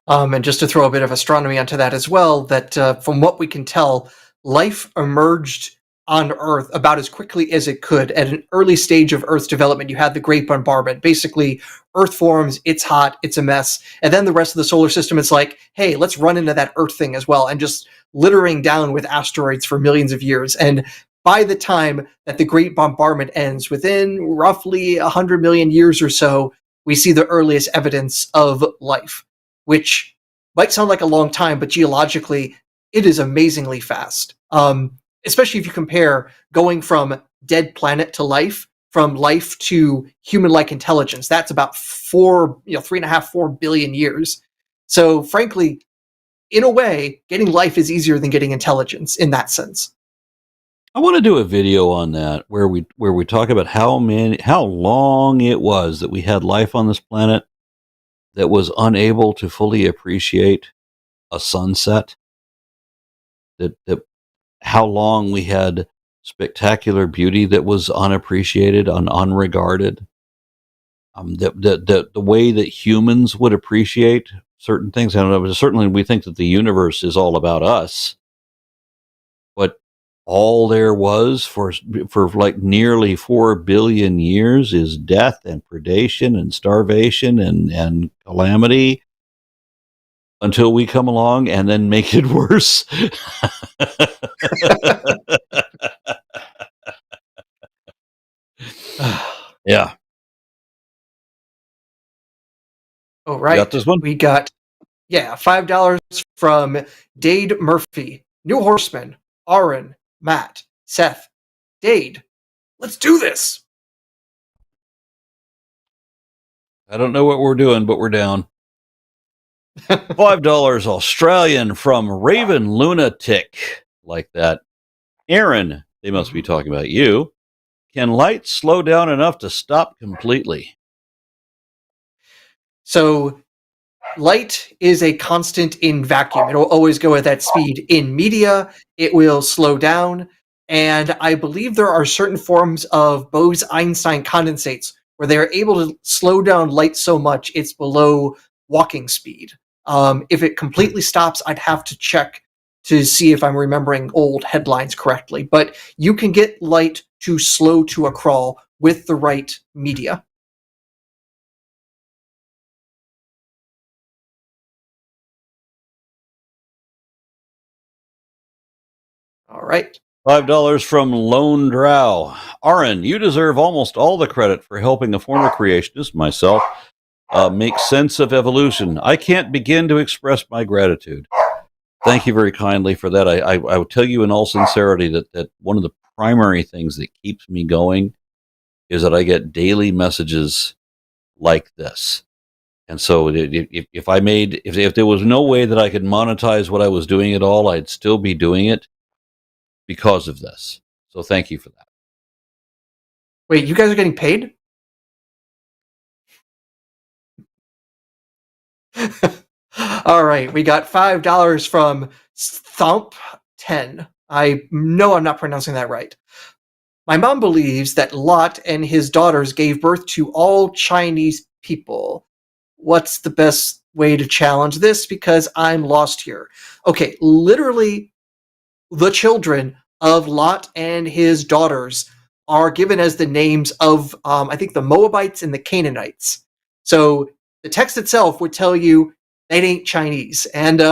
And just to throw a bit of astronomy onto that as well, that from what we can tell, life emerged on Earth about as quickly as it could. At an early stage of Earth's development, you had the Great Bombardment. Basically, Earth forms, it's hot, it's a mess. And then the rest of the solar system is like, hey, let's run into that Earth thing as well, and just littering down with asteroids for millions of years. And by the time that the Great Bombardment ends, within roughly 100 million years or so, we see the earliest evidence of life, which might sound like a long time, but geologically, it is amazingly fast. Especially if you compare going from dead planet to life, from life to human-like intelligence. That's about 3.5, 4 billion years. So frankly, in a way, getting life is easier than getting intelligence in that sense. I want to do a video on that where we talk about how long it was that we had life on this planet that was unable to fully appreciate a sunset. That how long we had spectacular beauty that was unappreciated and unregarded. The way that humans would appreciate certain things. I don't know, but certainly we think that the universe is all about us. But all there was for like nearly 4 billion years is death and predation and starvation and calamity, until we come along and then make it worse. Yeah. Oh, right. You got this one? We got, $5 from Dade Murphy, New Horseman, Aron, Matt, Seth, Dade. Let's do this. I don't know what we're doing, but we're down. $5 Australian from Raven Lunatic. Like that. Aaron, they must be talking about you. Can light slow down enough to stop completely? So light is a constant in vacuum. It'll always go at that speed. In media, it will slow down. And I believe there are certain forms of Bose-Einstein condensates where they are able to slow down light so much it's below walking speed. If it completely stops, I'd have to check to see if I'm remembering old headlines correctly. But you can get light to slow to a crawl with the right media. All right. $5 from Lone Drow. Aron, you deserve almost all the credit for helping a former creationist, myself, make sense of evolution. I can't begin to express my gratitude. Thank you very kindly for that. I will tell you in all sincerity that one of the primary things that keeps me going is that I get daily messages like this. And so if there was no way that I could monetize what I was doing at all, I'd still be doing it because of this. So thank you for that. Wait, you guys are getting paid? All right, we got $5 from Thump10. I know I'm not pronouncing that right. My mom believes that Lot and his daughters gave birth to all Chinese people. What's the best way to challenge this? Because I'm lost here. Okay, literally, the children of Lot and his daughters are given as the names of, I think, the Moabites and the Canaanites. So the text itself would tell you that ain't Chinese. And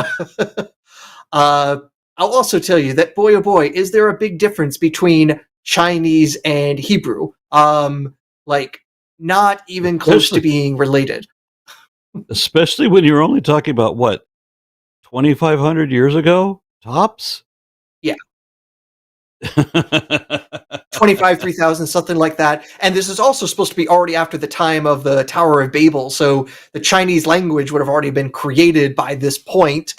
I'll also tell you that, boy, oh boy, is there a big difference between Chinese and Hebrew? Like, not even close to being related. Especially when you're only talking about, what, 2,500 years ago? Tops? Yeah. 25, 3,000, something like that. And this is also supposed to be already after the time of the Tower of Babel, so the Chinese language would have already been created by this point.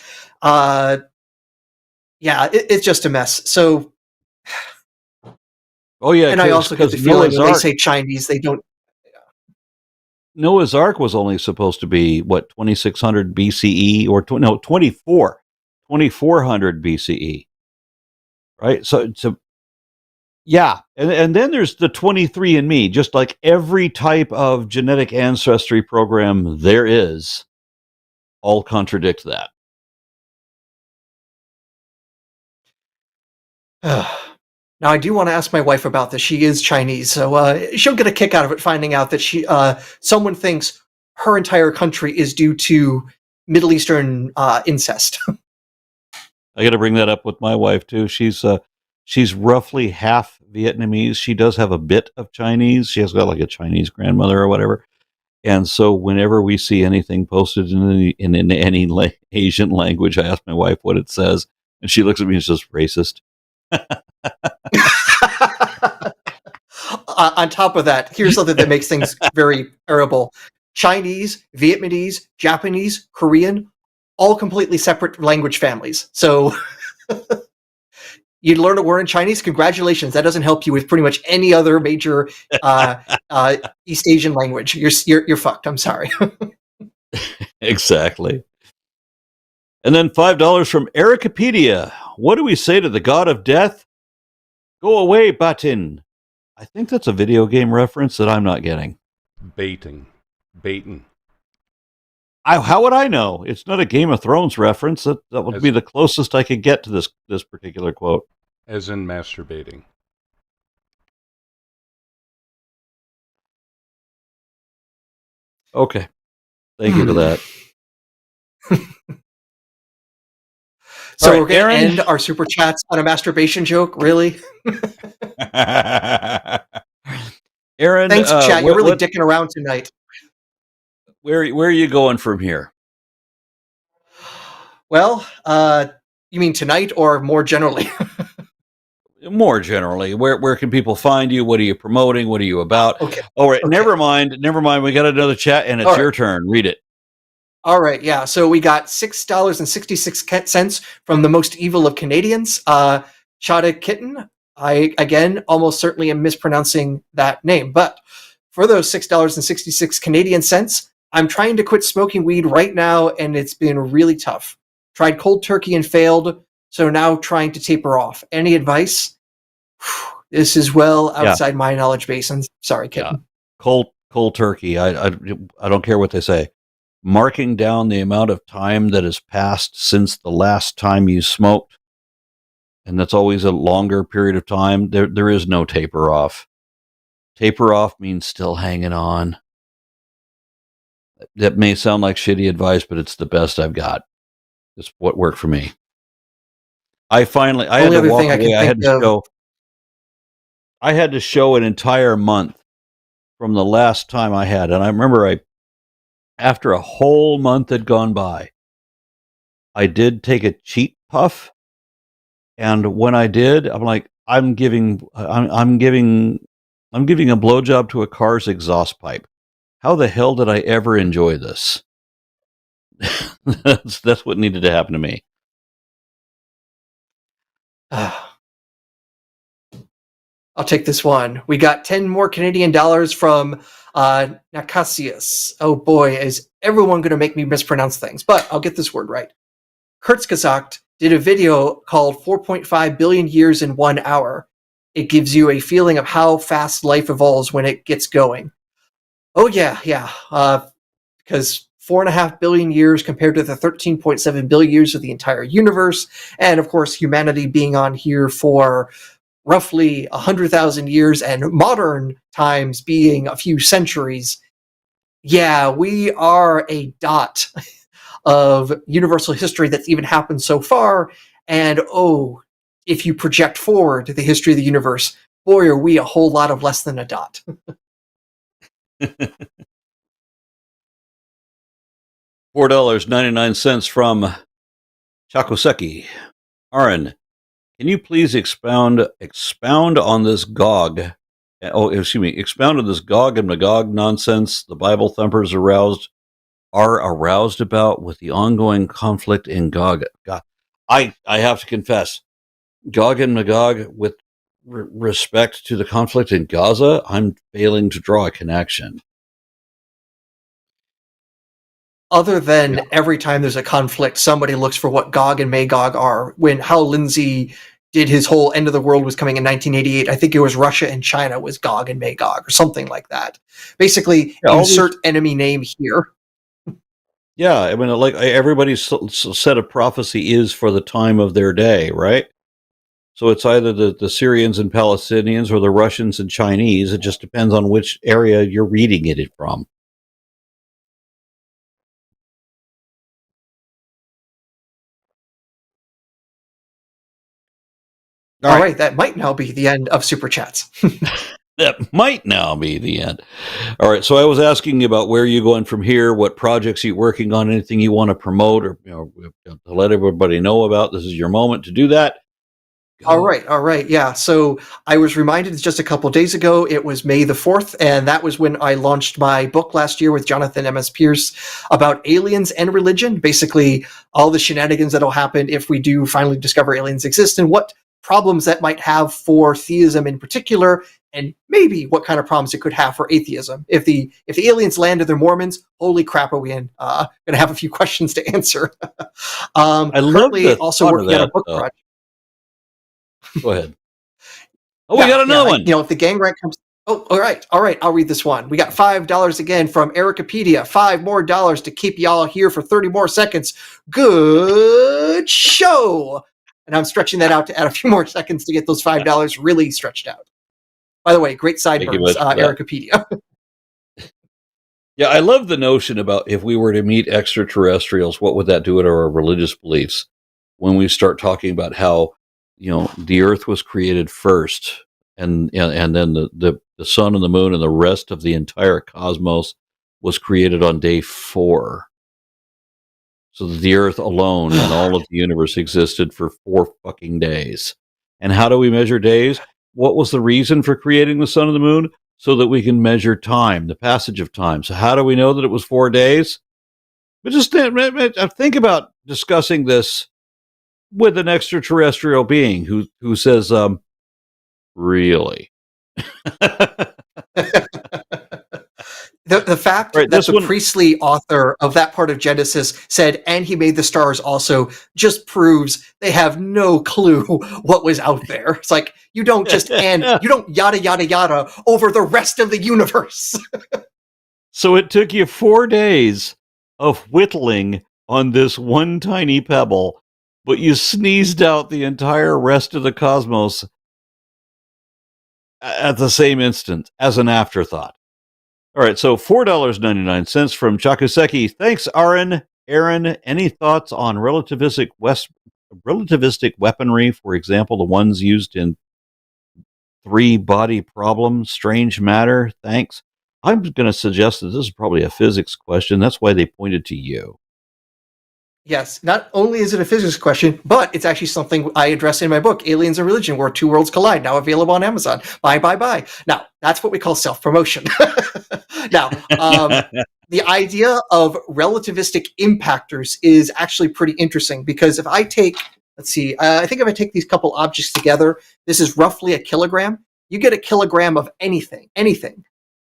It's just a mess. So, oh yeah, and I also get the feeling when they say Chinese, they don't. Noah's Ark was only supposed to be, what, 2,600 BCE or 2,400 BCE, right? So yeah, and then there's the 23andMe. Just like every type of genetic ancestry program there is, all contradict that. Now, I do want to ask my wife about this. She is Chinese, so she'll get a kick out of it finding out that someone thinks her entire country is due to Middle Eastern incest. I got to bring that up with my wife too. She's roughly half Vietnamese. She does have a bit of Chinese. She has got like a Chinese grandmother or whatever. And so whenever we see anything posted in any Asian language, I ask my wife what it says, and she looks at me and says, "Racist." On top of that, here's something that makes things very terrible. Chinese, Vietnamese, Japanese, Korean, all completely separate language families. So you learn a word in Chinese, congratulations. That doesn't help you with pretty much any other major East Asian language. You're fucked. I'm sorry. Exactly. And then $5 from Erikipedia. What do we say to the god of death? Go away, Batin. I think that's a video game reference that I'm not getting. Baiting. How would I know? It's not a Game of Thrones reference. That would be the closest I could get to this particular quote. As in masturbating. Okay. Thank you for that. So right, we're going to Aaron? end our super chats on a masturbation joke? Really? Aaron, thanks, chat. You're really dicking around tonight. Where are you going from here? Well, you mean tonight or more generally? More generally, where can people find you? What are you promoting? What are you about? Okay. All right. Okay. Never mind. We got another chat, and it's your turn. Read it. All right. Yeah. So we got $6.66 from the most evil of Canadians, Chada Kitten. I again almost certainly am mispronouncing that name, but for those $6.66 Canadian cents, I'm trying to quit smoking weed right now, and it's been really tough. Tried cold turkey and failed, so now trying to taper off. Any advice? This is well outside my knowledge base. And sorry, Kitten. Yeah. Cold turkey. I don't care what they say. Marking down the amount of time that has passed since the last time you smoked, and that's always a longer period of time. There is no taper off. Taper off means still hanging on. That may sound like shitty advice, but it's the best I've got. It's what worked for me. I had to walk away. I had to show an entire month from the last time I had. And I remember after a whole month had gone by, I did take a cheap puff. And when I did, I'm like, I'm giving a blowjob to a car's exhaust pipe. How the hell did I ever enjoy this? That's what needed to happen to me. I'll take this one. We got 10 more Canadian dollars from Nakasius. Oh boy, is everyone going to make me mispronounce things, but I'll get this word right. Kurzgesagt did a video called 4.5 billion years in 1 hour. It gives you a feeling of how fast life evolves when it gets going. Oh yeah. Because 4.5 billion years compared to the 13.7 billion years of the entire universe, and of course humanity being on here for roughly 100,000 years and modern times being a few centuries. Yeah, we are a dot of universal history that's even happened so far. And if you project forward to the history of the universe, boy, are we a whole lot of less than a dot. $4.99 from Chakoseki. Aron, can you please expound on this Gog? Expound on this Gog and Magog nonsense the Bible thumpers are aroused about with the ongoing conflict in Gog. God, I have to confess, Gog and Magog, with respect to the conflict in Gaza, I'm failing to draw a connection. Other than every time there's a conflict, somebody looks for what Gog and Magog are. When Hal Lindsey did his whole End of the World was coming in 1988, I think it was Russia and China was Gog and Magog or something like that. Basically, insert enemy name here. Yeah, I mean, like everybody's set of prophecy is for the time of their day, right? So it's either the Syrians and Palestinians or the Russians and Chinese. It just depends on which area you're reading it from. All right, that might now be the end of Super Chats. That might now be the end. All right, so I was asking you about where you're going from here, what projects you're working on, anything you want to promote or to let everybody know about. This is your moment to do that. Go. All right, yeah. So I was reminded just a couple days ago, it was May the 4th, and that was when I launched my book last year with Jonathan M.S. Pierce about aliens and religion, basically all the shenanigans that'll happen if we do finally discover aliens exist and what problems that might have for theism in particular, and maybe what kind of problems it could have for atheism. If the aliens land and they're Mormons, holy crap, are we in? Going to have a few questions to answer. I love also working on a book project. Go ahead. Oh, we got another one. If the gang rank comes. Oh, all right. I'll read this one. We got $5 again from Erikapedia. $5 more to keep y'all here for 30 more seconds. Good show. And I'm stretching that out to add a few more seconds to get those $5 really stretched out. By the way, great sideburns, Erikapedia. Yeah, I love the notion about if we were to meet extraterrestrials, what would that do to our religious beliefs? When we start talking about how, the Earth was created first, and then the sun and the moon and the rest of the entire cosmos was created on day 4. So that the Earth alone and all of the universe existed for 4 fucking days. And how do we measure days? What was the reason for creating the sun and the moon? So that we can measure time, the passage of time. So how do we know that it was 4 days? But just think about discussing this with an extraterrestrial being who says, really? The fact that the priestly author of that part of Genesis said, and he made the stars also, just proves they have no clue what was out there. It's like, you don't just you don't yada, yada, yada over the rest of the universe. So it took you 4 days of whittling on this one tiny pebble, but you sneezed out the entire rest of the cosmos at the same instant as an afterthought. All right, so $4.99 from Chakuseki. Thanks, Aaron. Any thoughts on relativistic weaponry, for example, the ones used in 3-body problem, strange matter? Thanks. I'm going to suggest that this is probably a physics question. That's why they pointed to you. Yes, not only is it a physics question, but it's actually something I address in my book, Aliens and Religion, Where Two Worlds Collide, now available on Amazon. Bye. Now, that's what we call self-promotion. Now, the idea of relativistic impactors is actually pretty interesting because if I take, I think if I take these couple objects together, this is roughly a kilogram. You get a kilogram of anything.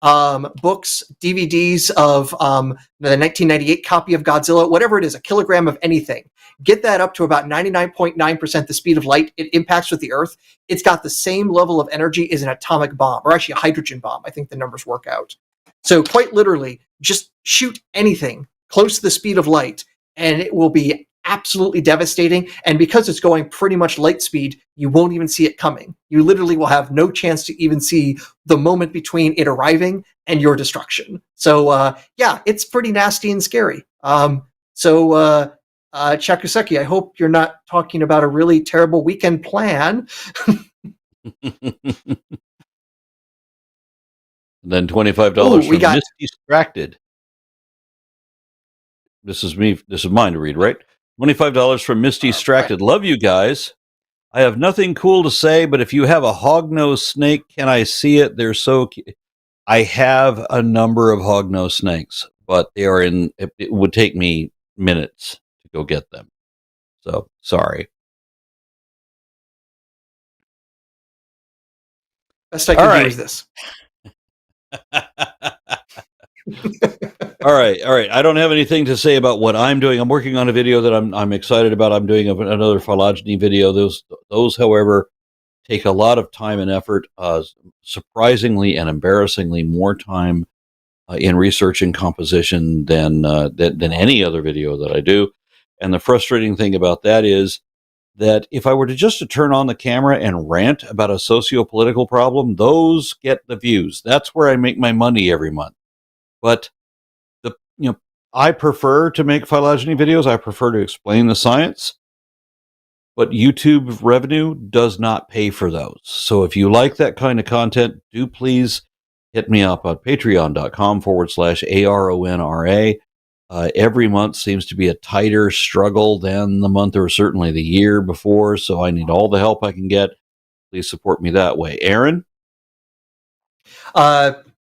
Books, DVDs of the 1998 copy of Godzilla, whatever it is, a kilogram of anything. Get that up to about 99.9% the speed of light. It impacts with the Earth. It's got the same level of energy as an atomic bomb, or actually a hydrogen bomb. I think the numbers work out. So quite literally, just shoot anything close to the speed of light, and it will be absolutely devastating. And because it's going pretty much light speed, you won't even see it coming. You literally will have no chance to even see the moment between it arriving and your destruction. So yeah, it's pretty nasty and scary. Chakuseki, I hope you're not talking about a really terrible weekend plan. Then $25 from Miss Distracted. This is me. This is mine to read, right? $25 from Miss Distracted. Right. Love you guys. I have nothing cool to say, but if you have a hognose snake, can I see it? They're so cute. I have a number of hognose snakes, but they are in. It would take me minutes to go get them. So sorry. Best I can do is this. All right. I don't have anything to say about what I'm doing. I'm working on a video that I'm excited about. I'm doing another phylogeny video. Those, however, take a lot of time and effort. Surprisingly and embarrassingly, more time in research and composition than any other video that I do. And the frustrating thing about that is that if I were to just to turn on the camera and rant about a socio-political problem, those get the views. That's where I make my money every month. But I prefer to make phylogeny videos. I prefer to explain the science. But YouTube revenue does not pay for those. So if you like that kind of content, do please hit me up on patreon.com/ARONRA. Every month seems to be a tighter struggle than the month or certainly the year before. So I need all the help I can get. Please support me that way. Aaron?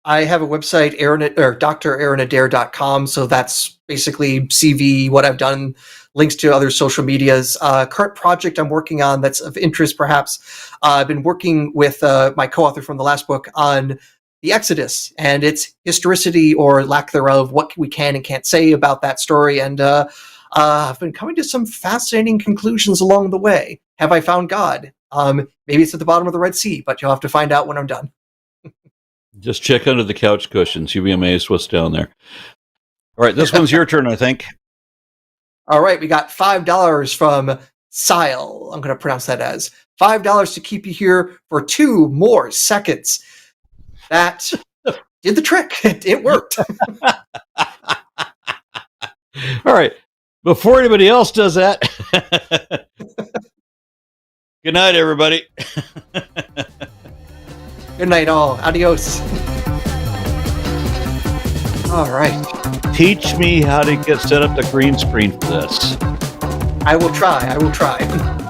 I have a website, DrAaronAdair.com. So that's basically CV, what I've done, links to other social medias. Current project I'm working on that's of interest, perhaps. I've been working with my co-author from the last book on the Exodus and its historicity or lack thereof, what we can and can't say about that story. And I've been coming to some fascinating conclusions along the way. Have I found God? Maybe it's at the bottom of the Red Sea, but you'll have to find out when I'm done. Just check under the couch cushions. You'll be amazed what's down there. All right, this one's your turn, I think. All right, we got $5 from Sile. I'm going to pronounce that as $5 to keep you here for 2 more seconds. That did the trick. It worked. All right. Before anybody else does that, good night, everybody. Good night, all. Adios. All right. Teach me how to get set up the green screen for this. I will try.